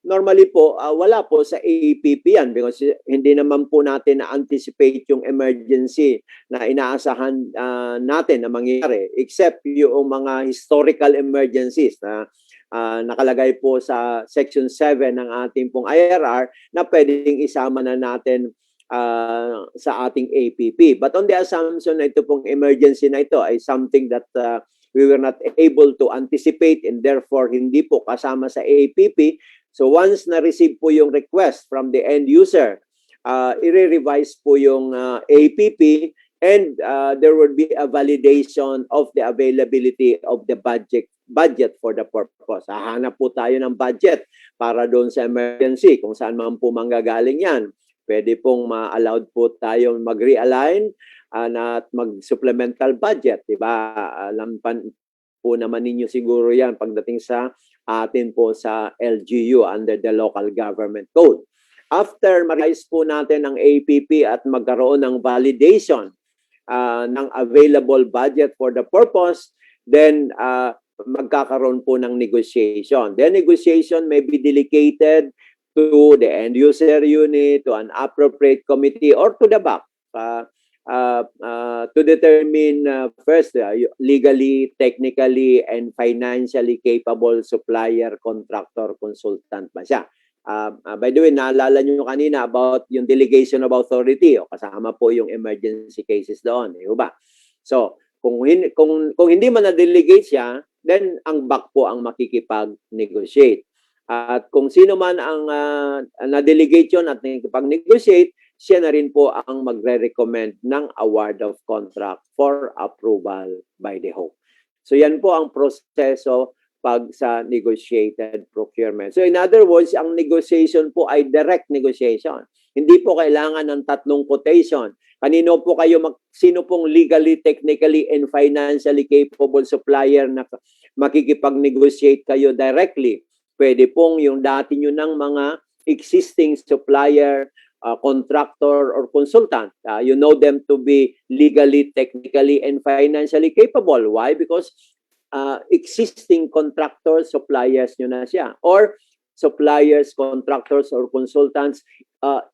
normally po, wala po sa APP yan because hindi naman po natin na-anticipate yung emergency na inaasahan natin na mangyari except yung mga historical emergencies na nakalagay po sa Section 7 ng ating pong IRR na pwedeng isama na natin sa ating APP. But on the assumption na ito pong emergency na ito ay something that we were not able to anticipate and therefore hindi po kasama sa APP. So once na-receive po yung request from the end user, i-revise po yung APP and there would be a validation of the availability of the budget for the purpose. Hahanap po tayo ng budget para doon sa emergency kung saan man po manggagaling yan. Pwede pong ma-allowed po tayong mag-realign at mag-supplemental budget, di ba? Alam po naman ninyo siguro yan pagdating sa atin po sa LGU under the Local Government Code. After ma-release po natin ang APP at magkaroon ng validation ng available budget for the purpose, then magkakaroon po ng negotiation. The negotiation may be delegated to the end user unit, to an appropriate committee, or to the BAC. To determine first legally, technically, and financially capable supplier, contractor, consultant ba siya. By the way, naalala nyo kanina about yung delegation of authority. Kasama po yung emergency cases doon. Ba? So, kung hindi man na-delegate siya, then ang BAC po ang makikipag-negotiate. At kung sino man ang na-delegate yun at nakikipag-negotiate, siya na rin po ang magre-recommend ng award of contract for approval by the Hope. So yan po ang proseso pag sa negotiated procurement. So in other words, ang negotiation po ay direct negotiation. Hindi po kailangan ng tatlong quotation. Sino pong legally, technically, and financially capable supplier na makikipag-negotiate kayo directly. Pwede pong yung dati nyo ng mga existing supplier, contractor, or consultant. You know them to be legally, technically, and financially capable. Why? Because existing contractors, suppliers nyo na siya. Or suppliers, contractors, or consultants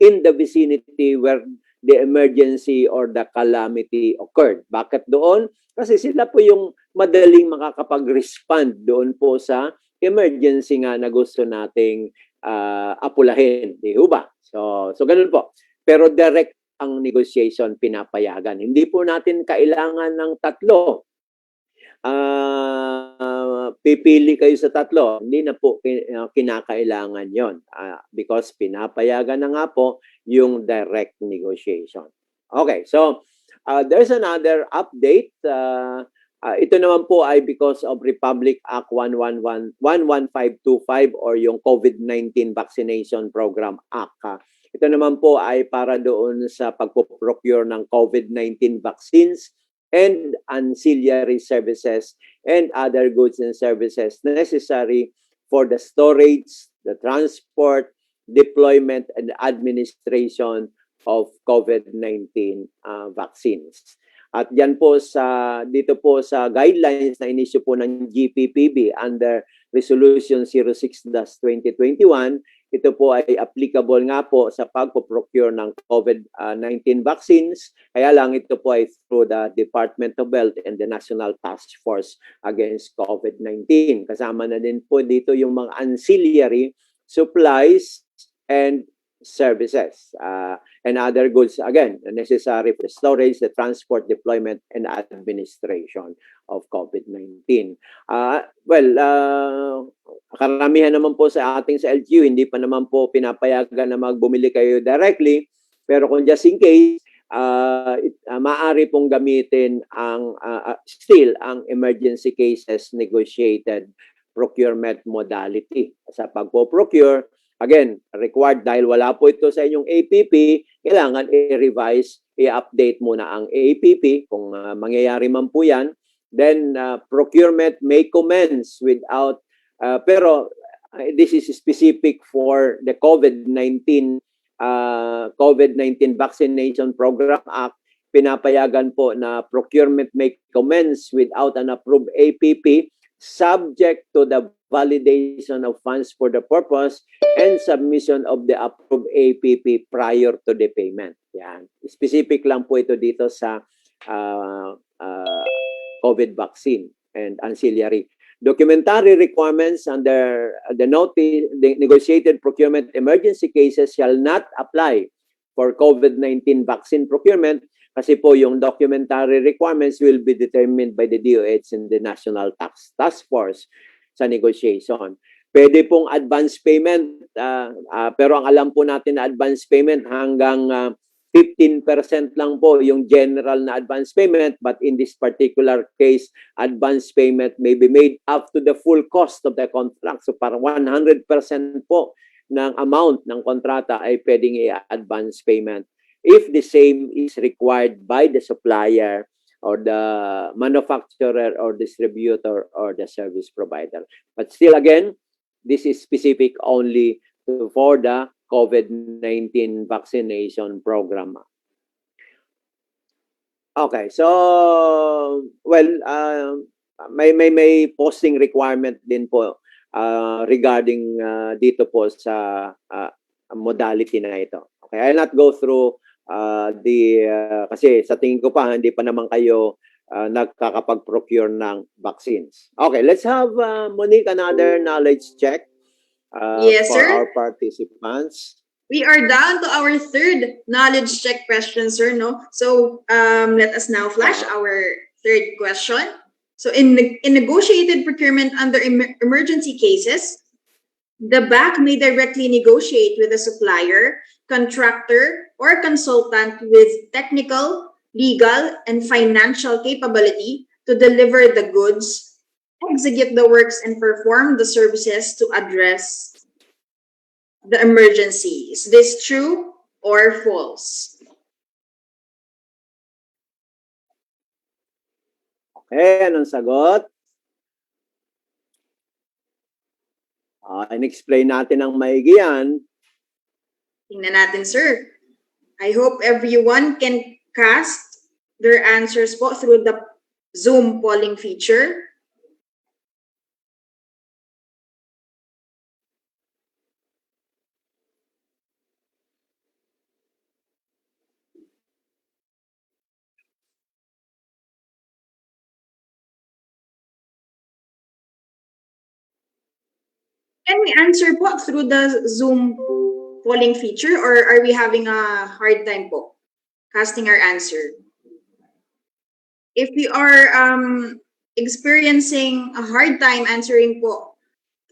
in the vicinity where the emergency or the calamity occurred. Bakit doon? Kasi sila po yung madaling makakapag-respond doon po sa emergency nga na gusto nating apulahin. Di ba? So ganun po. Pero direct ang negotiation pinapayagan. Hindi po natin kailangan ng tatlo. Pipili kayo sa tatlo. Hindi na po kinakailangan yon because pinapayagan na nga po yung direct negotiation. Okay, so There's another update. Ito naman po ay because of Republic Act 11525 or yung COVID-19 Vaccination Program Act. Ito naman po ay para doon sa pagpo-procure ng COVID-19 vaccines and ancillary services and other goods and services necessary for the storage, the transport, deployment, and administration of COVID-19 vaccines. At yan po dito po sa guidelines na inisyu po ng GPPB under Resolution 06-2021, ito po ay applicable nga po sa pagpo-procure ng COVID-19 vaccines. Kaya lang ito po ay through the Department of Health and the National Task Force Against COVID-19. Kasama na din po dito yung mga ancillary supplies and services and other goods, again, necessary for storage, the transport, deployment, and administration of COVID-19. Karamihan naman po sa ating sa LGU, hindi pa naman po pinapayagan na magbumili kayo directly, pero kung just in case, maaari pong gamitin still ang emergency cases negotiated procurement modality sa pagpo-procure. Again, required dahil wala po ito sa inyong APP, kailangan i-revise, i-update muna ang APP kung mangyayari man po yan. Then, procurement may commence without, pero this is specific for the COVID-19 Vaccination Program Act. Pinapayagan po na procurement may commence without an approved APP subject to the validation of funds for the purpose and submission of the approved APP prior to the payment. Yan. Specific lang po ito dito sa COVID vaccine and ancillary. Documentary requirements under the negotiated procurement emergency cases shall not apply for COVID-19 vaccine procurement kasi po yung documentary requirements will be determined by the DOH and the National Task Force sa negotiation. Pwede pong advance payment, pero ang alam po natin na advance payment hanggang 15% lang po yung general na advance payment, but in this particular case, advance payment may be made up to the full cost of the contract. So para 100% po ng amount ng kontrata ay pwedeng i-advance payment if the same is required by the supplier or the manufacturer or distributor or the service provider. But still again, this is specific only for the COVID-19 vaccination program. Okay, so may posting requirement din po regarding dito po sa modality na ito. Okay, I'll not go through kasi sa tingin ko pa hindi pa naman kayo nagkakapag-procure ng vaccines. Okay, let's have Monique another knowledge check Yes, for sir. our participants. We are down to our third knowledge check question, sir. No, so let us now flash our third question. So in negotiated procurement under emergency cases, the BAC may directly negotiate with a supplier, contractor, or consultant with technical, legal, and financial capability to deliver the goods, execute the works, and perform the services to address the emergency. Is this true or false? Okay, anong sagot? In-explain natin ang maigi yan. Tingnan natin, sir. I hope everyone can cast their answers po through the Zoom polling feature. Can we answer po through the Zoom polling feature, or are we having a hard time po casting our answer? If we are experiencing a hard time answering po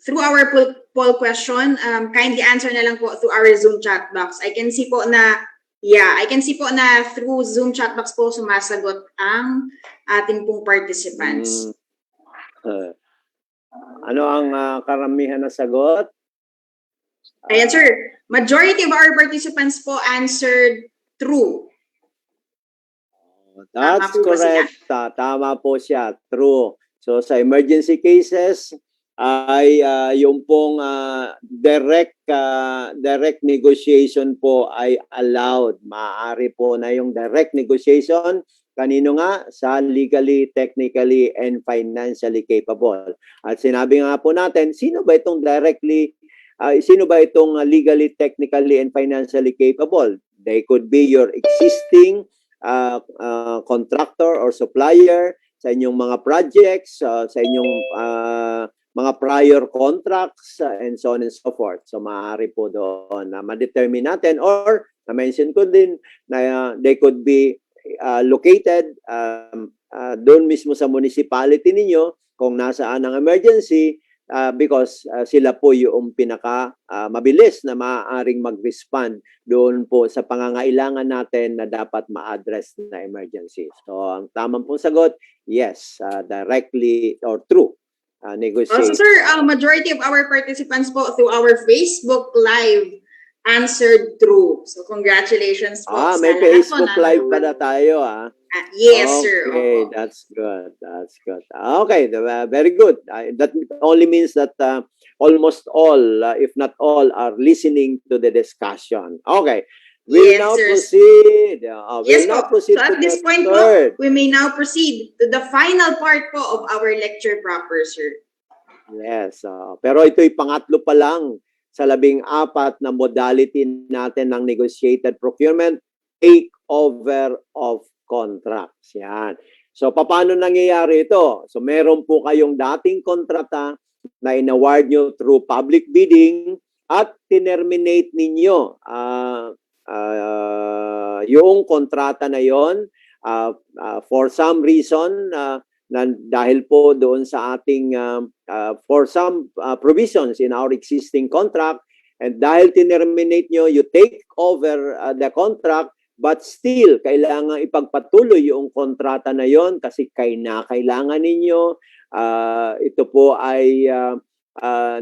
through our poll question, kindly answer na lang po through our Zoom chat box. I can see po na Yeah, I can see po na through Zoom chat box po sumasagot ang ating pong participants. Uh, ano ang karamihan na sagot? Ayan, sir. Majority of our participants po answered true. That's Tama po ba sila? correct. Tama po siya. True. So sa emergency cases ay yung pong direct negotiation po ay allowed. Maaari po na yung direct negotiation kanino nga sa legally, technically, and financially capable. At sinabi nga po natin, sino ba itong legally, technically, and financially capable? They could be your existing contractor or supplier sa inyong mga projects, sa inyong mga prior contracts, and so on and so forth. So maaari po doon na ma-determine natin, or na-mention ko din na they could be located doon mismo sa municipality ninyo kung nasaan ang emergency, because sila po yung pinaka mabilis na maaaring mag-respond doon po sa pangangailangan natin na dapat ma-address na emergency. So ang tamang pong sagot, yes, directly or true negotiate. Also, sir, majority of our participants po through our Facebook Live answered true. So congratulations po. May Facebook Live pa na tayo. Yes, sir. Okay, that's good. That's good. Okay, very good. That only means that almost all, if not all, are listening to the discussion. Okay. We'll now proceed. Yes, po. So at this point po, third. we may now proceed to the final part po of our lecture proper, sir. Yes. Pero ito'y pangatlo pa lang sa 14 na modality natin ng negotiated procurement, takeover of contracts. Yan. So, paano nangyayari ito? So, meron po kayong dating kontrata na in-award nyo through public bidding at tinerminate ninyo yung kontrata na yon for some reason, dahil po doon sa ating for some provisions in our existing contract, and dahil tinerminate nyo, you take over the contract, but still kailangan ipagpatuloy yung kontrata na yon kasi kailangan ninyo. Ito po ay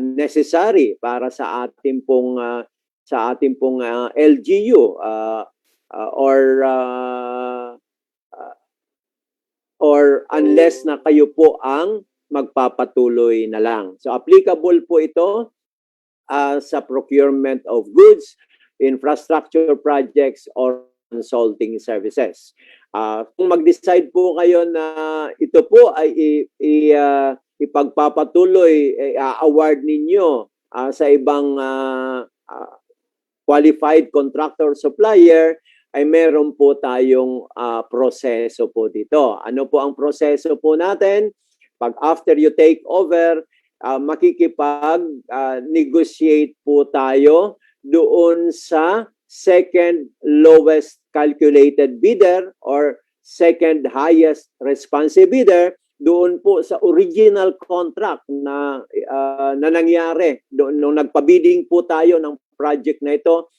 necessary para sa ating pong LGU or unless na kayo po ang magpapatuloy na lang. So applicable po ito sa procurement of goods, infrastructure projects, or consulting services. Kung mag-decide po kayo na ito po ay ipagpapatuloy, award ninyo sa ibang qualified contractor supplier, ay meron po tayong proseso po dito. Ano po ang proseso po natin? Pag after you take over, makikipag-negotiate po tayo doon sa second lowest calculated bidder or second highest responsive bidder doon po sa original contract na nangyari. Nung nagpa-bidding po tayo ng project na ito,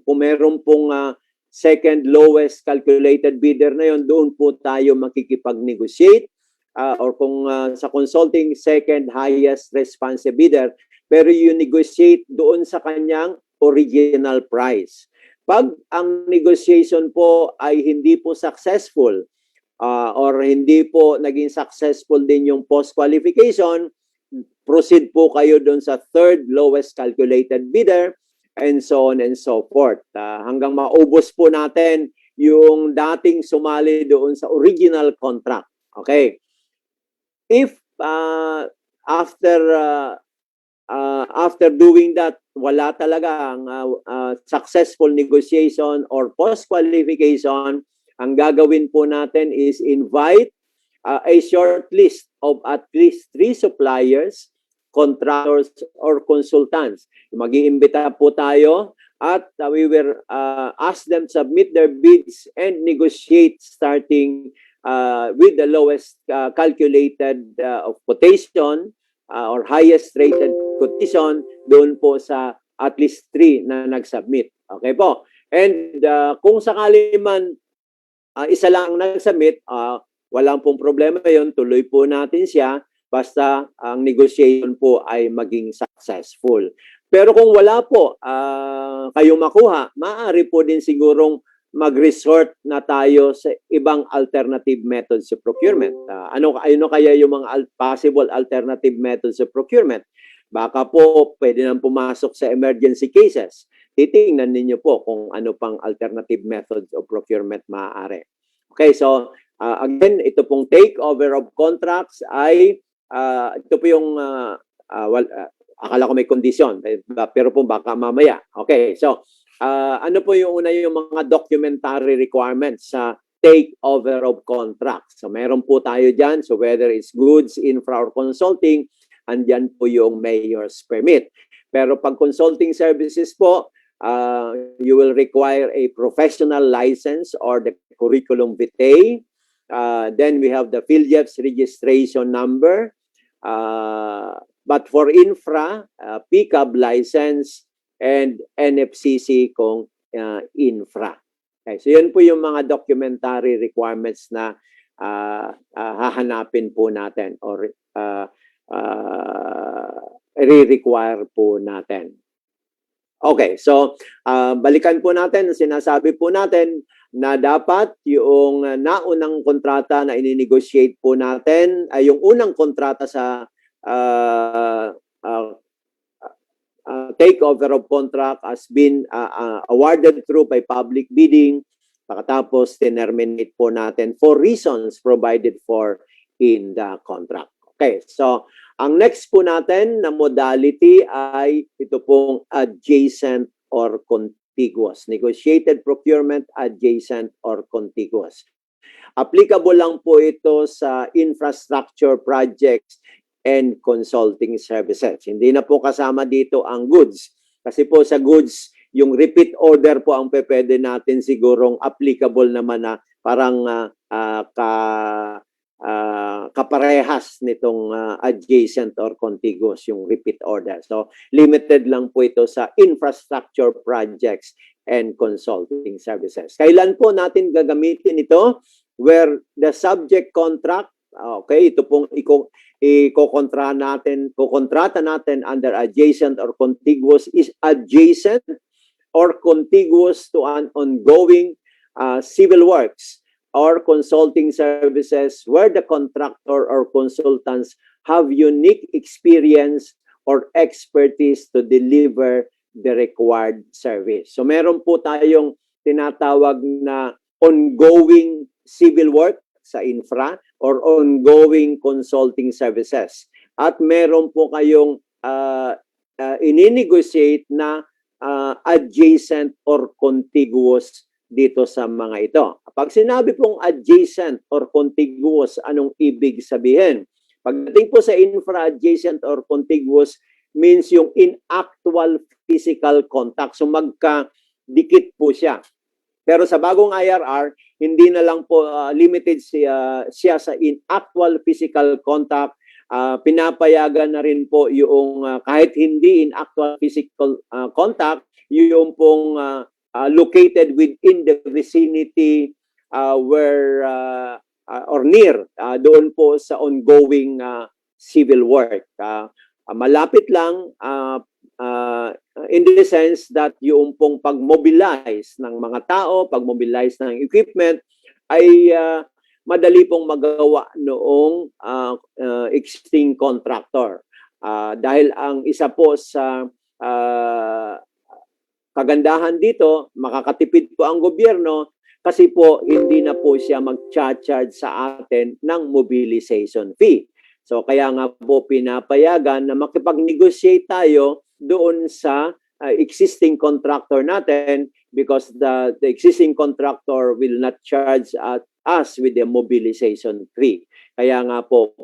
kung meron pong second lowest calculated bidder na yon, doon po tayo makikipag-negotiate, or kung sa consulting, second highest responsive bidder, pero you negotiate doon sa kanyang original price. Pag ang negotiation po ay hindi po successful, or hindi po naging successful din yung post-qualification, proceed po kayo doon sa third lowest calculated bidder, and so on and so forth. Hanggang maubos po natin yung dating sumali doon sa original contract. Okay. If after doing that, wala talaga ang successful negotiation or post-qualification, ang gagawin po natin is invite a short list of at least 3 suppliers, contractors, or consultants. Mag-iimbita po tayo at we will ask them submit their bids and negotiate starting with the lowest calculated quotation or highest rated quotation doon po sa at least 3 na nag-submit. Okay po. And kung sakali man isa lang ang nag-submit, walang pong problema yon, tuloy po natin siya basta ang negotiation po ay maging successful. Pero kung wala po kayong makuha, maaari po din sigurong mag-resort na tayo sa ibang alternative methods of procurement. Ano kaya yung mga possible alternative methods of procurement? Baka po pwede nang pumasok sa emergency cases. Titingnan ninyo po kung ano pang alternative methods of procurement maaari. Okay, so again, ito pong takeover of contracts ay ito po yung akala ko may kondisyon, pero po baka mamaya. Okay, so ano po yung una yung mga documentary requirements sa takeover of contracts? So meron po tayo dyan. So whether it's goods, infra, or consulting, andyan po yung mayor's permit. Pero pag consulting services po, you will require a professional license or the curriculum vitae. Then we have the PhilJEP's registration number. But for infra, PCAB license and NFCC kung infra. Okay, so yun po yung mga documentary requirements na hahanapin po natin or re-require po natin. Okay, so balikan po natin, sinasabi po natin na dapat yung naunang kontrata na ini-negotiate po natin ay yung unang kontrata sa takeover of contract has been awarded through by public bidding. Pagkatapos, terminate po natin for reasons provided for in the contract. Okay, so ang next po natin na modality ay ito pong adjacent or contiguous. Negotiated procurement, adjacent or contiguous. Applicable lang po ito sa infrastructure projects and consulting services. Hindi na po kasama dito ang goods. Kasi po sa goods, yung repeat order po ang pwede natin sigurong applicable naman na parang kaparehas nitong adjacent or contiguous, yung repeat order. So, limited lang po ito sa infrastructure projects and consulting services. Kailan po natin gagamitin ito? Where the subject contract, okay, ito pong kukontrata natin under adjacent or contiguous is adjacent or contiguous to an ongoing civil works or consulting services where the contractor or consultants have unique experience or expertise to deliver the required service. So meron po tayong tinatawag na ongoing civil work sa infra or ongoing consulting services. At meron po kayong ini-negotiate na adjacent or contiguous dito sa mga ito. Pag sinabi pong adjacent or contiguous, anong ibig sabihin? Pagdating po sa infra-adjacent or contiguous means yung in actual physical contact. So magka-dikit po siya. Pero sa bagong IRR, hindi na lang po limited siya sa in actual physical contact. Pinapayagan na rin po yung kahit hindi in actual physical contact, yung pong located within the vicinity where or near doon po sa ongoing civil work. Malapit lang in the sense that yung pong pag-mobilize ng mga tao, pag-mobilize ng equipment ay madali pong magawa noong existing contractor. Dahil ang isa po sa kagandahan dito, makakatipid po ang gobyerno kasi po hindi na po siya mag-charge sa atin ng mobilization fee. So kaya nga po pinapayagan na makipag-negotiate tayo doon sa existing contractor natin because the existing contractor will not charge us with the mobilization fee. Kaya nga po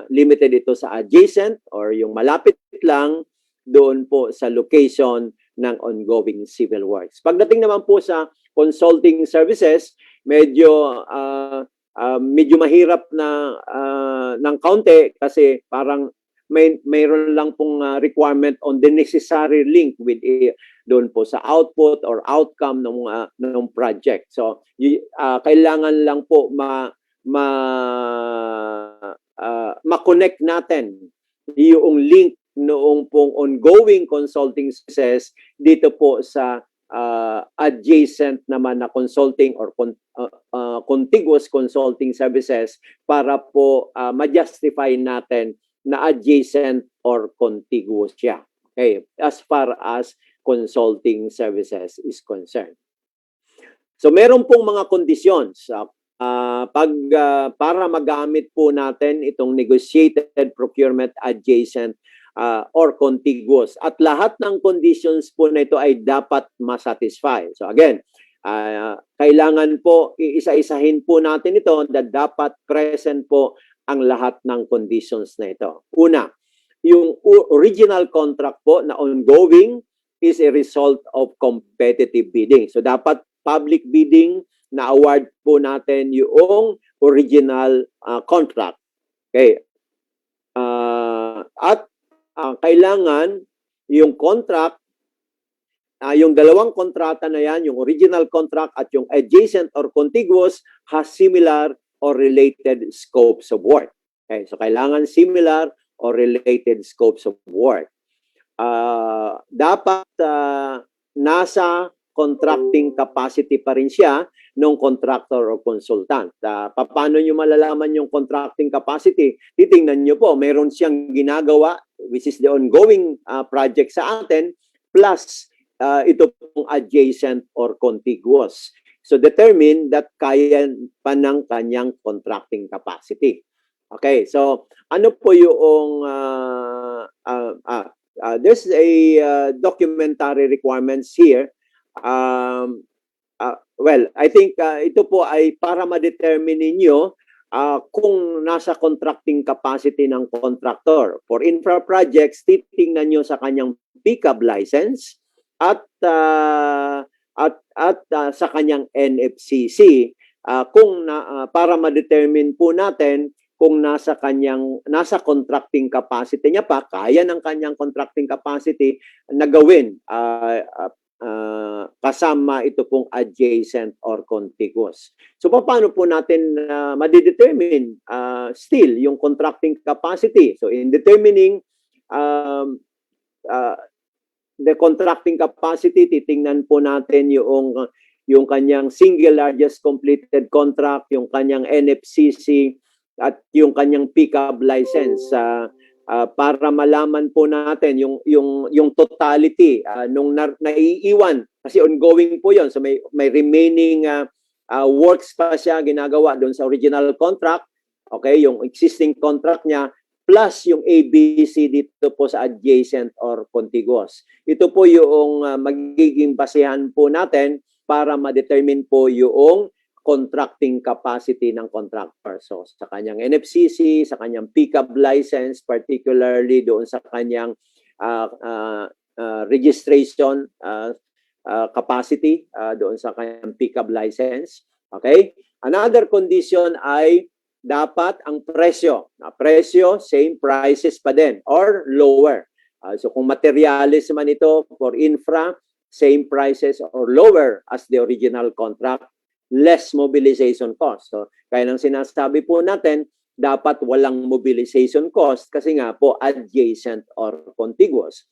limited ito sa adjacent or yung malapit lang doon po sa location ng ongoing civil works. Pagdating naman po sa consulting services, medyo mahirap na ng kaunti kasi parang mayroon lang pong requirement on the necessary link with doon po sa output or outcome ng project. So kailangan lang po ma-connect natin yung link noong pong ongoing consulting services dito po sa adjacent naman na consulting or contiguous consulting services para po ma-justify natin na adjacent or contiguous siya. Okay, as far as consulting services is concerned. So meron pong mga conditions para magamit po natin itong negotiated procurement adjacent or contiguous. At lahat ng conditions po na ito ay dapat masatisfy. So again, kailangan po iisa-isahin po natin ito na dapat present po ang lahat ng conditions na ito. Una, yung original contract po na ongoing is a result of competitive bidding. So dapat public bidding na award po natin yung original contract. Okay. At kailangan yung contract, yung dalawang kontrata na yan, yung original contract at yung adjacent or contiguous has similar or related scopes of work. Okay, so kailangan similar or related scopes of work. Dapat nasa contracting capacity pa rin siya ng contractor o consultant. Paano nyo malalaman yung contracting capacity? Titingnan nyo po, meron siyang ginagawa, which is the ongoing project sa atin, plus ito pong adjacent or contiguous. So determine that kaya pa ng kanyang contracting capacity. Okay, so ano po yung there's a documentary requirements here. Well, I think ito po ay para ma-determine ninyo kung nasa contracting capacity ng contractor. For infra projects, titingnan nyo sa kanyang pickup license at sa kanyang NFCC para ma-determine po natin kung nasa contracting capacity niya pa, kaya ng kanyang contracting capacity na gawin kasama ito pong adjacent or contiguous. So paano po natin ma-determine still yung contracting capacity? So in determining the contracting capacity, titingnan po natin yung kanyang single largest completed contract, yung kanyang NFCC at yung kanyang pickup license para malaman po natin yung totality nung naiiwan kasi ongoing po yon. So may remaining works pa siya ginagawa doon sa original contract, okay, yung existing contract niya plus yung ABC dito po sa adjacent or contiguous. Ito po yung magiging basehan po natin para ma-determine po yung contracting capacity ng contractor. So sa kanyang NFCC, sa kanyang pickup license, particularly doon sa kanyang registration capacity doon sa kanyang pickup license. Okay? Another condition ay dapat ang presyo. Presyo, same prices pa din or lower. So kung materials man ito for infra, same prices or lower as the original contract, less mobilization cost. So kaya nang sinasabi po natin, dapat walang mobilization cost kasi nga po adjacent or contiguous.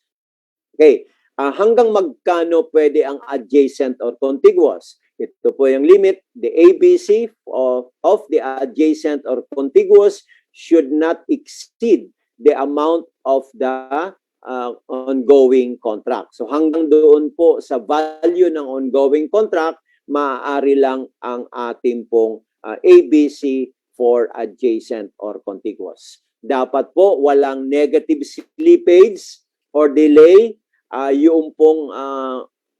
Okay, hanggang magkano pwede ang adjacent or contiguous? Ito po yung limit. The ABC of the adjacent or contiguous should not exceed the amount of the ongoing contract. So hanggang doon po sa value ng ongoing contract, maaari lang ang ating pong ABC for adjacent or contiguous. Dapat po walang negative slippage or delay yung pong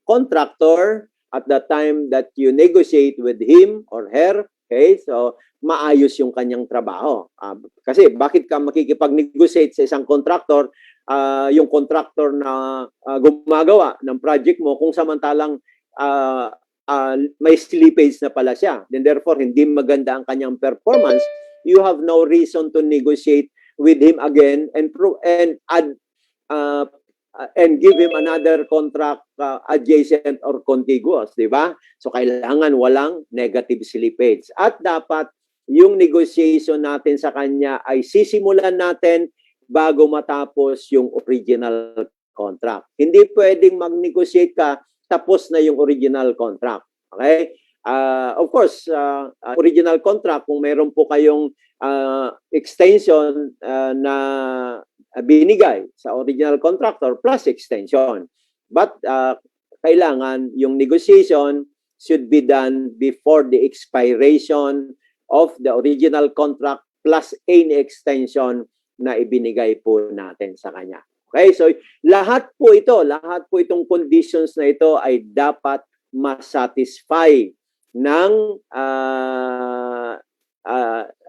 contractor at the time that you negotiate with him or her. Okay, so maayos yung kanyang trabaho. Kasi bakit ka makikipag-negotiate sa isang contractor, yung contractor na gumagawa ng project mo kung samantalang may slippage na pala siya. Then therefore, hindi maganda ang kanyang performance. You have no reason to negotiate with him again and add uh, and give him another contract adjacent or contiguous, di ba? So kailangan walang negative slippage. At dapat yung negotiation natin sa kanya ay sisimulan natin bago matapos yung original contract. Hindi pwedeng mag-negotiate ka tapos na yung original contract. Okay? Of course, original contract, kung meron po kayong extension na binigay sa original contractor plus extension. But kailangan yung negotiation should be done before the expiration of the original contract plus any extension na ibinigay po natin sa kanya. Okay, so lahat po itong conditions na ito ay dapat ma-satisfy ng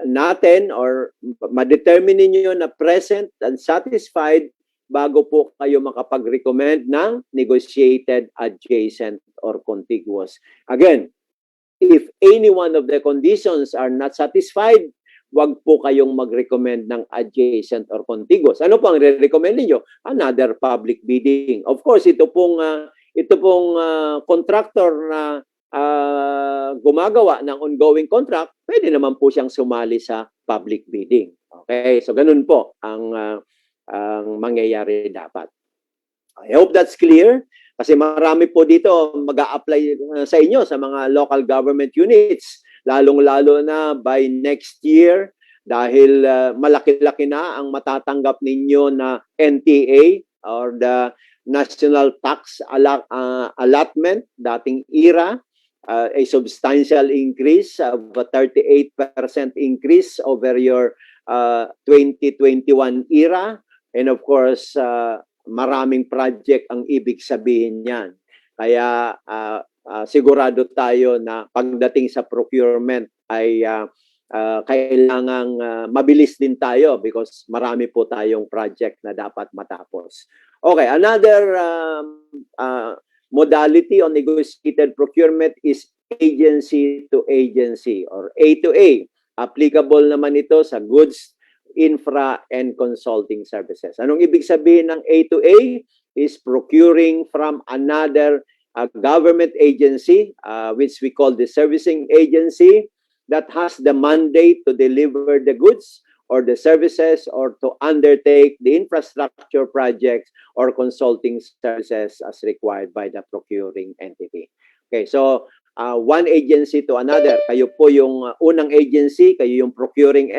natin or ma-determine niyo na present and satisfied bago po kayo makapag-recommend ng negotiated, adjacent, or contiguous. Again, if any one of the conditions are not satisfied, wag po kayong mag-recommend ng adjacent or contiguous. Ano po ang re-recommend niyo? Another public bidding. Of course, ito pong contractor na gumagawa ng ongoing contract, pwede naman po siyang sumali sa public bidding. Okay? So ganun po ang mangyayari dapat. I hope that's clear. Kasi marami po dito mag-a-apply sa inyo sa mga local government units, lalong-lalo na by next year dahil malaki-laki na ang matatanggap ninyo na NTA or the National Tax Allotment, dating IRA, a substantial increase of a 38% increase over your 2021 IRA. And of course, maraming project ang ibig sabihin niyan. Kaya sigurado tayo na pagdating sa procurement ay kailangang mabilis din tayo because marami po tayong project na dapat matapos. Okay, another modality on negotiated procurement is agency to agency or A to A. Applicable naman ito sa goods, infra, and consulting services. Anong ibig sabihin ng A to A? Is procuring from another government agency, which we call the servicing agency, that has the mandate to deliver the goods or the services or to undertake the infrastructure projects or consulting services as required by the procuring entity. Okay, so one agency to another. Kayo po yung unang agency, kayo yung procuring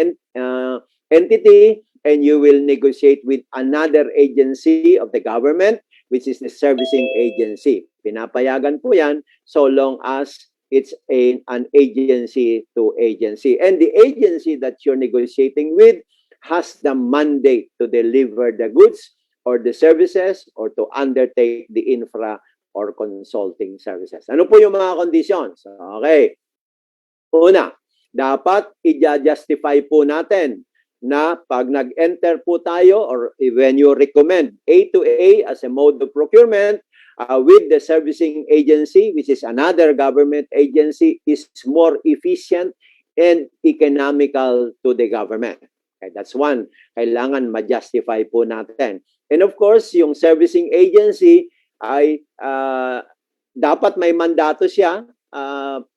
entity, and you will negotiate with another agency of the government, which is the servicing agency. Pinapayagan po yan so long as it's an agency to agency. And the agency that you're negotiating with has the mandate to deliver the goods or the services or to undertake the infra or consulting services. Ano po yung mga conditions? Okay. Una, dapat i-justify po natin na pag nag-enter po tayo or when you recommend A to A as a mode of procurement with the servicing agency, which is another government agency, is more efficient and economical to the government. Okay, that's one. Kailangan ma-justify po natin. And of course, yung servicing agency ay dapat may mandato siya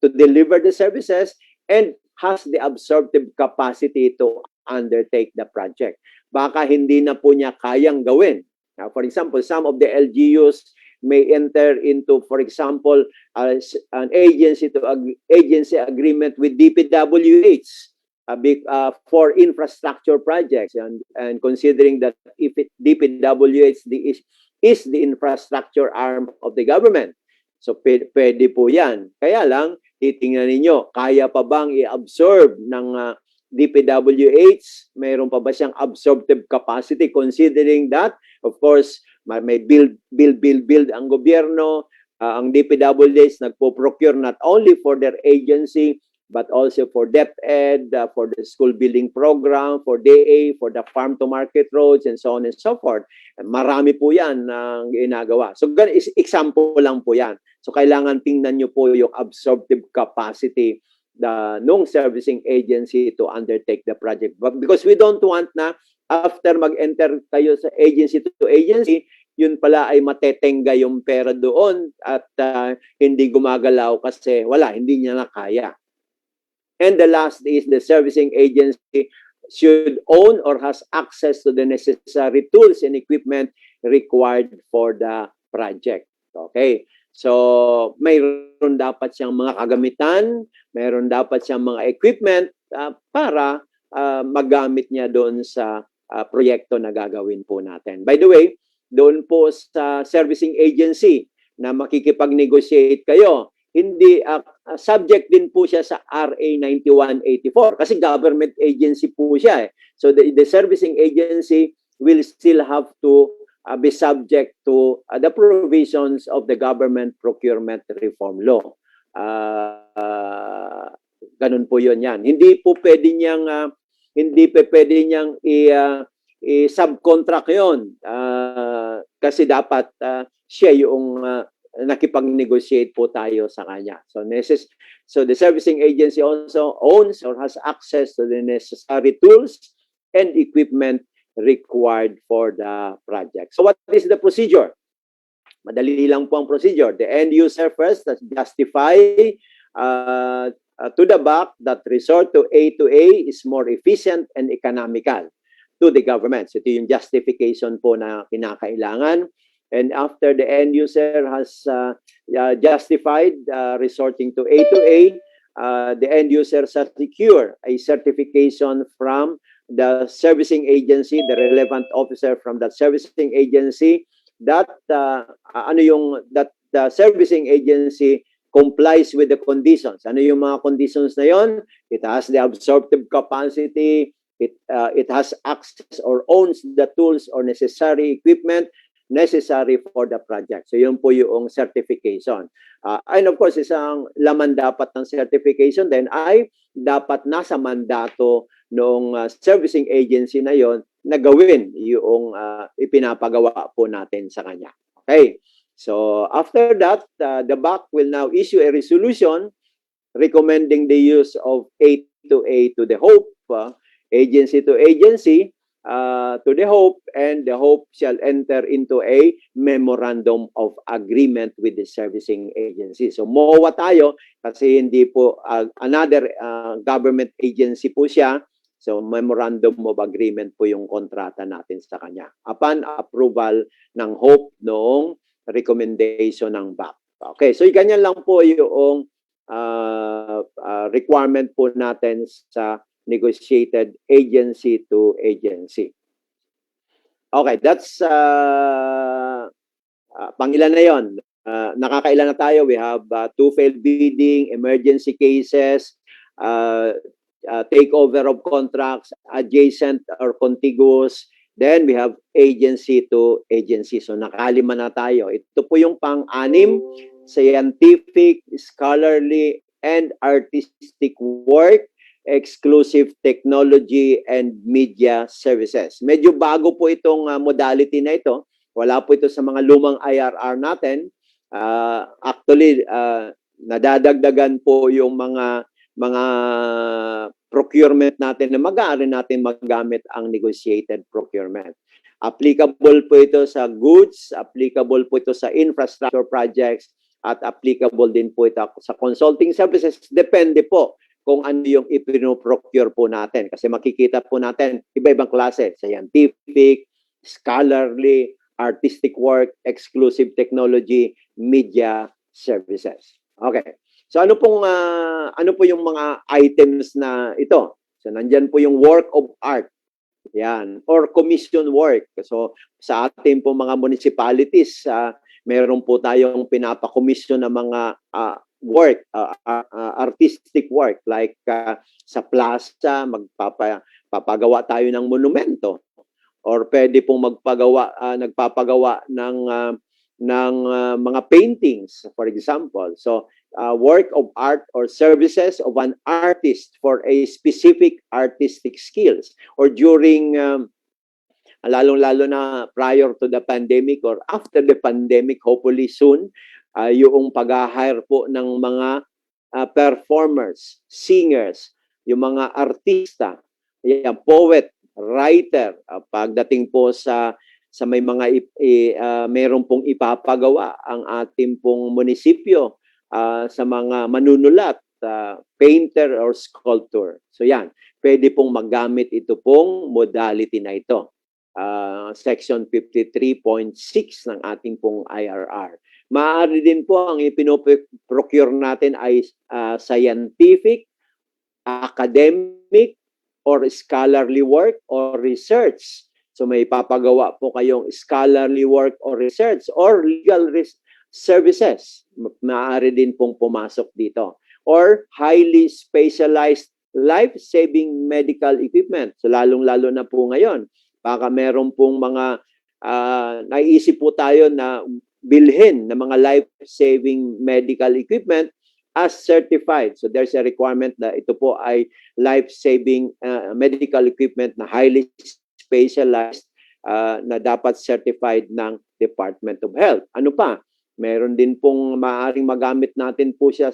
to deliver the services and has the absorptive capacity to undertake the project. Baka hindi na po niya kayang gawin. Now, for example, some of the LGUs may enter into, for example, an agency agreement with DPWH for infrastructure projects, and considering that if DPWH is the infrastructure arm of the government, so pwede po yan. Kaya lang, titingnan ninyo, kaya pa bang i-absorb ng DPWH? Mayroon pa ba siyang absorptive capacity considering that, of course, may build ang gobyerno, ang DPWH nagpo-procure not only for their agency, but also for DepEd, for the school building program, for DA, for the farm-to-market roads, and so on and so forth. Marami po yan ang ginagawa. So, example lang po yan. So, kailangan tingnan nyo po yung absorptive capacity nung servicing agency to undertake the project. But because we don't want na after mag-enter kayo sa agency to agency, yun pala ay matetenga yung pera doon at hindi gumagalaw kasi hindi niya na kaya. And the last is the servicing agency should own or has access to the necessary tools and equipment required for the project. Okay? So, mayroon dapat siyang mga kagamitan, mayroon dapat siyang mga equipment para magamit niya doon sa proyekto na gagawin po natin. By the way, doon po sa servicing agency na makikipag-negotiate kayo, hindi subject din po siya sa RA 9184 kasi government agency po siya. So the servicing agency will still have to be subject to the provisions of the government procurement reform law. Ganun po 'yon yan. Hindi po pwede niyang i-subcontract 'yon. Kasi dapat siya yung nakipag-negotiate po tayo sa kanya. So the servicing agency also owns or has access to the necessary tools and equipment required for the project. So what is the procedure? Madali lang po ang procedure. The end user first justify to the back that resort to A is more efficient and economical to the government. So ito yung justification po na kinakailangan. And after the end user has justified resorting to A, the end user shall secure a certification from the servicing agency, the relevant officer from that servicing agency, that the servicing agency complies with the conditions. Ano yung mga conditions na yon? It has the absorptive capacity, it has access or owns the tools or necessary equipment necessary for the project. So yun po yung certification. And of course, isang laman dapat ng certification then ay dapat nasa mandato ng servicing agency na yon na gawin yung ipinapagawa po natin sa kanya. Okay. So after that, the BAC will now issue a resolution recommending the use of A to the HOPE, agency to agency, to the HOPE, and the HOPE shall enter into a memorandum of agreement with the servicing agency. So MOA tayo kasi hindi po another government agency po siya. So memorandum of agreement po yung kontrata natin sa kanya. Upon approval ng HOPE noong recommendation ng BAC. Okay, so ganyan lang po yung requirement po natin sa negotiated agency to agency. Okay, that's pangilan na yon. Nakakailan na tayo. We have two failed bidding, emergency cases, takeover of contracts, adjacent or contiguous. Then we have agency to agency. So nakalima na tayo. Ito po yung pang-anim, scientific, scholarly, and artistic work, exclusive technology, and media services. Medyo bago po itong modality na ito. Wala po ito sa mga lumang IRR natin. Actually, nadadagdagan po yung mga procurement natin na mag-aari natin magamit ang negotiated procurement. Applicable po ito sa goods, applicable po ito sa infrastructure projects, at applicable din po ito sa consulting services. Depende po kung ano yung ipinoprocure po natin. Kasi makikita po natin iba-ibang klase, scientific, scholarly, artistic work, exclusive technology, media services. Okay. So ano po yung mga items na ito? So nandiyan po yung work of art. Yan, or commission work. So sa ating po mga municipalities, meron po tayong pinapakomisyon ng mga work, artistic work, like sa plaza, magpapagawa tayo ng monumento, or pwede pong nagpapagawa ng mga paintings, for example. So work of art or services of an artist for a specific artistic skills, or during lalong-lalo na prior to the pandemic or after the pandemic, hopefully soon, yung pag-hire po ng mga performers, singers, yung mga artista, poet, writer pagdating po sa may mga meron pong ipapagawa ang ating pong munisipyo sa mga manunulat, painter or sculptor. So yan, pwede pong magamit ito pong modality na ito. Section 53.6 ng ating pong IRR. Maaari din po ang ipinoprocure natin ay scientific, academic, or scholarly work or research. So may papagawa po kayong scholarly work or research or legal services. Maaari din pong pumasok dito. Or highly specialized life-saving medical equipment. So lalong-lalo na po ngayon. Baka meron pong mga naisip po tayo na bilhin ng mga life-saving medical equipment as certified. So there's a requirement na ito po ay life-saving medical equipment na highly specialized na dapat certified ng Department of Health. Ano pa? Meron din pong maaaring magamit natin po siya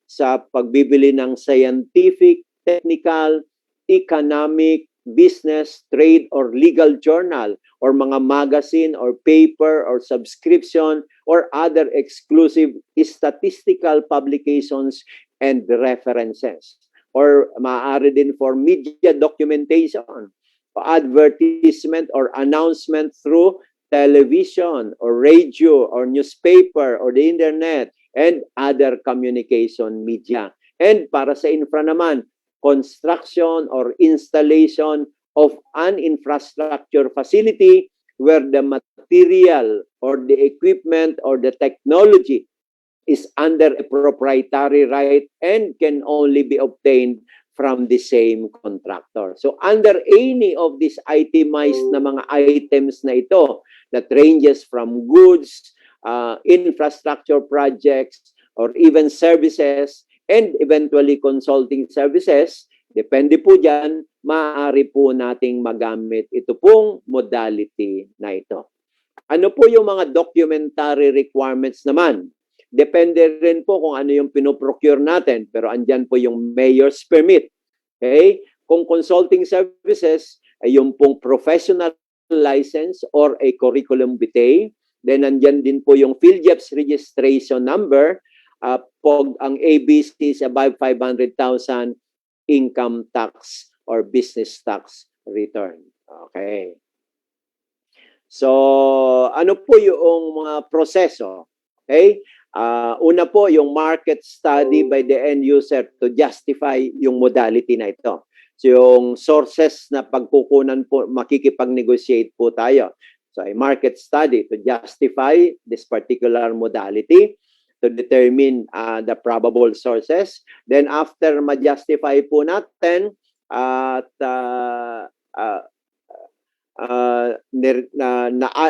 sa pagbibili ng scientific, technical, economic, business, trade, or legal journal, or mga magazine, or paper, or subscription, or other exclusive statistical publications and references. Or maaari din for media documentation, advertisement, or announcement through television, or radio, or newspaper, or the internet, and other communication media. And para sa infra naman, construction or installation of an infrastructure facility where the material or the equipment or the technology is under a proprietary right and can only be obtained from the same contractor. So under any of these itemized na mga items na ito that ranges from goods, infrastructure projects, or even services, and eventually consulting services, depende po dyan, maaari po nating magamit ito pong modality na ito. Ano po yung mga documentary requirements naman? Depende rin po kung ano yung pinoprocure natin, pero andyan po yung mayor's permit. Okay? Kung consulting services, ay yung pong professional license or a curriculum vitae, then andyan din po yung PhilJEP's registration number. Pag ang ABC is above 500,000 income tax or business tax return. Okay. So, ano po yung mga proseso? Okay? Una po, yung market study by the end user to justify yung modality na ito. So, yung sources na pagkukunan po, makikipag-negotiate po tayo. So, a market study to justify this particular modality, to determine the probable sources. Then after ma-justify po natin at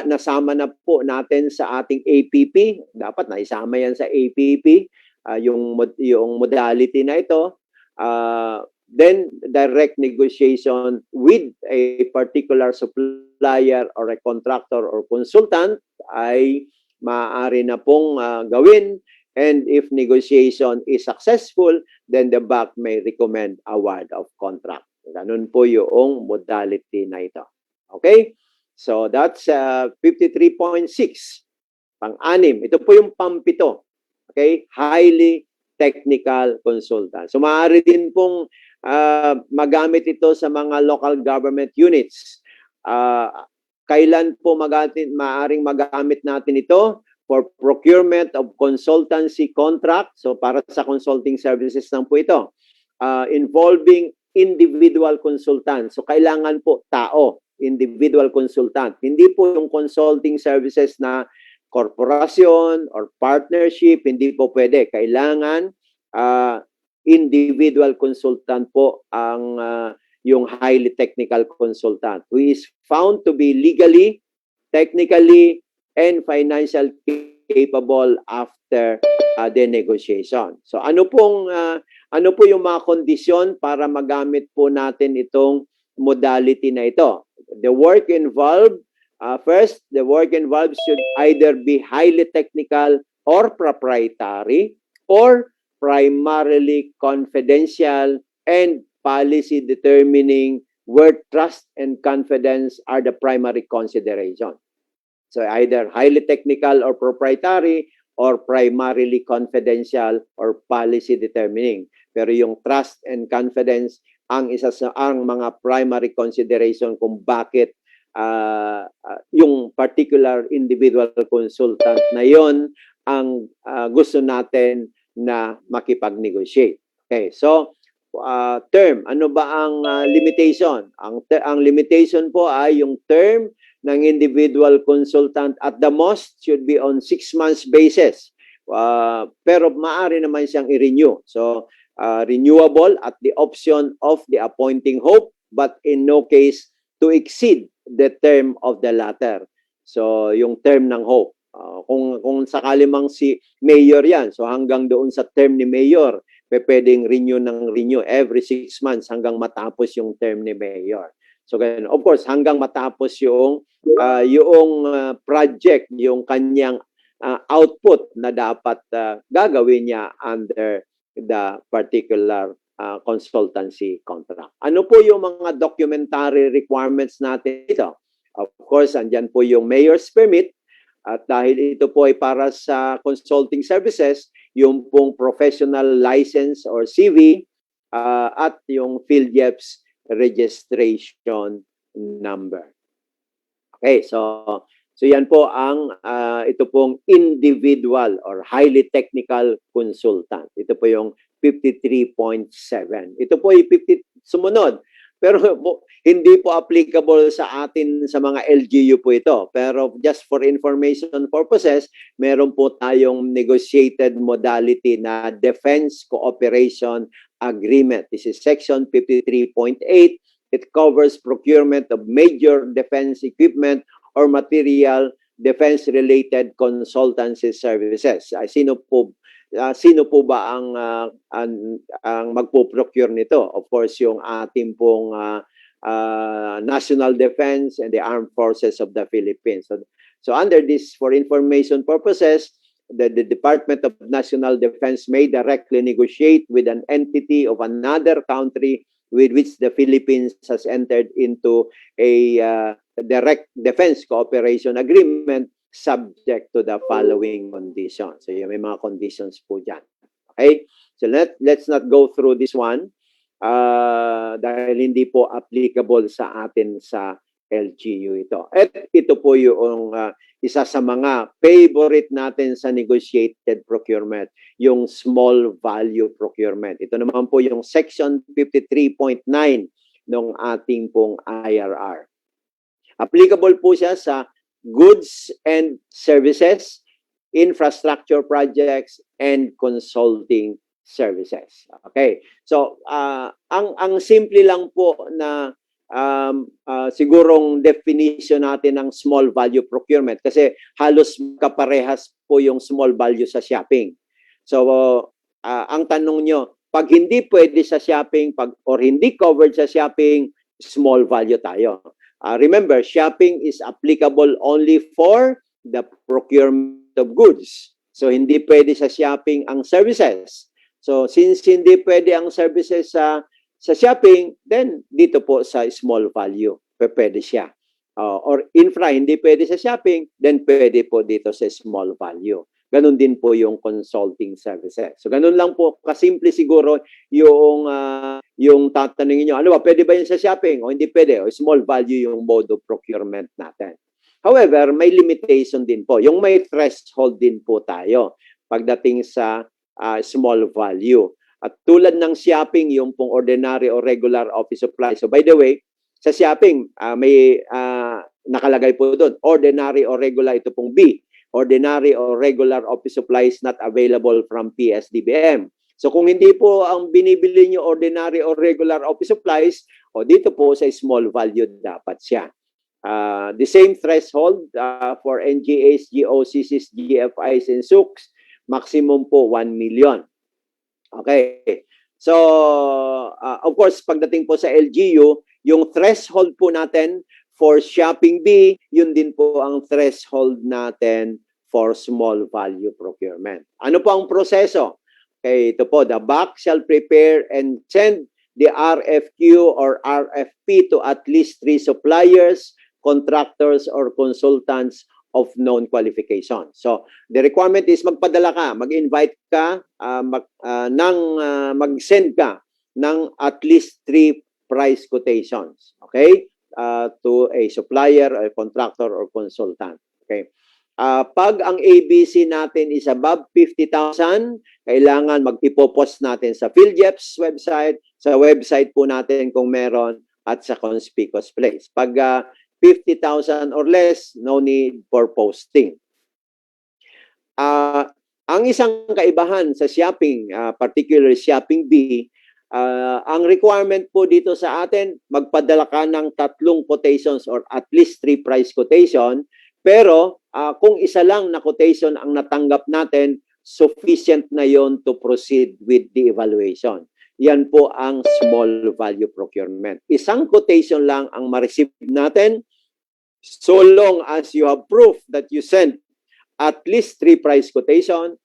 nasama na po natin sa ating APP, dapat naisama yan sa APP, yung modality na ito, then direct negotiation with a particular supplier or a contractor or consultant ay maaari na pong gawin, and if negotiation is successful, then the bank may recommend award of contract. Ganun po yung modality na ito. Okay? So that's 53.6. Pang-anim. Ito po yung pang-pito. Okay? Highly technical consultant. So maaari din pong magamit ito sa mga local government units. Kailan po maaaring magamit natin ito? For procurement of consultancy contract. So para sa consulting services lang po ito. Involving individual consultant. So kailangan po tao, individual consultant. Hindi po yung consulting services na corporation or partnership, hindi po pwede. Kailangan individual consultant po ang yung highly technical consultant who is found to be legally, technically, and financial capable after the negotiation. So ano po yung mga kondisyon para magamit po natin itong modality na ito? The work involved, first, the work involved should either be highly technical or proprietary or primarily confidential and policy determining where trust and confidence are the primary consideration. So either highly technical or proprietary or primarily confidential or policy determining. Pero yung trust and confidence ang isa sa ang mga primary consideration kung bakit yung particular individual consultant na yon ang gusto natin na makipag-negotiate. Okay, so term, ano ba ang limitation? Ang limitation po ay yung term ng individual consultant at the most should be on 6 months basis. Pero maaari naman siyang i-renew. So, renewable at the option of the appointing hope, but in no case to exceed the term of the latter. So, yung term ng hope. Kung sakali mang si mayor yan, so hanggang doon sa term ni mayor, pwedeng renew every 6 months hanggang matapos yung term ni mayor. So, ganun. Of course, hanggang matapos yung project, yung kanyang output na dapat gagawin niya under the particular consultancy contract. Ano po yung mga documentary requirements natin dito? Of course, andyan po yung mayor's permit at dahil ito po ay para sa consulting services, yung pong professional license or CV at yung PhilJEP's registration number. Okay, so yan po ang ito pong individual or highly technical consultant. Ito po yung 53.7. Ito po ay 50 sumunod. Pero hindi po applicable sa atin sa mga LGU po ito. Pero just for information purposes, meron po tayong negotiated modality na Defense Cooperation Agreement. This is Section 53.8. It covers procurement of major defense equipment or material defense-related consultancy services. Sino po ba ang magpo-procure nito? Of course, yung ating pong National Defense and the Armed Forces of the Philippines. So under this, for information purposes, the Department of National Defense may directly negotiate with an entity of another country with which the Philippines has entered into a direct defense cooperation agreement subject to the following conditions. So may mga conditions po dyan. Okay? So let's not go through this one dahil hindi po applicable sa atin sa LGU ito. At ito po yung isa sa mga favorite natin sa negotiated procurement, yung small value procurement. Ito naman po yung Section 53.9 ng ating pong IRR. Applicable po siya sa goods and services, infrastructure projects, and consulting services. Okay. So, ang simple lang po na sigurong definition natin ng small value procurement kasi halos kaparehas po yung small value sa shopping. So, ang tanong nyo, pag hindi pwede sa shopping or hindi covered sa shopping, small value tayo. Remember, shopping is applicable only for the procurement of goods. So, hindi pwede sa shopping ang services. So, since hindi pwede ang services sa shopping, then dito po sa small value, pwede siya. Or infra, hindi pwede sa shopping, then pwede po dito sa small value. Ganun din po yung consulting services. So, ganun lang po, kasimple siguro yung tatanungin nyo, ano ba, pwede ba yun sa shopping? O hindi pwede? O small value yung mode of procurement natin. However, may limitation din po. Yung may threshold din po tayo pagdating sa small value. At tulad ng shopping, yung pong ordinary or regular office supply. So by the way, sa shopping, may nakalagay po doon, ordinary or regular, ito pong B. Ordinary or regular office supplies not available from PSDBM. So kung hindi po ang binibili nyo ordinary or regular office supplies, o dito po sa small value dapat siya. The same threshold for NGAs, GOCCs, GFIs, and SUCs, maximum po 1 million. Okay. So, of course, pagdating po sa LGU, yung threshold po natin for shopping B, yun din po ang threshold natin for small value procurement. Ano po ang proseso? Okay, ito po, the BAC shall prepare and send the RFQ or RFP to at least 3 suppliers, contractors, or consultants of known qualifications. So, the requirement is magpadala ka, mag-invite ka, mag-send ka ng at least 3 price quotations, okay? To a supplier, a contractor, or consultant, okay? Pag ang ABC natin is above 50,000, kailangan mag-ipopost natin sa PhilJEP's website, sa website po natin kung meron, at sa conspicuous place. Pag 50,000 or less, no need for posting. Ang isang kaibahan sa shopping, particularly shopping B, ang requirement po dito sa atin, magpadala ka ng 3 quotations or at least 3 price quotation. Pero kung isa lang na quotation ang natanggap natin, sufficient na yon to proceed with the evaluation. Yan po ang small value procurement. Isang quotation lang ang ma-receive natin, so long as you have proof that you sent at least 3 price quotation,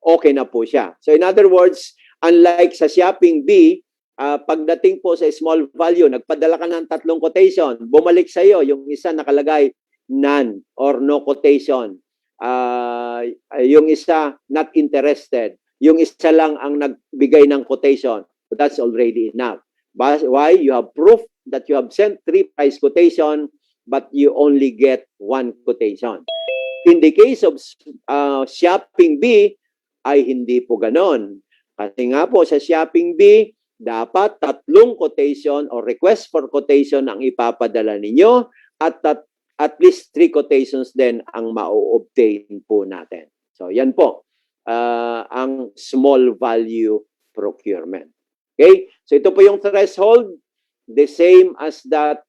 okay na po siya. So in other words, unlike sa shopping B, pagdating po sa small value, nagpadala ka ng 3 quotation, bumalik sa iyo yung isa nakalagay none or no quotation. Yung isa not interested. Yung isa lang ang nagbigay ng quotation. That's already enough. But why? You have proof that you have sent 3 price quotation but you only get 1 quotation. In the case of shopping B, ay hindi po ganon. Kasi nga po sa shopping B, dapat 3 quotation or request for quotation ang ipapadala ninyo at least 3 quotations din ang ma-obtain po natin. So yan po ang small value procurement. Okay? So ito po yung threshold, the same as that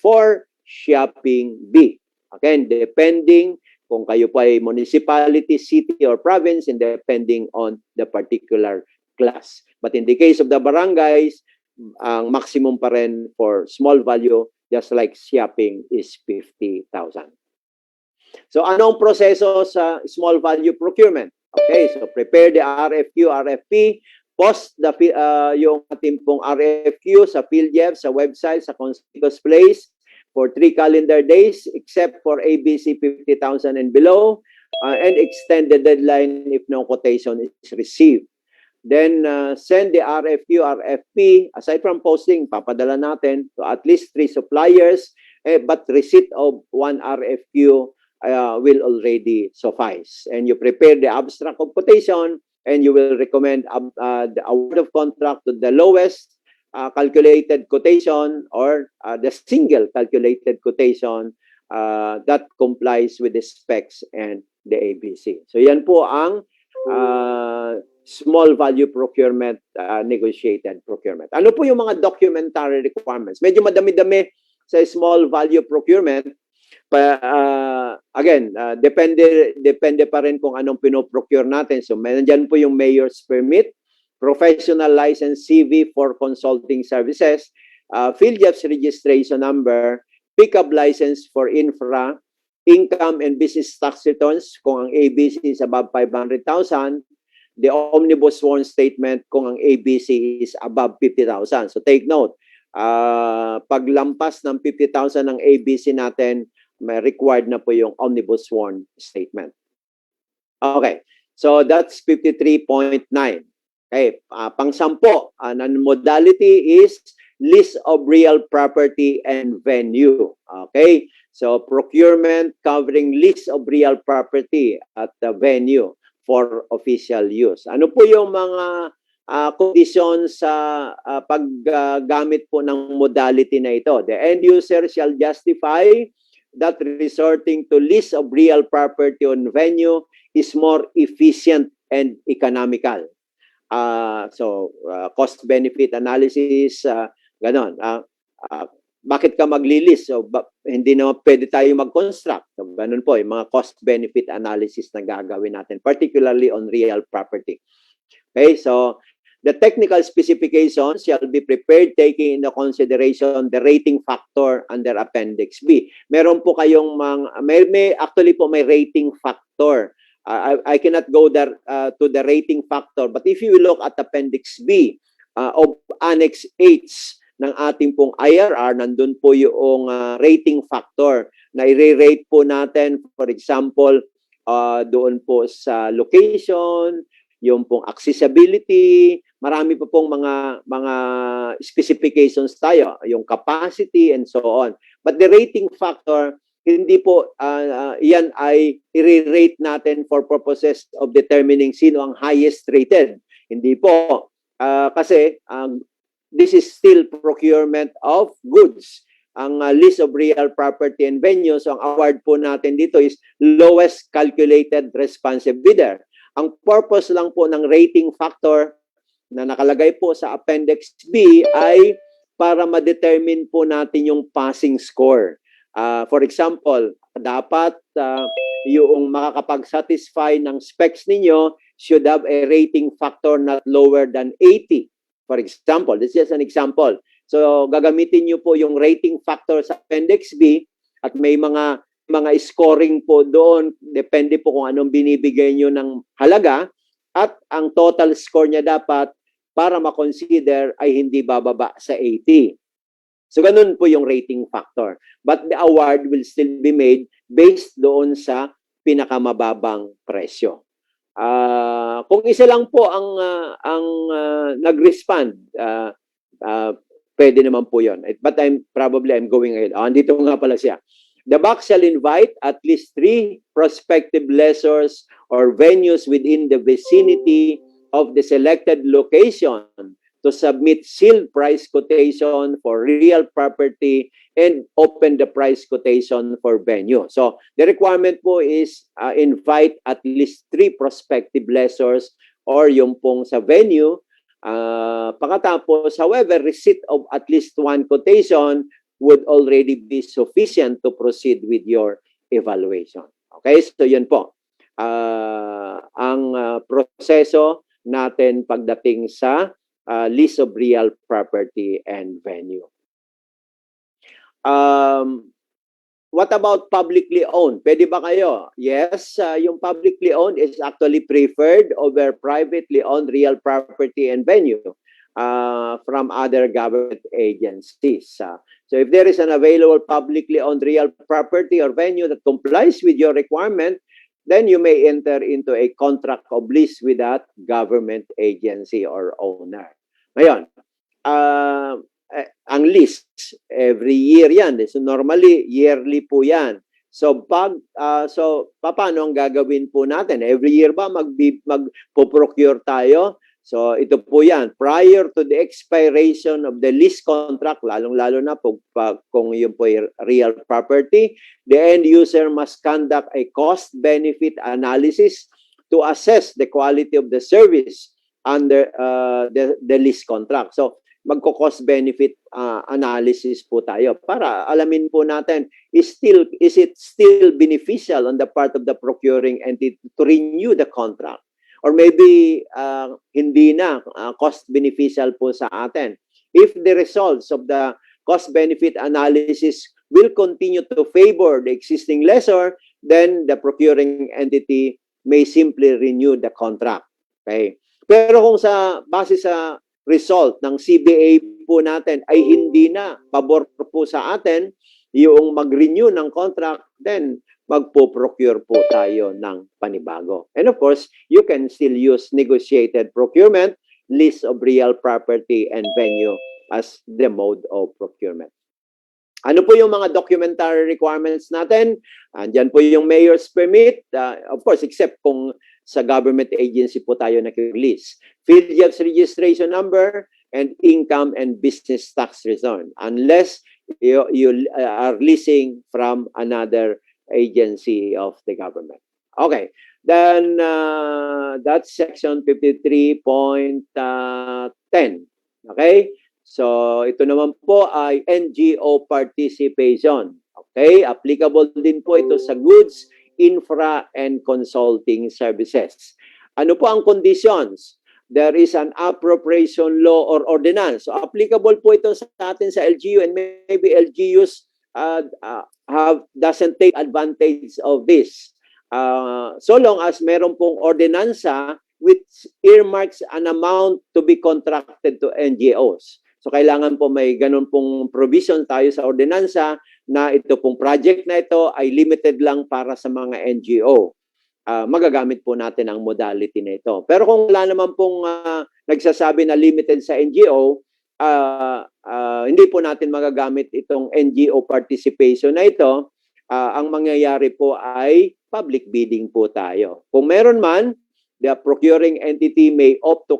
for shopping B. Again, depending kung kayo po ay municipality, city, or province, and depending on the particular class. But in the case of the barangays, ang maximum pa rin for small value, just like shopping, is 50,000. So anong proseso sa small value procurement? Okay, so prepare the RFQ, RFP, post yung ating pong RFQ sa PhilJEP, sa website, sa conspicuous place for 3 calendar days, except for ABC 50,000 and below, and extend the deadline if no quotation is received. Then send the RFQ, RFP, aside from posting, papadala natin to at least 3 suppliers, but receipt of 1 RFQ will already suffice. And you prepare the abstract of quotation, and you will recommend the award of contract to the lowest calculated quotation or the single calculated quotation that complies with the specs and the ABC. So yan po ang small value procurement, negotiated procurement. Ano po yung mga documentary requirements? Medyo madami-dami sa small value procurement. Again, depende pa rin kung anong pinoprocure natin. So, nandiyan po yung mayor's permit, professional license CV for consulting services, PhilJEP's registration number, pickup license for infra, income and business tax returns kung ang ABC is above 500,000, the omnibus sworn statement kung ang ABC is above 50,000. So take note, paglampas ng 50,000 ng ABC natin, may required na po yung omnibus sworn statement. Okay, so that's 53.9. Okay, pang-sampo, ang modality is list of real property and venue. Okay, so procurement covering list of real property at the venue for official use. Ano po yung mga conditions sa paggamit po ng modality na ito? The end user shall justify that resorting to list of real property on venue is more efficient and economical. Cost-benefit analysis, ganon. Bakit ka maglilis? So, hindi naman pwede tayo mag-construct. So, ganon po, yung mga cost-benefit analysis na gagawin natin, particularly on real property. Okay, so the technical specifications shall be prepared taking into consideration the rating factor under Appendix B. Meron po kayong actually po may rating factor. I cannot go there to the rating factor, but if you look at Appendix B, of Annex H ng ating pong IRR, nandun po yung rating factor na i-rate po natin, for example, doon po sa location, yung pong accessibility, marami pa pong mga specifications tayo, yung capacity and so on. But the rating factor, hindi po yan ay i-rate natin for purposes of determining sino ang highest rated. Hindi po. Kasi this is still procurement of goods. Ang list of real property and venue, so ang award po natin dito is lowest calculated responsive bidder. Ang purpose lang po ng rating factor na nakalagay po sa Appendix B ay para ma-determine po natin yung passing score. For example, dapat yung makakapag-satisfy ng specs ninyo should have a rating factor not lower than 80. For example, this is just an example. So, gagamitin nyo po yung rating factor sa Appendix B at may mga scoring po doon. Depende po kung anong binibigay nyo ng halaga at ang total score niya dapat para ma-consider ay hindi bababa sa 80. So, ganun po yung rating factor. But the award will still be made based doon sa pinakamababang presyo. Kung isa lang po ang nag-respond, pwede naman po yun. But I'm going ahead. Andito nga pala siya. The box shall invite at least 3 prospective lessors or venues within the vicinity of the selected location to submit sealed price quotation for real property and open the price quotation for venue. So, the requirement po is invite at least 3 prospective lessors or yung pong sa venue. Pagkatapos, however, receipt of at least 1 quotation would already be sufficient to proceed with your evaluation. Okay, so yun po. Ang proseso natin pagdating sa list of real property and venue. What about publicly owned? Pwede ba kayo? Yes, yung publicly owned is actually preferred over privately owned real property and venue from other government agencies. So if there is an available publicly owned real property or venue that complies with your requirement, then you may enter into a contract of lease with that government agency or owner. Ngayon, ang lease, every year yan. So normally, yearly po yan. So paano ang gagawin po natin? Every year ba magpo-procure tayo? So ito po yan. Prior to the expiration of the lease contract, lalong-lalo na kung yun po real property, the end user must conduct a cost-benefit analysis to assess the quality of the service under the lease contract. So magko-cost benefit analysis po tayo para alamin po natin is it still beneficial on the part of the procuring entity to renew the contract, or maybe hindi na cost beneficial po sa atin. If the results of the cost benefit analysis will continue to favor the existing lessor, then the procuring entity may simply renew the contract. Okay? Pero kung base sa result ng CBA po natin ay hindi na pabor po sa atin yung mag-renew ng contract, then magpo-procure po tayo ng panibago. And of course, you can still use negotiated procurement, list of real property and venue as the mode of procurement. Ano po yung mga documentary requirements natin? Andyan po yung mayor's permit, of course, except kung sa government agency po tayo nag-release. PhilJack's registration number and income and business tax return. Unless you are leasing from another agency of the government. Okay. Then, that's section 53.10. Okay? So, ito naman po ay NGO participation. Okay? Applicable din po ito sa goods, infra, and consulting services. Ano po ang conditions? There is an appropriation law or ordinance. So, applicable po ito sa atin sa LGU, and maybe LGUs doesn't take advantage of this. So long as meron pong ordinansa which earmarks an amount to be contracted to NGOs. So kailangan po may ganun pong provision tayo sa ordinansa na ito pong project na ito ay limited lang para sa mga NGO. Magagamit po natin ang modality na ito. Pero kung wala naman pong nagsasabi na limited sa NGO, hindi po natin magagamit itong NGO participation na ito. Ang mangyayari po ay public bidding po tayo. Kung meron man, the procuring entity may opt to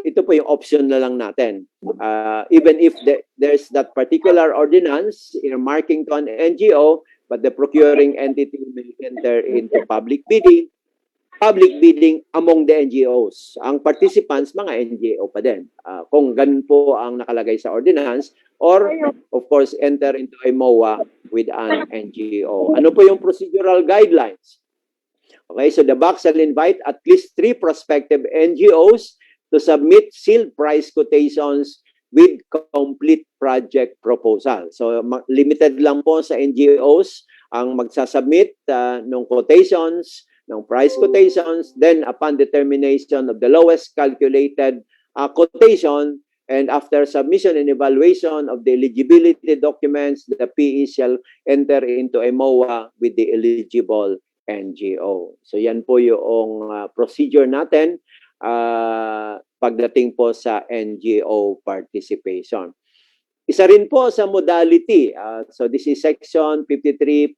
ito po yung option na lang natin. Even if there's that particular ordinance earmarking to an NGO, but the procuring entity may enter into public bidding among the NGOs. Ang participants, mga NGO pa din. Kung ganun po ang nakalagay sa ordinance, or of course, enter into a MOA with an NGO. Ano po yung procedural guidelines? Okay, so the box shall invite at least 3 prospective NGOs to submit sealed price quotations with complete project proposal. So limited lang po sa NGOs ang magsasubmit ng quotations, ng price quotations, then upon determination of the lowest calculated quotation, and after submission and evaluation of the eligibility documents, the PE shall enter into a MOA with the eligible NGO. So yan po yung procedure natin pagdating po sa NGO participation. Isa rin po sa modality. So this is section 53.12.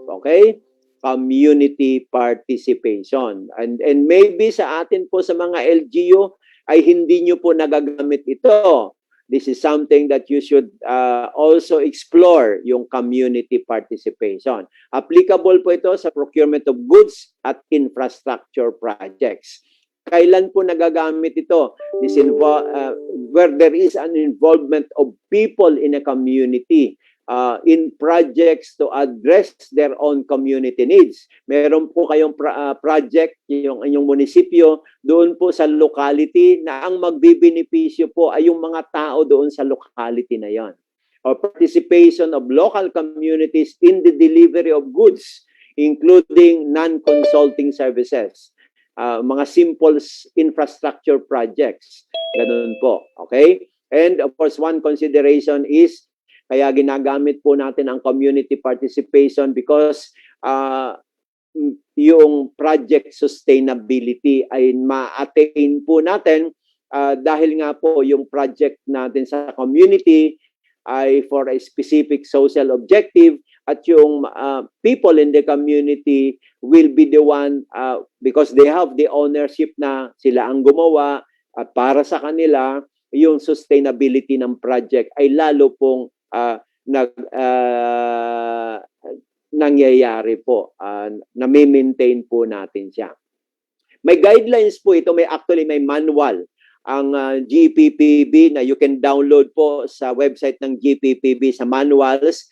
Okay? Community participation. And maybe sa atin po sa mga LGU ay hindi nyo po nagagamit ito. This is something that you should also explore, yung community participation. Applicable po ito sa procurement of goods at infrastructure projects. Kailan po nagagamit ito? Where there is an involvement of people in a community in projects to address their own community needs. Meron po kayong project, yung inyong munisipyo, doon po sa locality na ang magbibenepisyo po ay yung mga tao doon sa locality na yon. Or participation of local communities in the delivery of goods, including non-consulting services. Mga simple infrastructure projects. Ganun po. Okay? And of course, one consideration is kaya ginagamit po natin ang community participation because yung project sustainability ay ma-attain po natin dahil nga po yung project natin sa community ay for a specific social objective at yung people in the community will be the one because they have the ownership na sila ang gumawa at para sa kanila yung sustainability ng project ay lalo pong nangyayari po, nami-maintain po natin siya. May guidelines po ito, may manual ang GPPB na you can download po sa website ng GPPB sa manuals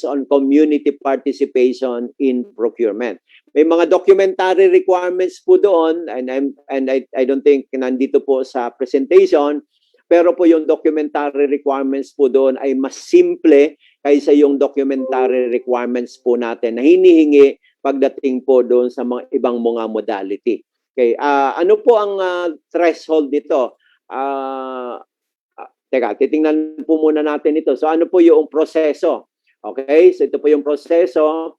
on community participation in procurement. May mga documentary requirements po doon and I don't think nandito po sa presentation. Pero po yung documentary requirements po doon ay mas simple kaysa yung documentary requirements po natin na hinihingi pagdating po doon sa mga ibang mga modality. Okay, ano po ang threshold dito? Teka, titingnan po muna natin ito. So ano po yung proseso? Okay, so ito po yung proseso.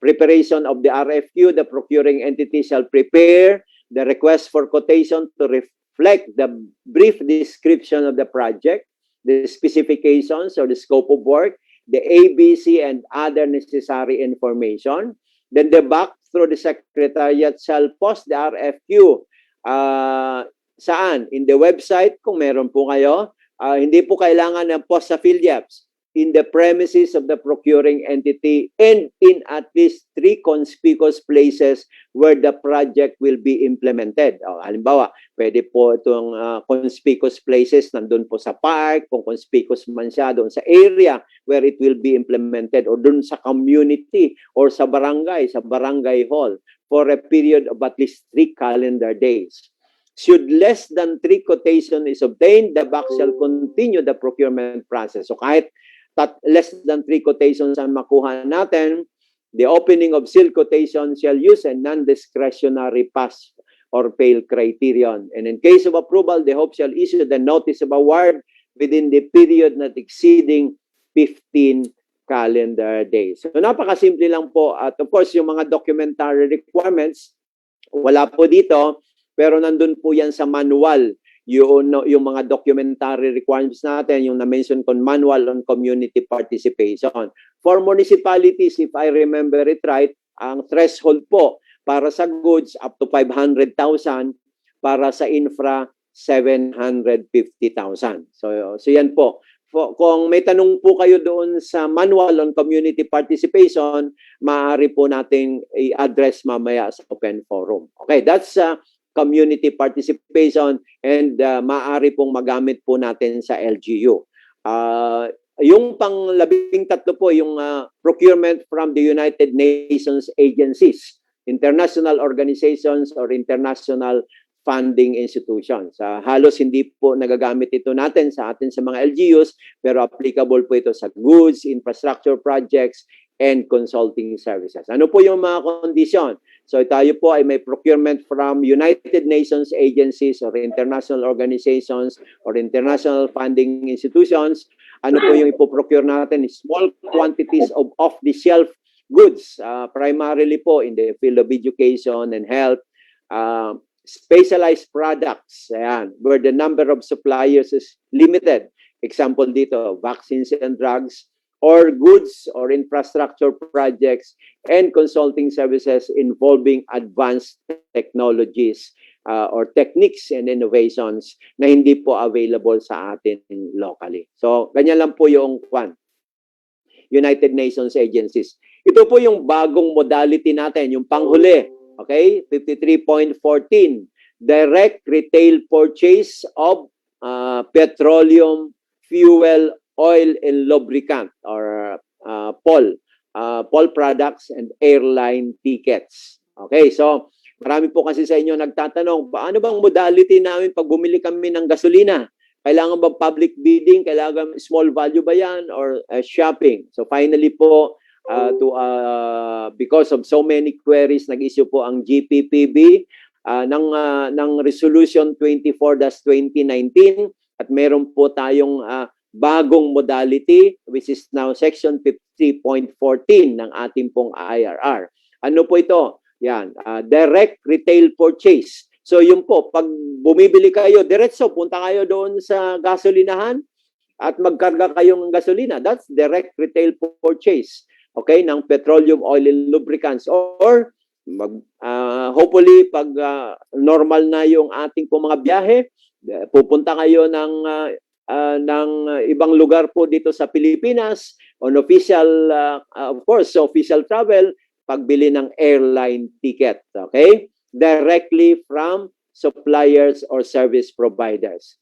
Preparation of the RFQ, the procuring entity shall prepare the request for quotation to reflect the brief description of the project, the specifications or the scope of work, the ABC and other necessary information. Then the back through the Secretariat shall post the RFQ. Saan? In the website, kung meron po kayo. Hindi po kailangan ng post sa PhilYaps. In the premises of the procuring entity and in at least 3 conspicuous places where the project will be implemented. Halimbawa, pwede po itong conspicuous places nandun po sa park, kung conspicuous man siya doon sa area where it will be implemented or doon sa community or sa barangay hall for a period of at least 3 calendar days. Should less than 3 quotation is obtained, the BAC shall continue the procurement process. So kahit less than 3 quotations ang makuha natin, The opening of seal quotation shall use a non-discretionary pass or fail criterion. And in case of approval, the Hope shall issue the notice of award within the period not exceeding 15 calendar days. So napakasimple lang po. At of course, yung mga documentary requirements, wala po dito, pero nandun po yan sa manual. Yung mga documentary requirements natin, yung na-mention ko, manual on community participation. For municipalities, if I remember it right, ang threshold po para sa goods up to 500,000, para sa infra 750,000. So yan po. Kung may tanong po kayo doon sa manual on community participation, maaari po natin i-address mamaya sa open forum. Okay, that's community participation and maaari pong magamit po natin sa LGU. Yung pang-13 po, yung procurement from the United Nations agencies, international organizations or international funding institutions. Halos hindi po nagagamit ito natin sa mga LGUs, pero applicable po ito sa goods, infrastructure projects, and consulting services. Ano po yung mga kondisyon? So tayo po ay may procurement from United Nations agencies or international organizations or international funding institutions. Ano po yung ipoprocure natin? Small quantities of off-the-shelf goods, primarily po in the field of education and health, specialized products, ayan, where the number of suppliers is limited. Example dito, vaccines and drugs, or goods or infrastructure projects and consulting services involving advanced technologies or techniques and innovations na hindi po available sa atin locally. So, ganyan lang po yung United Nations agencies. Ito po yung bagong modality natin, yung panghuli. Okay, 53.14, direct retail purchase of petroleum, fuel, oil, and lubricant or POL products and airline tickets. Okay, so marami po kasi sa inyo nagtatanong, paano bang modality namin pag bumili kami ng gasolina? Kailangan ba public bidding? Kailangan small value ba yan or shopping? So finally po, because of so many queries, nag-issue po ang GPPB ng Resolution 24-2019 at meron po tayong bagong modality which is now Section 50.14 ng ating pong IRR. Ano po ito? Yan, direct retail purchase. So yun po, pag bumibili kayo, diretso, punta kayo doon sa gasolinahan at magkarga kayo ng gasolina. That's direct retail purchase. Okay, ng petroleum, oil, and lubricants. Or, hopefully, pag normal na yung ating po mga biyahe, pupunta kayo ng ibang lugar po dito sa Pilipinas, on official, of course, official travel, pagbili ng airline ticket. Okay? Directly from suppliers or service providers.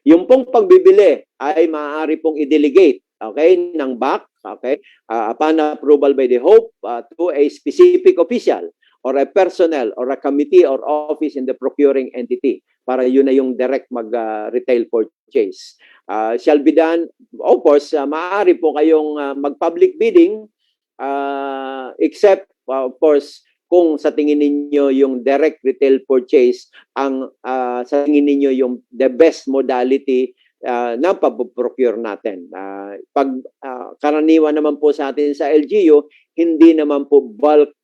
Yung pong pagbibili ay maaari pong i-delegate, okay, ng BAC, okay, upon approval by the Hope to a specific official or a personnel or a committee or office in the procuring entity para yun na yung direct mag-retail purchase. Shall be done, of course, maaari po kayong mag-public bidding except, of course, kung sa tingin ninyo yung direct retail purchase ang sa tingin ninyo yung the best modality na pag-procure natin. Pag karaniwan naman po sa atin sa LGU, hindi naman po bulk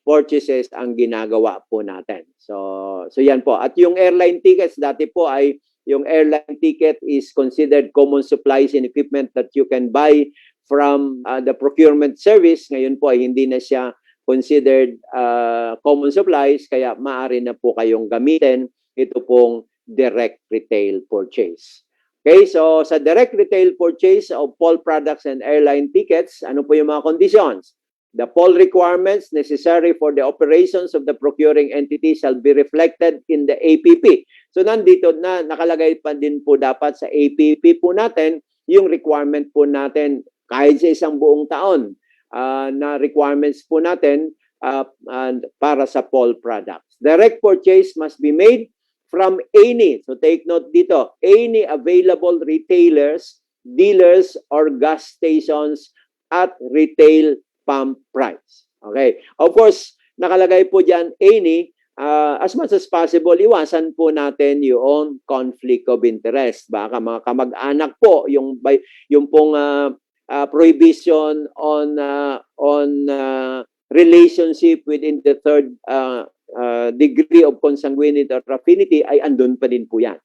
purchases ang ginagawa po natin. So yan po. At yung airline tickets, dati po ay yung airline ticket is considered common supplies and equipment that you can buy from the procurement service. Ngayon po ay hindi na siya considered common supplies, kaya maaari na po kayong gamitin ito pong direct retail purchase. Okay, so sa direct retail purchase of POL products and airline tickets, ano po yung mga conditions? The POL requirements necessary for the operations of the procuring entity shall be reflected in the APP. So nandito na nakalagay pa din po dapat sa APP po natin yung requirement po natin kahit sa isang buong taon na requirements po natin para sa POL products. Direct purchase must be made from any, so take note dito, any available retailers, dealers, or gas stations at retail pump price. Okay. Of course, nakalagay po dyan, any, as much as possible, iwasan po natin yung conflict of interest. Baka mga kamag-anak po, yung pong prohibition on relationship within the third degree of consanguinity or affinity ay andun pa din po yan.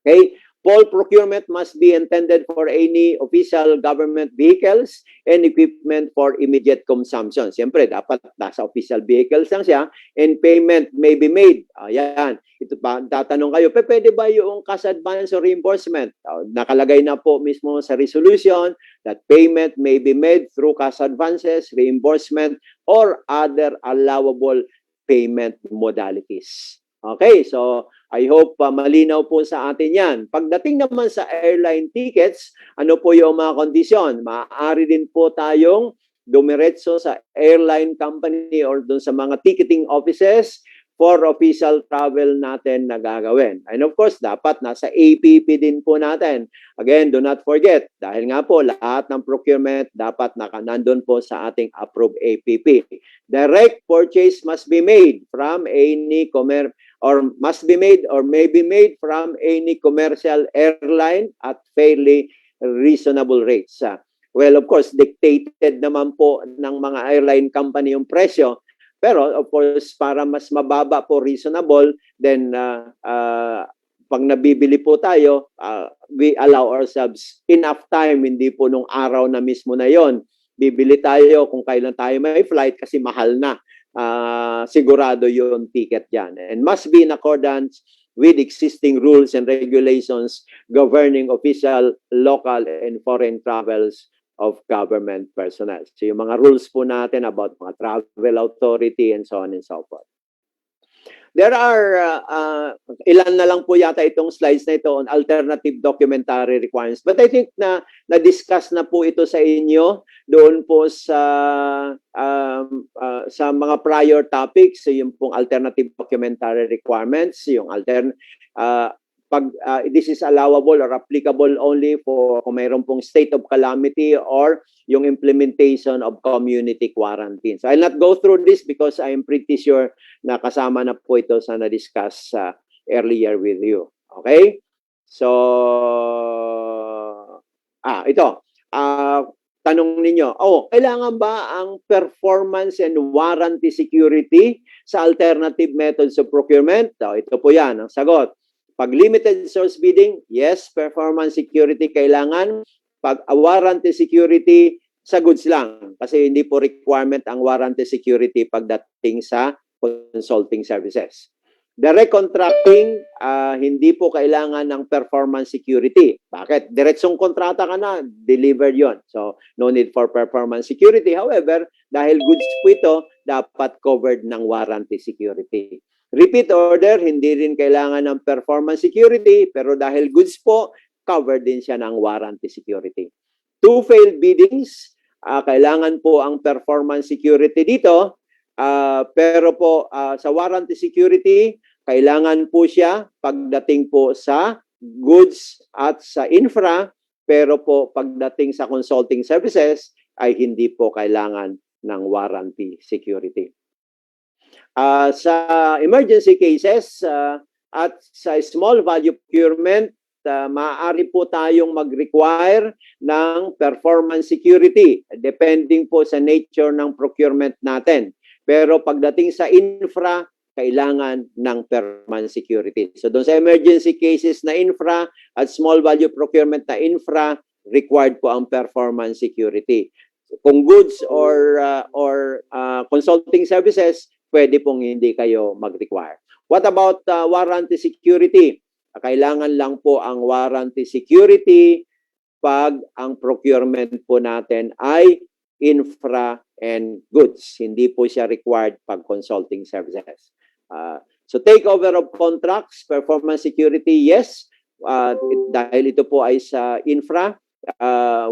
Okay? Full procurement must be intended for any official government vehicles and equipment for immediate consumption. Siyempre, dapat nasa official vehicles lang siya and payment may be made. Ayan. Ito pa, tatanong kayo, pwede ba yung cash advance or reimbursement? Nakalagay na po mismo sa resolution that payment may be made through cash advances, reimbursement, or other allowable payment modalities. Okay, so I hope malinaw po sa atin yan. Pagdating naman sa airline tickets, ano po yung mga kondisyon? Maaari din po tayong dumiretso sa airline company or dun sa mga ticketing offices for official travel natin na gagawin. And of course, dapat nasa APP din po natin. Again, do not forget, dahil nga po lahat ng procurement dapat nandun po sa ating approved APP. Direct purchase must be made from any may be made from any commercial airline at fairly reasonable rates. Well, of course, dictated naman po ng mga airline company yung presyo. Pero, of course, para mas mababa po reasonable, then pag nabibili po tayo, we allow ourselves enough time, hindi po nung araw na mismo na yon. Bibili tayo kung kailan tayo may flight kasi mahal na. Sigurado yung ticket dyan. And must be in accordance with existing rules and regulations governing official, local, and foreign travels of government personnel. So yung mga rules po natin about mga travel authority and so on and so forth. There are, ilan na lang po yata itong slides na ito on alternative documentary requirements. But I think na na-discuss na po ito sa inyo doon po sa mga prior topics. So yung pong alternative documentary requirements, yung this is allowable or applicable only for kung mayroon pong state of calamity or yung implementation of community quarantine. So I'll not go through this because I am pretty sure na kasama na po ito sa na-discuss earlier with you. Okay? So, ito. Tanong ninyo, kailangan ba ang performance and warranty security sa alternative methods of procurement? Ito po yan, ang sagot. Pag limited source bidding, yes, performance security kailangan. Pag warranty security, sa goods lang. Kasi hindi po requirement ang warranty security pagdating sa consulting services. Direct contracting, hindi po kailangan ng performance security. Bakit? Diretsong kontrata ka na, delivered yon. So, no need for performance security. However, dahil goods po ito, dapat covered ng warranty security. Repeat order, hindi rin kailangan ng performance security, pero dahil goods po, covered din siya ng warranty security. Two failed biddings, kailangan po ang performance security dito, pero po sa warranty security, kailangan po siya pagdating po sa goods at sa infra, pero po pagdating sa consulting services ay hindi po kailangan ng warranty security. Sa emergency cases at sa small value procurement, maaari po tayong mag-require ng performance security depending po sa nature ng procurement natin. Pero pagdating sa infra, kailangan ng performance security. So doon sa emergency cases na infra at small value procurement na infra, required po ang performance security. Kung goods or consulting services, pwede pong hindi kayo mag-require. What about warranty security? Kailangan lang po ang warranty security pag ang procurement po natin ay infra and goods. Hindi po siya required pag consulting services. So takeover of contracts, performance security, yes. Dahil ito po ay sa infra,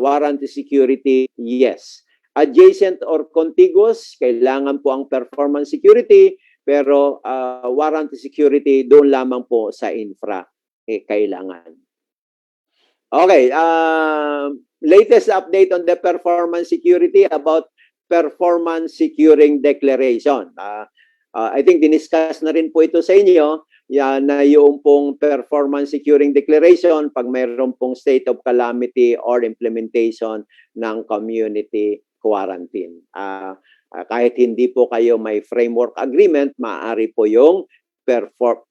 warranty security, yes. Adjacent or contiguous, kailangan po ang performance security, pero warranty security doon lamang po sa infra kailangan. Okay, latest update on the performance security about performance securing declaration. I think diniscuss na rin po ito sa inyo, yan, na yung pong performance securing declaration pag mayroon pong state of calamity or implementation ng community quarantine. Kahit hindi po kayo may framework agreement, maaari po yung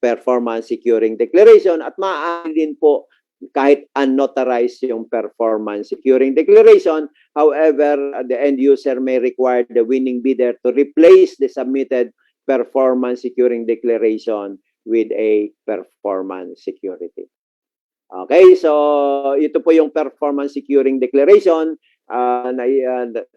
performance securing declaration at maaari din po kahit unnotarized yung performance securing declaration. However, the end user may require the winning bidder to replace the submitted performance securing declaration with a performance security. Okay, so ito po yung performance securing declaration.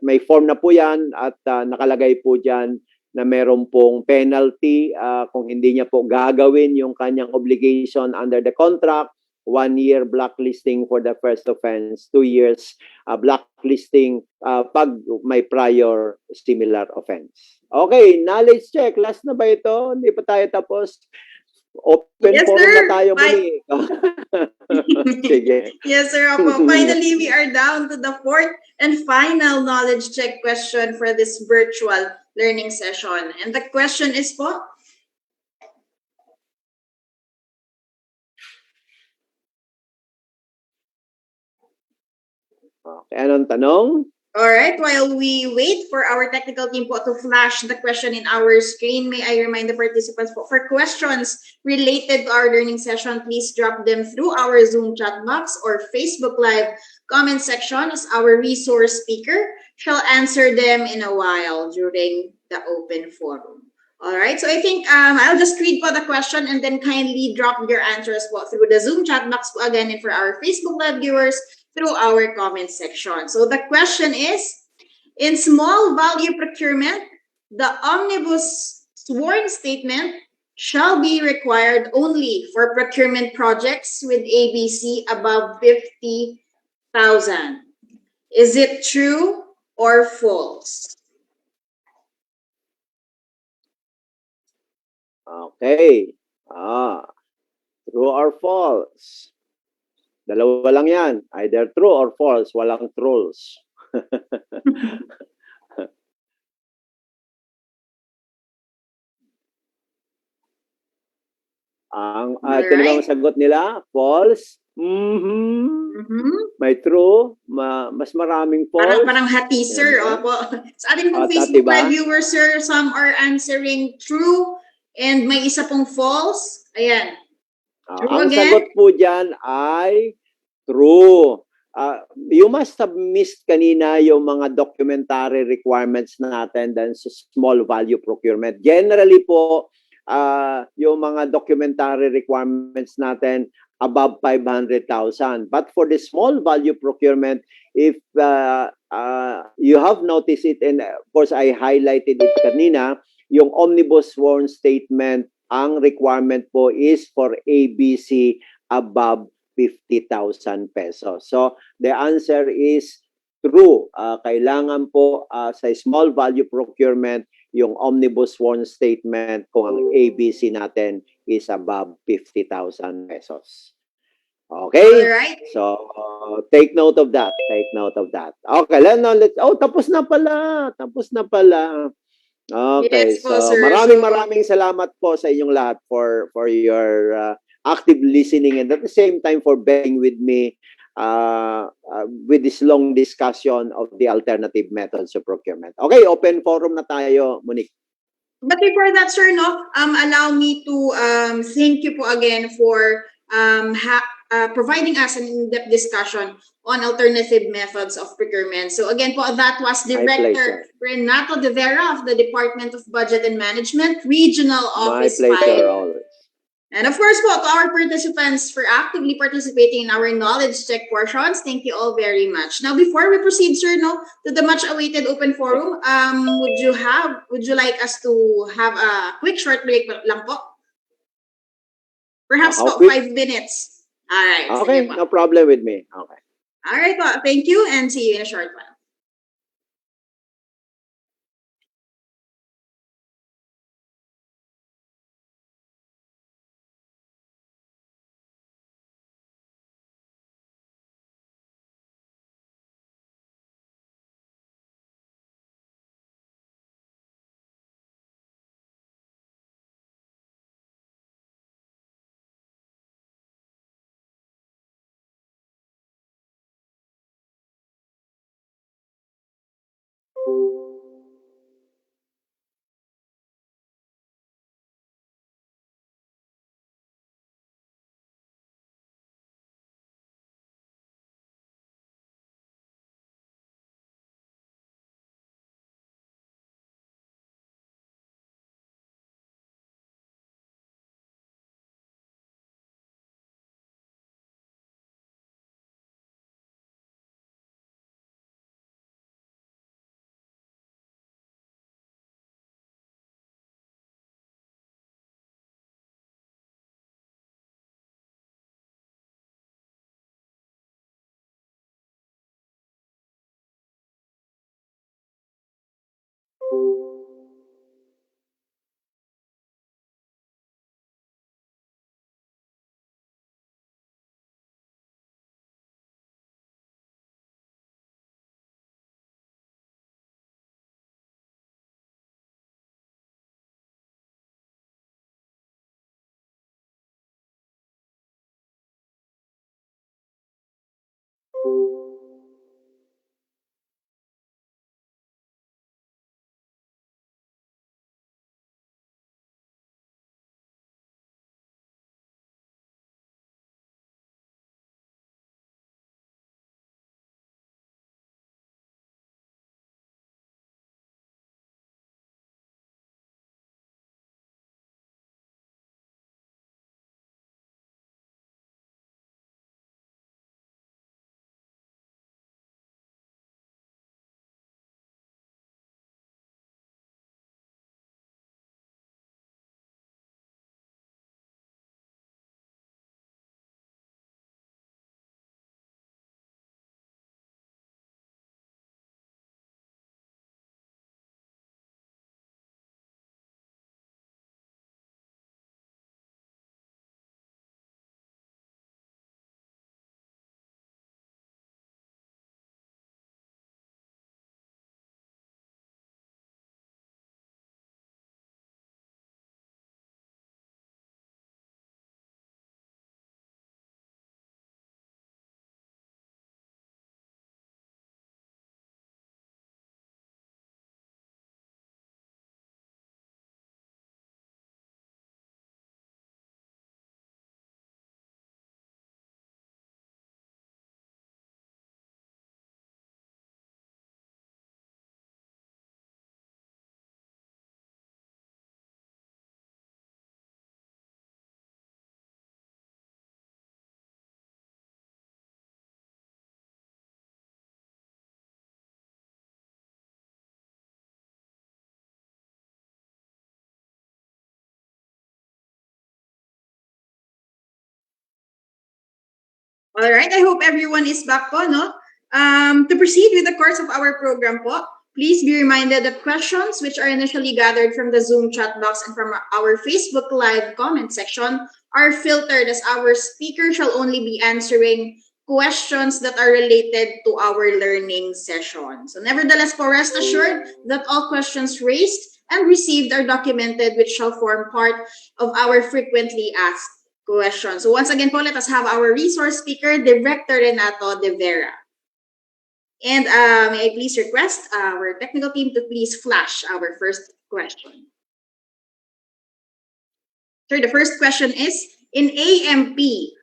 May form na po yan at nakalagay po dyan na meron pong penalty kung hindi niya po gagawin yung kanyang obligation under the contract. 1 year blacklisting for the first offense, 2 years blacklisting pag may prior similar offense. Okay, knowledge check. Last na ba ito? Hindi pa tayo tapos. Open Yes, forum sir. na tayo muli. Sige. Yes, sir. Opo. Finally, we are down to the fourth and final knowledge check question for this virtual learning session. And the question is po, Okay, anong tanong? all right, while we wait for our technical team po to flash the question in our screen, may I remind the participants po, for questions related to our learning session, please drop them through our Zoom chat box or Facebook Live comment section as our resource speaker shall answer them in a while during the open forum. All right, so I think I'll just read po the question and then kindly drop your answers po through the Zoom chat box po again, and for our Facebook Live viewers, through our comment section. So the question is, in small value procurement, the omnibus sworn statement shall be required only for procurement projects with ABC above 50,000. Is it true or false? Okay. True or false? Dalawa lang yan. Either true or false. Walang trolls. Ito naman ang sagot nila. False. May true. Mas maraming false. Parang hati, sir. Opo. Sa ating pong Facebook Live viewers, sir, some are answering true and may isa pong false. Ayan. Ang sagot po dyan ay true. You must have missed kanina yung mga documentary requirements natin dahil sa small value procurement. Generally po, yung mga documentary requirements natin above 500,000. But for the small value procurement, if you have noticed it, and of course I highlighted it kanina, yung omnibus sworn statement, ang requirement po is for ABC above 50,000 pesos. So the answer is true. Kailangan po sa small value procurement, yung omnibus sworn statement kung ang ABC natin is above 50,000 pesos. Okay? Alright. So take note of that. Take note of that. Okay, tapos na pala. Tapos na pala. Okay, Yes, po, so sir. maraming salamat po sa inyong lahat for your active listening and at the same time for bearing with me with this long discussion of the alternative methods of procurement. Okay, open forum na tayo, Monique. But before that, sir, allow me to thank you po again for providing us an in-depth discussion on alternative methods of procurement. So again po, that was Director Renato De Vera of the Department of Budget and Management, Regional Office 5. My pleasure always. And of course po, to our participants for actively participating in our knowledge check portions, thank you all very much. Now, before we proceed, sir, to the much-awaited open forum, would you like us to have a quick short break lang po? Perhaps po, 5 minutes. All right. Okay, no problem with me. Okay. All right po, thank you and see you in a short while. All right, I hope everyone is back po, no? To proceed with the course of our program po, please be reminded that questions which are initially gathered from the Zoom chat box and from our Facebook Live comment section are filtered, as our speaker shall only be answering questions that are related to our learning session. So nevertheless, po, rest assured that all questions raised and received are documented, which shall form part of our frequently asked questions. So once again po, let us have our resource speaker, Director Renato De Vera. And may I please request our technical team to please flash our first question. Sir, the first question is, in AMP,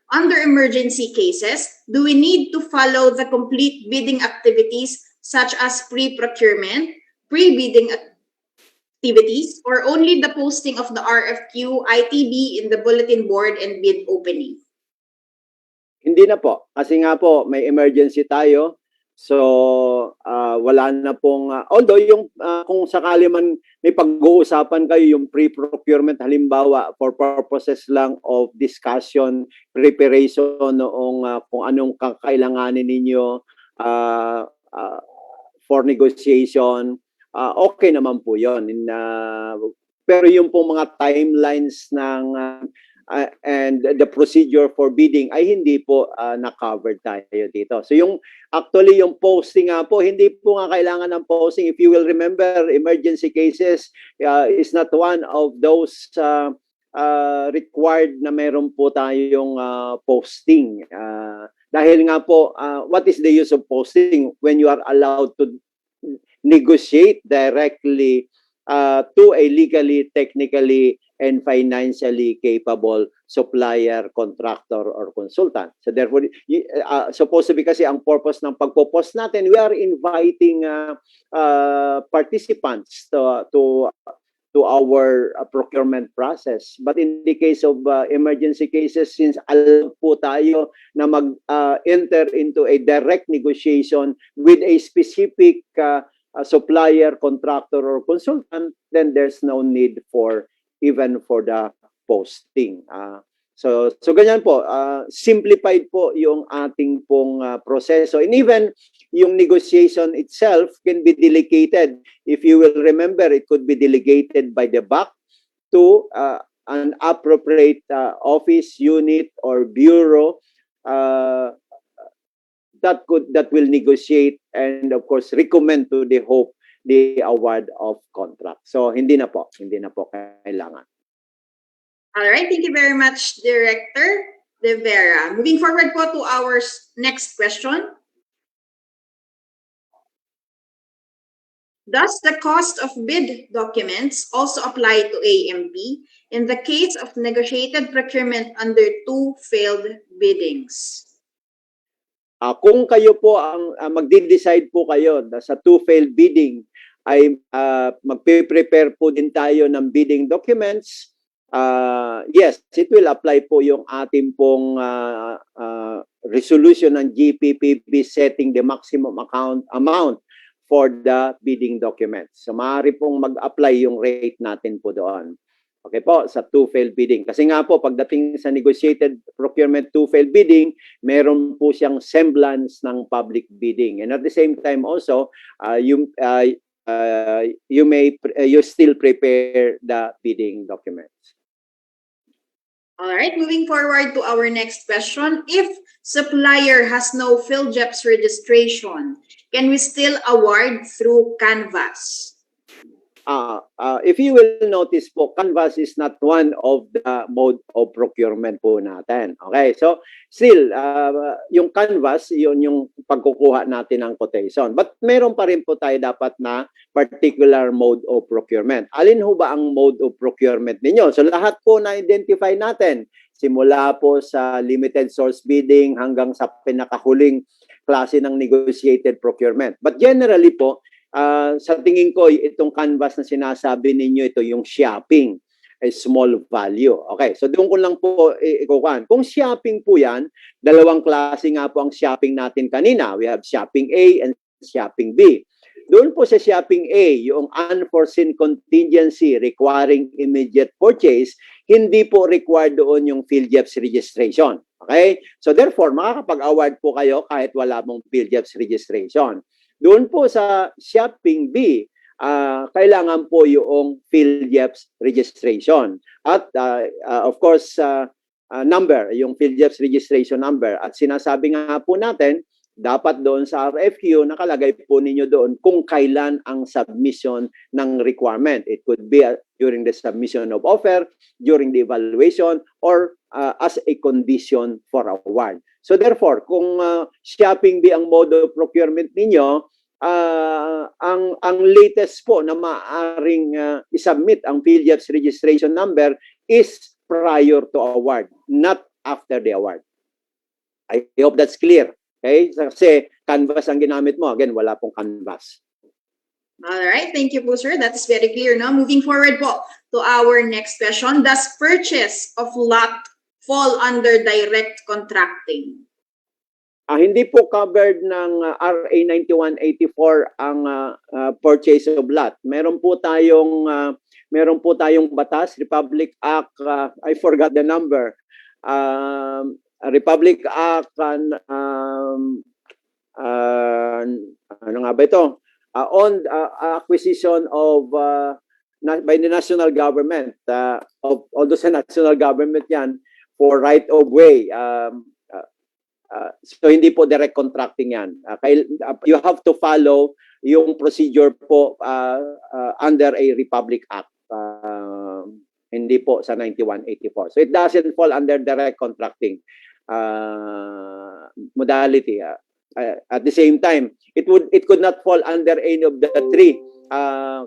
under emergency cases, do we need to follow the complete bidding activities such as pre-procurement, pre-bidding activities, or only the posting of the RFQ, ITB in the bulletin board and bid opening? Hindi na po. Kasi nga po, may emergency tayo. So, wala na pong, although yung kung sakali man may pag-uusapan kayo yung pre-procurement, halimbawa for purposes lang of discussion, preparation noong kung anong kakailanganin ninyo for negotiation, okay naman po yun. Pero yung pong mga timelines ng and the procedure for bidding ay hindi po na-cover tayo dito. So yung actually yung posting nga po, hindi po nga kailangan ng posting. If you will remember, emergency cases is not one of those required na meron po tayong posting. Dahil nga po, what is the use of posting when you are allowed to negotiate directly to a legally, technically, and financially capable supplier, contractor, or consultant. So therefore, supposed to be kasi ang purpose ng pagpo-post natin, we are inviting participants to our procurement process. But in the case of emergency cases, since alam po tayo na mag-enter into a direct negotiation with a specific supplier, contractor, or consultant, then there's no need for even for the posting. So ganyan po, simplified po yung ating pong proseso. And even yung negotiation itself can be delegated. If you will remember, it could be delegated by the BAC to an appropriate office, unit, or bureau that will negotiate and of course recommend to the hope the award of contract. So hindi na po kailangan. All right, thank you very much, Director De Vera. Moving forward po to our next question. Does the cost of bid documents also apply to AMP in the case of negotiated procurement under two failed biddings? Kung kayo po ang magde-decide po kayo sa two failed bidding, ay magpe-prepare po din tayo ng bidding documents. Yes, it will apply po yung ating pong resolution ng GPPB setting the maximum amount for the bidding documents. So maaari pong mag-apply yung rate natin po doon. Okay po, sa two failed bidding. Kasi nga po, pagdating sa negotiated procurement two failed bidding, meron po siyang semblance ng public bidding. And at the same time also, you still prepare the bidding documents. All right, moving forward to our next question. If supplier has no PhilJEPS registration, can we still award through Canvas? If you will notice po, Canvas is not one of the mode of procurement po natin. Okay, so still, yung Canvas, yun yung pagkukuha natin ng quotation. But meron pa rin po tayo dapat na particular mode of procurement. Alin ho ba ang mode of procurement ninyo? So lahat po na-identify natin, simula po sa limited source bidding hanggang sa pinakahuling klase ng negotiated procurement. But generally po, sa tingin ko, itong Canvas na sinasabi ninyo, ito yung shopping, a small value. Okay, so doon ko lang po ikukuhan. Kung shopping po yan, dalawang klase nga po ang shopping natin kanina. We have shopping A and shopping B. Doon po sa shopping A, yung unforeseen contingency requiring immediate purchase, hindi po required doon yung PhilJEPS registration. Okay? So therefore, makakapag-award po kayo kahit wala mong PhilJEPS registration. Doon po sa shopping B, kailangan po yung PhilJEPS registration. At of course, number, yung PhilJEPS registration number. At sinasabi nga po natin, dapat doon sa RFQ, nakalagay po ninyo doon kung kailan ang submission ng requirement. It could be during the submission of offer, during the evaluation, or as a condition for award. So therefore, kung shopping B ang mode of procurement ninyo, ang latest po na maaaring isubmit ang PhilJEPS registration number is prior to award, not after the award. I hope that's clear. Okay? Kasi canvas ang ginamit mo. Again, wala pong canvas. All right, thank you po, sir. That is very clear. No? Moving forward po to our next question. Does purchase of lot fall under direct contracting? Hindi po covered ng RA 9184 ang purchase of lot. Meron po tayong batas, Republic Act, I forgot the number. Republic Act, ano nga ba ito? On acquisition of by the national government, although sa national government yan, for right of way. So hindi po direct contracting yan. You have to follow yung procedure po under a Republic Act. Hindi po sa 9184. So it doesn't fall under direct contracting modality. At the same time, it could not fall under any of the three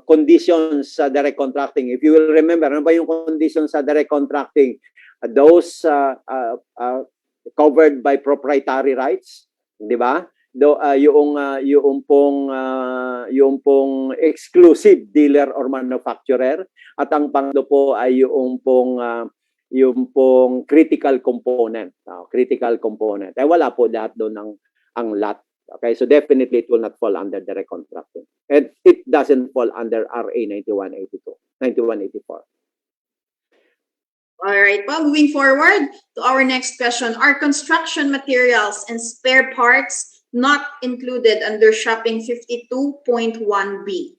conditions sa direct contracting. If you will remember, ano ba yung conditions sa direct contracting? Those covered by proprietary rights, di ba? Yung pong exclusive dealer or manufacturer, at ang pangdo po ay yung pong critical component. Critical component. Ay wala po lahat doon ang lot. Okay, so definitely it will not fall under direct contracting. And it doesn't fall under RA 9184. All right, well, moving forward to our next question. Are construction materials and spare parts not included under shopping 52.1B?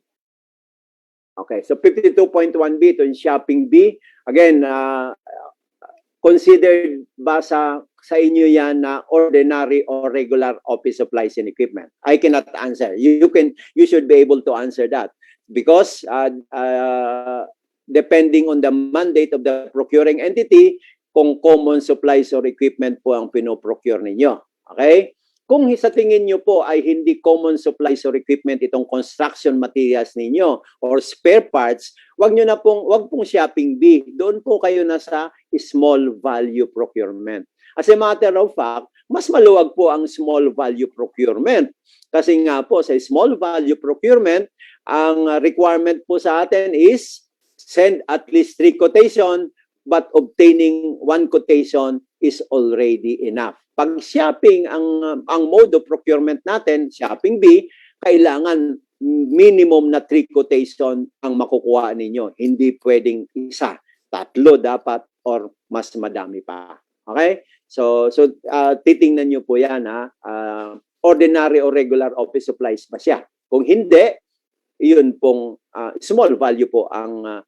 Okay, so 52.1B to shopping B. Again, considered ba sa inyo yan na ordinary or regular office supplies and equipment? I cannot answer. You should be able to answer that because depending on the mandate of the procuring entity, kung common supplies or equipment po ang pinoprocure ninyo. Okay? Kung sa tingin nyo po ay hindi common supplies or equipment itong construction materials ninyo or spare parts, wag pong shopping B. Doon po kayo nasa small value procurement. As a matter of fact, mas maluwag po ang small value procurement. Kasi nga po sa small value procurement, ang requirement po sa atin is send at least 3 quotation, but obtaining 1 quotation is already enough. Pag shopping ang mode of procurement natin, shopping B, kailangan minimum na 3 quotation ang makukuha ninyo. Hindi pwedeng isa, 3 dapat or mas madami pa. Okay? So titingnan niyo po 'yan ha. Ordinary or regular office supplies ba siya? Kung hindi, iyon pong small value po ang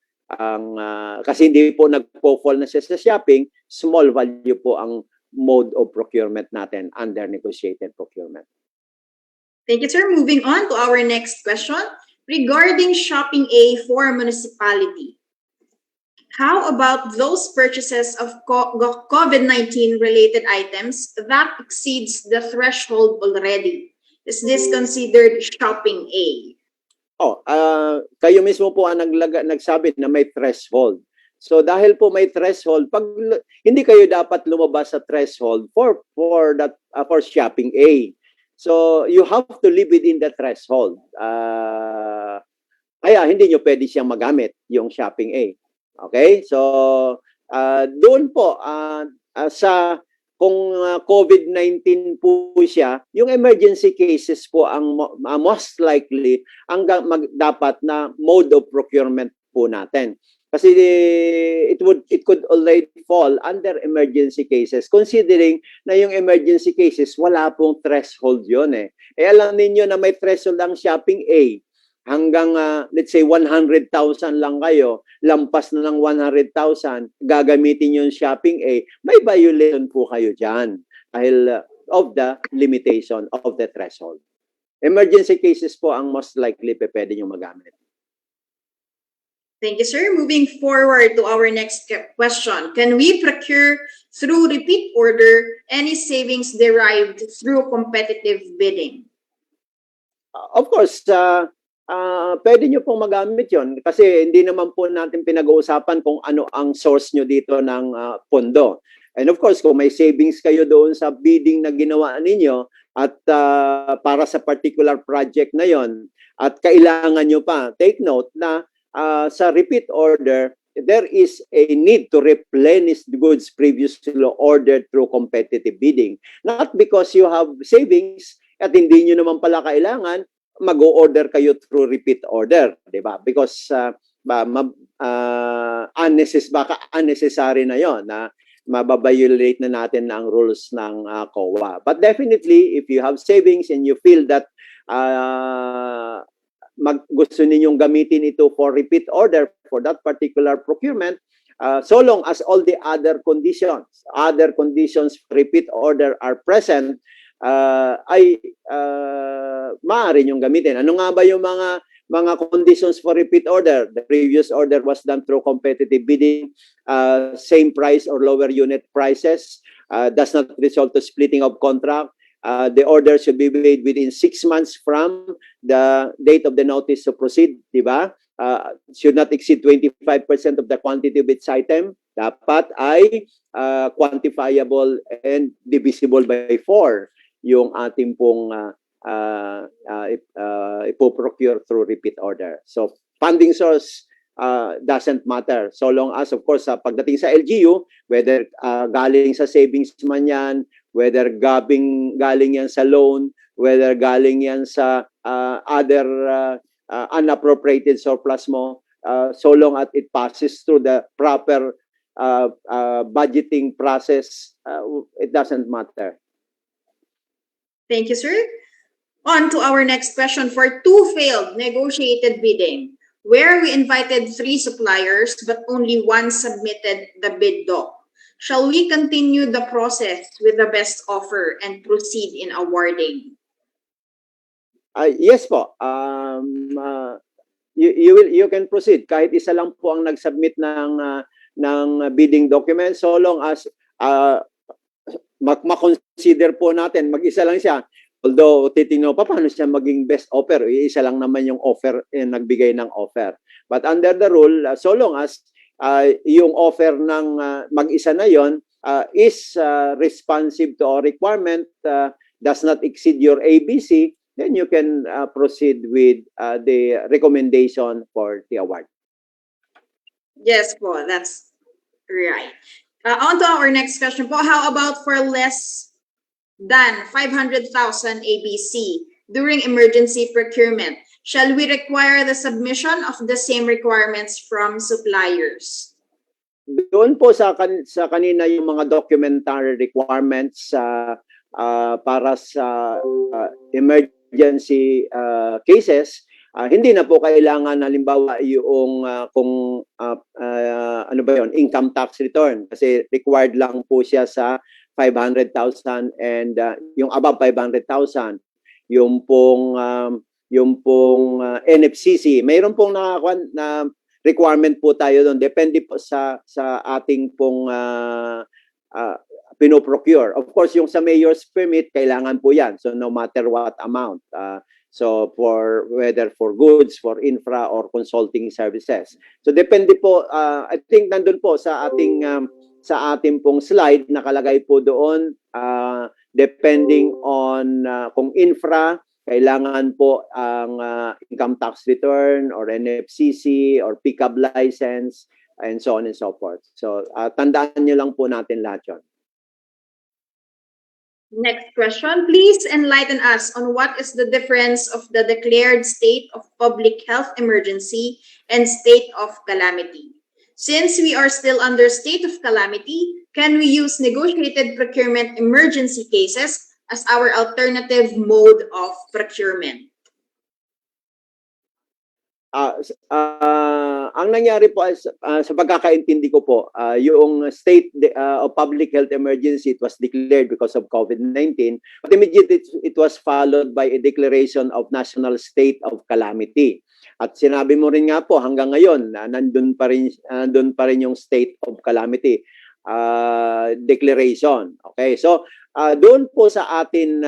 kasi hindi po nagpo-fall na siya sa shopping, small value po ang mode of procurement natin under negotiated procurement. Thank you, sir. Moving on to our next question. Regarding shopping A for municipality, how about those purchases of COVID-19 related items that exceeds the threshold already? Is this considered shopping A? Kayo mismo po ang nagsabi na may threshold. So dahil po may threshold, pag hindi kayo dapat lumabas sa threshold for shopping A. So you have to live within the threshold. Kaya hindi nyo pwede siyang magamit yung shopping A. Okay? So doon po sa kung COVID-19 po siya, yung emergency cases po ang most likely ang dapat na mode of procurement po natin. Kasi it could already fall under emergency cases considering na yung emergency cases wala pong threshold yon eh. Alam ninyo na may threshold ang shopping A hanggang let's say 100,000 lang kayo, lampas na ng 100,000, gagamitin yung shopping A, may violation po kayo dyan dahil of the limitation of the threshold. Emergency cases po ang most likely pwede nyo magamit. Thank you, sir. Moving forward to our next question. Can we procure through repeat order any savings derived through competitive bidding? Of course, pwede nyo pong magamit yon kasi hindi naman po natin pinag-uusapan kung ano ang source nyo dito ng pondo. And of course, kung may savings kayo doon sa bidding na ginawa ninyo at para sa particular project na yon at kailangan nyo pa, take note na sa repeat order, there is a need to replenish the goods previously ordered through competitive bidding. Not because you have savings at hindi nyo naman pala kailangan, mag-o-order kayo through repeat order, di ba? Because unnecessary na yon na mababiolate na natin ang rules ng COA. But definitely, if you have savings and you feel that gusto ninyong gamitin ito for repeat order for that particular procurement, so long as all the other conditions repeat order are present, ay maaari nyong gamitin. Ano nga ba yung mga conditions for repeat order? The previous order was done through competitive bidding, same price or lower unit prices, does not result to splitting of contract. The order should be made within 6 months from the date of the notice to proceed, di ba? Should not exceed 25% of the quantity of its item. Dapat ay quantifiable and divisible by 4 yung ating pong ipoprocure through repeat order. So, funding source doesn't matter. So long as, of course, pagdating sa LGU, whether galing sa savings man yan, whether galing yan sa loan, whether galing yan sa other unappropriated surplus mo, so long as it passes through the proper budgeting process, it doesn't matter. Thank you, sir. On to our next question. For 2 failed negotiated bidding, where we invited 3 suppliers but only 1 submitted the bid doc, shall we continue the process with the best offer and proceed in awarding? Yes po. You can proceed kahit isa lang po ang nag-submit ng bidding document, so long as ma-consider po natin mag-isa lang siya. Although titingnan pa paano siya maging best offer, isa lang naman yung offer nagbigay ng offer. But under the rule, so long as yung offer ng mag-isa na yon is responsive to our requirement, does not exceed your ABC, then you can proceed with the recommendation for the award. Yes po, that's right. On to our next question po. How about for less than 500,000 ABC during emergency procurement? Shall we require the submission of the same requirements from suppliers? Doon po sa kanina yung mga documentary requirements para sa emergency cases, hindi na po kailangan halimbawa yung kung ano ba yon, income tax return, kasi required lang po siya sa 500,000 and yung above 500,000, yung pong NFCC, mayroon pong na requirement po tayo doon, depende po sa ating pong pinoprocure. Of course, yung sa mayor's permit, kailangan po yan. So no matter what amount. So for whether for goods, for infra, or consulting services. So depende po, I think nandun po sa ating pong slide, nakalagay po doon, depending on kung infra, kailangan po ang income tax return or NFCC or pickup license and so on and so forth. So tandaan nyo lang po natin lahat yun. Next question. Please enlighten us on what is the difference of the declared state of public health emergency and state of calamity. Since we are still under state of calamity, can we use negotiated procurement emergency cases as our alternative mode of procurement? Ang nangyari po sa pagkakaintindi ko po, yung state of public health emergency, it was declared because of COVID-19, but immediately it was followed by a declaration of national state of calamity. At sinabi mo rin nga po hanggang ngayon nandun pa rin yung state of calamity declaration. Okay? So doon po sa ating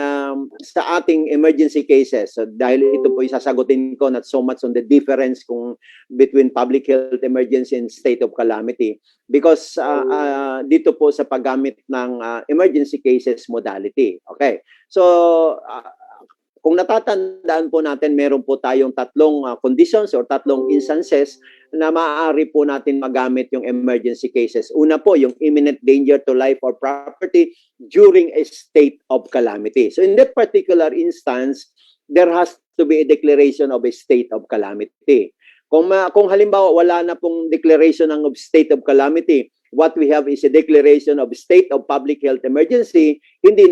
emergency cases, so dahil ito po isasagutin ko not so much on the difference between public health emergency and state of calamity, because dito po sa paggamit ng emergency cases modality. Okay, so kung natatandaan po natin, meron po tayong tatlong conditions or tatlong instances na maaari po natin magamit yung emergency cases. Una po, yung imminent danger to life or property during a state of calamity. So in that particular instance, there has to be a declaration of a state of calamity. Kung halimbawa wala na pong declaration ng state of calamity, what we have is a declaration of state of public health emergency, hindi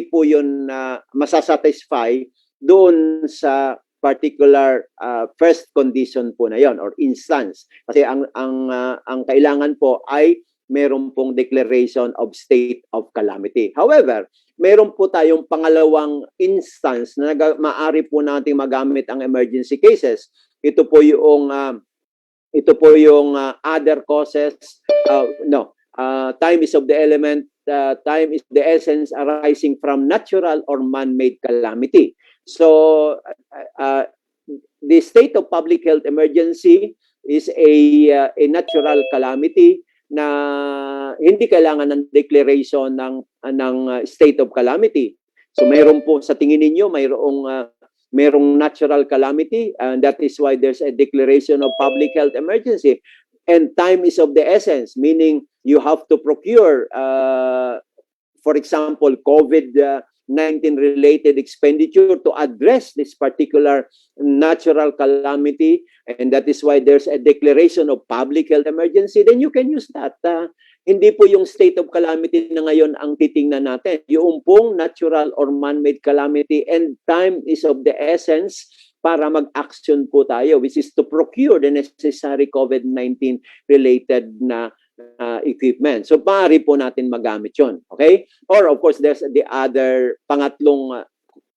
po yun masasatisfy doon sa particular first condition po na yon or instance, kasi ang kailangan po ay meron pong declaration of state of calamity. However, meron po tayong pangalawang instance na maaari po nating magamit ang emergency cases. Ito po yung other causes. Time is of the element, time is the essence arising from natural or man-made calamity. So the state of public health emergency is a natural calamity na hindi kailangan ng declaration ng state of calamity. So mayroon po sa tingin ninyo mayroong natural calamity, and that is why there's a declaration of public health emergency. And time is of the essence, meaning you have to procure, for example, COVID-19 related expenditure to address this particular natural calamity, and that is why there's a declaration of public health emergency. Then you can use that. Hindi po yung state of calamity na ngayon ang titingnan natin. Yung pong natural or man-made calamity, and time is of the essence para mag-action po tayo, which is to procure the necessary COVID-19 related na equipment. So maaari po natin magamit yun. Okay? Or of course, there's the other pangatlong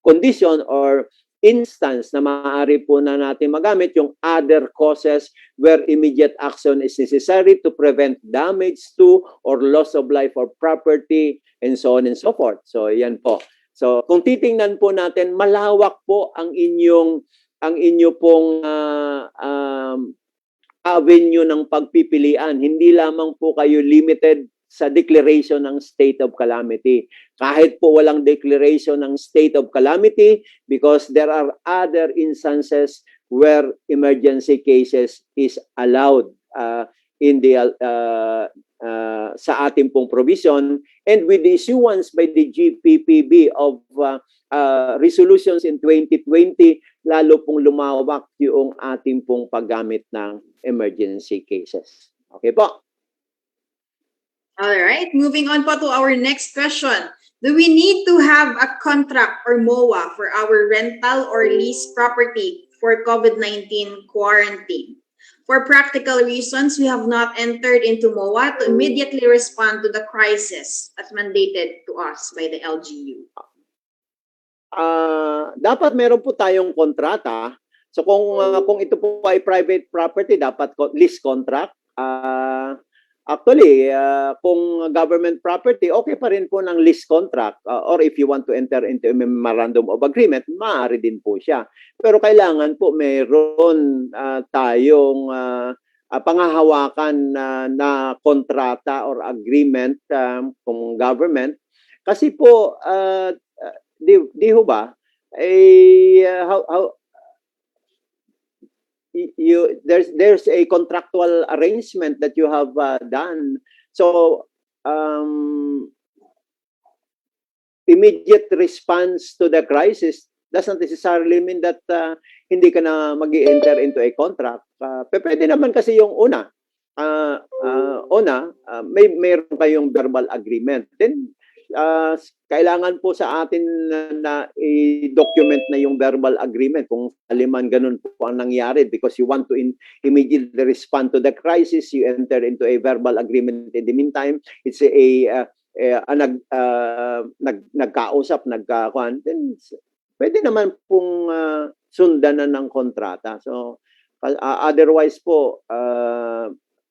condition or instance na maaari po na natin magamit, yung other causes where immediate action is necessary to prevent damage to or loss of life or property, and so on and so forth. So yan po. So kung titingnan po natin, malawak po ang inyo pong avenue ng pagpipilian. Hindi lamang po kayo limited sa declaration ng state of calamity. Kahit po walang declaration ng state of calamity, because there are other instances where emergency cases is allowed in the sa ating pong provision, and with the issuance by the GPPB of resolutions in 2020, lalo pong lumawak yung ating pong paggamit ng emergency cases. Okay po. All right, moving on po to our next question. Do we need to have a contract or MOA for our rental or lease property for COVID-19 quarantine? For practical reasons, we have not entered into MOA to immediately respond to the crisis as mandated to us by the LGU. Dapat meron po tayong kontrata. So kung ito po ay private property, dapat lease contract. Actually, kung government property, okay pa rin po ng lease contract, or if you want to enter into a memorandum of agreement, maaari din po siya. Pero kailangan po meron tayong pangahawakan na kontrata or agreement kung government. Kasi po, di ho ba, there's a contractual arrangement that you have done. So immediate response to the crisis doesn't necessarily mean that hindi ka na mag-enter into a contract. Pwede naman kasi yung mayroon kayong verbal agreement. Then, kailangan po sa atin na i-document na yung verbal agreement kung aliman ganun po ang nangyari because you want to immediately respond to the crisis, you enter into a verbal agreement. In the meantime, it's nagkausap, then pwede naman pong sundan na ng kontrata. So, otherwise po,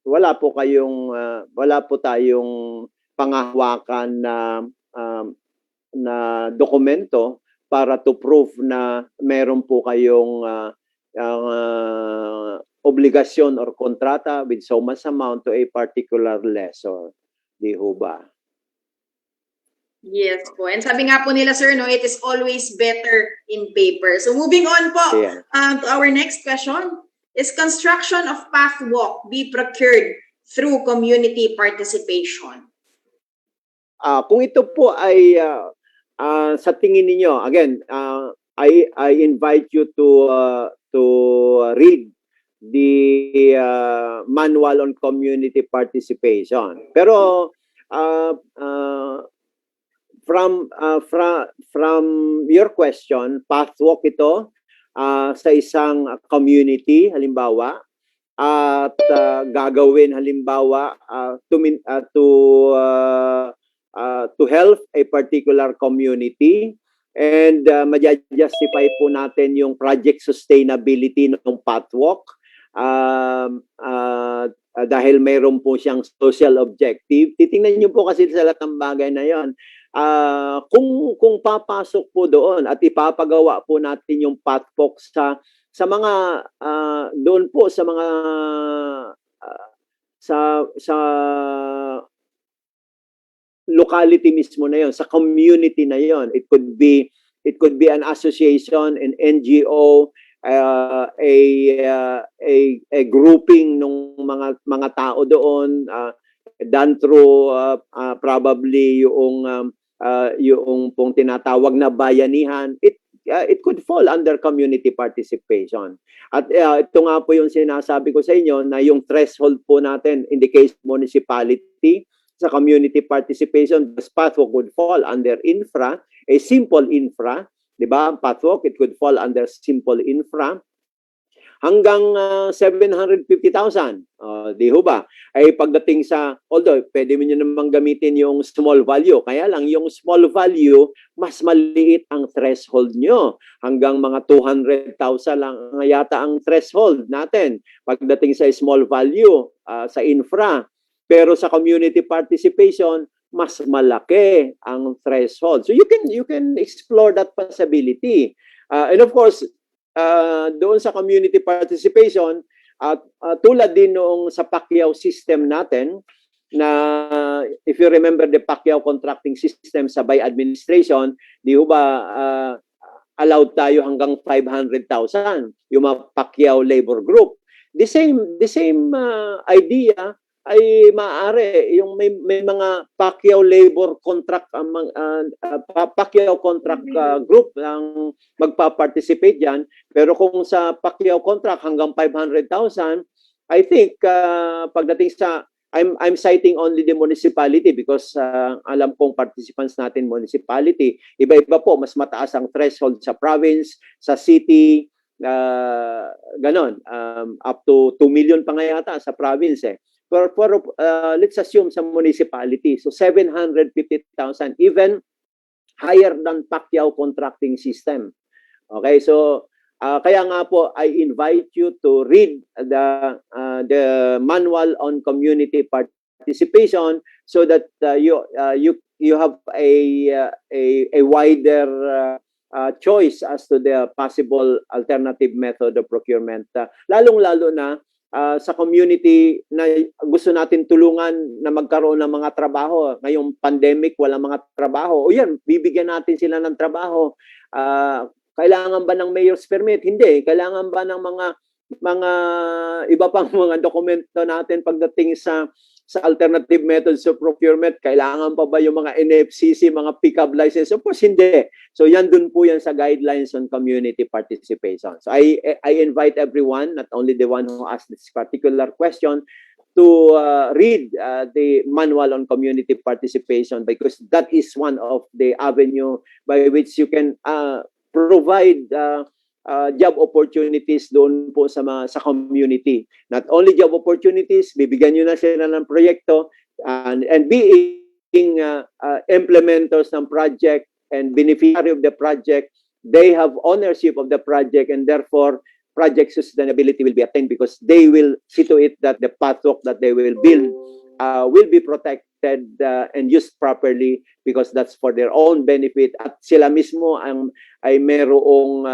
wala po tayong panghahawakan na dokumento para to prove na meron po kayong obligasyon or kontrata with so much amount to a particular lessor. Di ho ba? Yes po. And sabi nga po nila, sir, no, it is always better in paper. So moving on po to our next question. Is construction of pathwalk be procured through community participation? Kung ito po ay sa tingin ninyo, again, I invite you to read the manual on community participation. Pero from your question, pathwalk ito sa isang community halimbawa at gagawin halimbawa to help a particular community and ma-justify po natin yung project sustainability ng pathwalk dahil mayroon po siyang social objective. Titingnan niyo po kasi sa lahat ng bagay na yon. Kung papasok po doon at ipapagawa po natin yung pathwalk sa mga doon po sa mga sa locality mismo na yon, sa community na yon. It could be an association, an NGO, a grouping ng mga tao doon, done through probably yung pong tinatawag na bayanihan. It could fall under community participation. At ito nga po yung sinasabi ko sa inyo na yung threshold po natin in the case municipality sa community participation, the pathwalk would fall under infra, a simple infra, di ba? Pathwalk, it could fall under simple infra hanggang 750,000. Di ho ba? Ay pagdating sa, although pwede mo nyo namang gamitin yung small value, kaya lang yung small value, mas maliit ang threshold nyo. Hanggang mga 200,000 lang yata ang threshold natin pagdating sa small value sa infra. Pero sa community participation, mas malaki ang threshold. So you can explore that possibility. And of course, doon sa community participation, tulad din noong sa Pacquiao system natin, na if you remember the Pacquiao contracting system sa by administration, di ba allowed tayo hanggang 500,000 yung mga Pacquiao labor group. The same idea ay maaari yung may mga Pacquiao labor contract Pacquiao contract group ang magpa-participate diyan, pero kung sa Pacquiao contract hanggang 500,000, I think pagdating sa I'm citing only the municipality because alam kong participants natin municipality, iba-iba po, mas mataas ang threshold sa province, sa city, ganon, up to 2 million pa nga yata sa province eh. For let's assume sa municipality, so 750,000, even higher than Pacquiao contracting system. Okay, so kaya nga po I invite you to read the manual on community participation so that you have a wider choice as to the possible alternative method of procurement. Lalong-lalo na sa community na gusto natin tulungan na magkaroon ng mga trabaho. Ngayong pandemic, walang mga trabaho. O yan, bibigyan natin sila ng trabaho. Kailangan ba ng mayor's permit? Hindi. Kailangan ba ng mga iba pang mga dokumento natin pagdating sa sa alternative methods of procurement, kailangan pa ba yung mga NFCC, mga pick-up license? Of course, hindi. So yan dun po yan sa guidelines on community participation. So I invite everyone, not only the one who asked this particular question, to read the manual on community participation, because that is one of the avenue by which you can provide job opportunities doon po sa community. Not only job opportunities, bibigyan nyo na sila ng proyekto, and being implementers ng project and beneficiary of the project, they have ownership of the project, and therefore project sustainability will be attained because they will see to it that the pathwalk that they will build will be protected and used properly, because that's for their own benefit, at sila mismo ay merong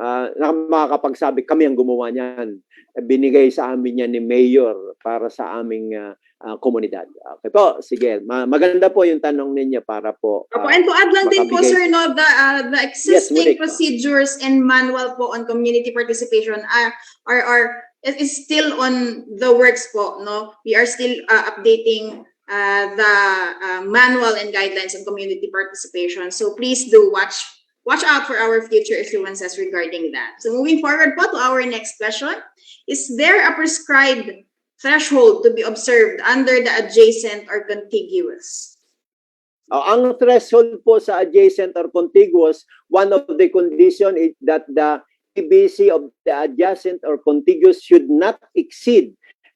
makakapagsabi, kami ang gumawa niyan. Binigay sa amin yan ni Mayor para sa aming komunidad. Okay po, sige. Maganda po yung tanong ninyo para po. And to add lang din po, sir, no, the existing Yes, procedures and manual po on community participation is still on the works po, no? We are still updating the manual and guidelines on community participation. So please do watch out for our future issuances regarding that. So moving forward po to our next question, is there a prescribed threshold to be observed under the adjacent or contiguous? Ang threshold po sa adjacent or contiguous, one of the condition is that the EBC of the adjacent or contiguous should not exceed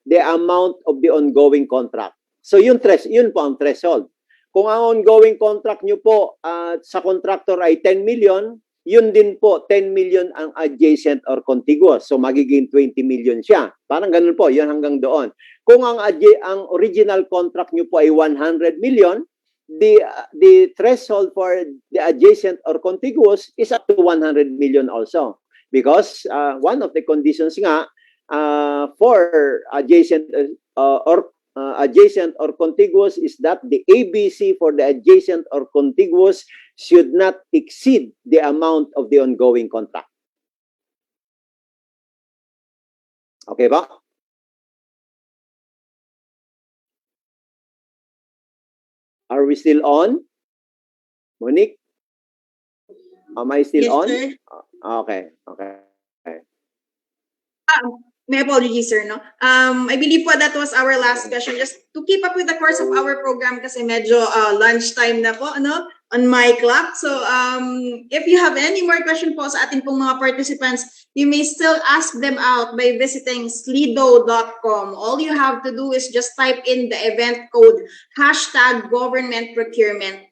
the amount of the ongoing contract. So yun po ang threshold. Kung ang ongoing contract nyo po sa contractor ay 10 million, yun din po, 10 million ang adjacent or contiguous. So magiging 20 million siya. Parang ganun po, yun hanggang doon. Kung ang original contract nyo po ay 100 million, the threshold for the adjacent or contiguous is up to 100 million also. Because one of the conditions nga for adjacent or contiguous is that the ABC for the adjacent or contiguous should not exceed the amount of the ongoing contract. Okay ba? Are we still on? Monique? Am I still Yes, on? sir. Okay. My apologies, sir, no? I believe po that was our last question. Just to keep up with the course of our program kasi medyo lunchtime na po, ano, on my clock. So, if you have any more question po sa ating pong mga participants, you may still ask them out by visiting slido.com. All you have to do is just type in the event code #governmentprocurementph,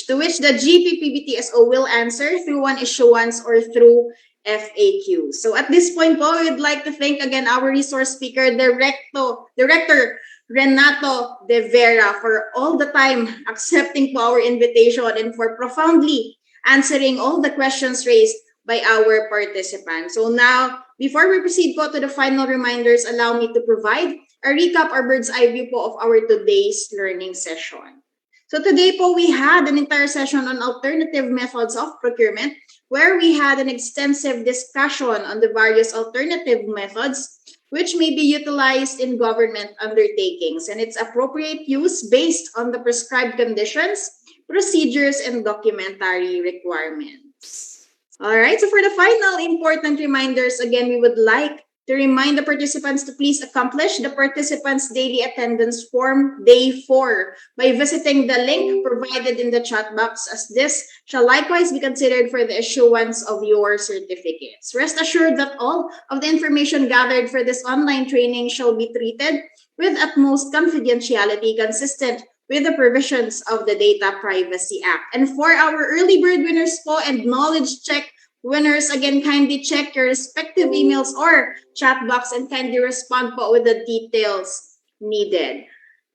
to which the GPPBTSO will answer through one issuance or through FAQ. So at this point po, we'd like to thank again our resource speaker, Director Renato De Vera, for all the time accepting po our invitation and for profoundly answering all the questions raised by our participants. So now, before we proceed po to the final reminders, allow me to provide a recap or bird's eye view po of our today's learning session. So today po, we had an entire session on alternative methods of procurement, where we had an extensive discussion on the various alternative methods which may be utilized in government undertakings and its appropriate use based on the prescribed conditions, procedures, and documentary requirements. All right, so for the final important reminders, again, we would like to remind the participants to please accomplish the participants' daily attendance form day 4 by visiting the link provided in the chat box, as this shall likewise be considered for the issuance of your certificates. Rest assured that all of the information gathered for this online training shall be treated with utmost confidentiality consistent with the provisions of the Data Privacy Act. And for our early bird winners po and knowledge check winners, again, kindly check your respective emails or chat box and kindly respond po with the details needed.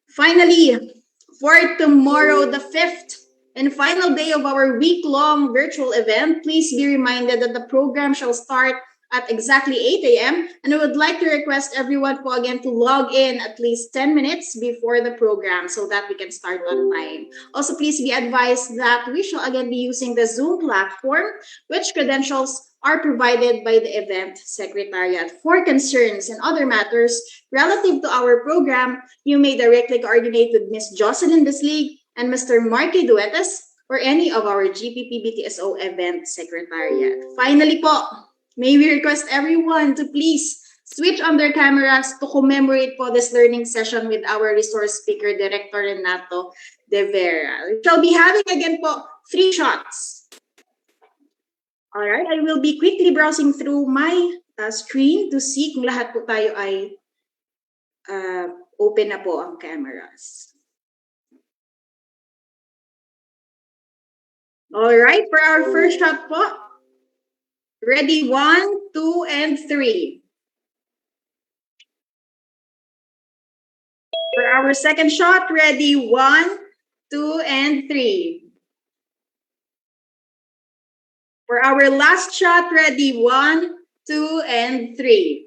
Finally, for tomorrow, the 5th and final day of our week-long virtual event, please be reminded that the program shall start at exactly 8 a.m. And I would like to request everyone po again to log in at least 10 minutes before the program so that we can start on time. Also, please be advised that we shall again be using the Zoom platform, which credentials are provided by the event secretariat. For concerns and other matters relative to our program, you may directly coordinate with Ms. Jocelyn Bislig and Mr. Marky Duetes or any of our GPP BTSO event secretariat. Finally po, may we request everyone to please switch on their cameras to commemorate po this learning session with our resource speaker, Director Renato De Vera. We shall be having again po 3 shots. All right, I will be quickly browsing through my screen to see kung lahat po tayo ay open na po ang cameras. All right, for our first shot po. Ready, 1, 2, and 3. For our second shot, ready, 1, 2, and 3. For our last shot, ready, 1, 2, and 3.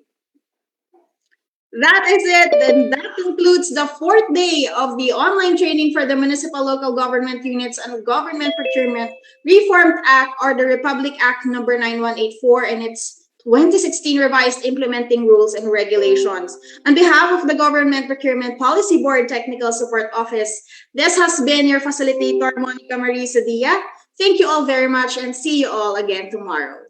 That is it. And that concludes the 4th day of the online training for the Municipal Local Government Units and Government Procurement Reformed Act, or the Republic Act number 9184 and its 2016 revised implementing rules and regulations. On behalf of the Government Procurement Policy Board Technical Support Office, this has been your facilitator, Monica Marie Sadia. Thank you all very much and see you all again tomorrow.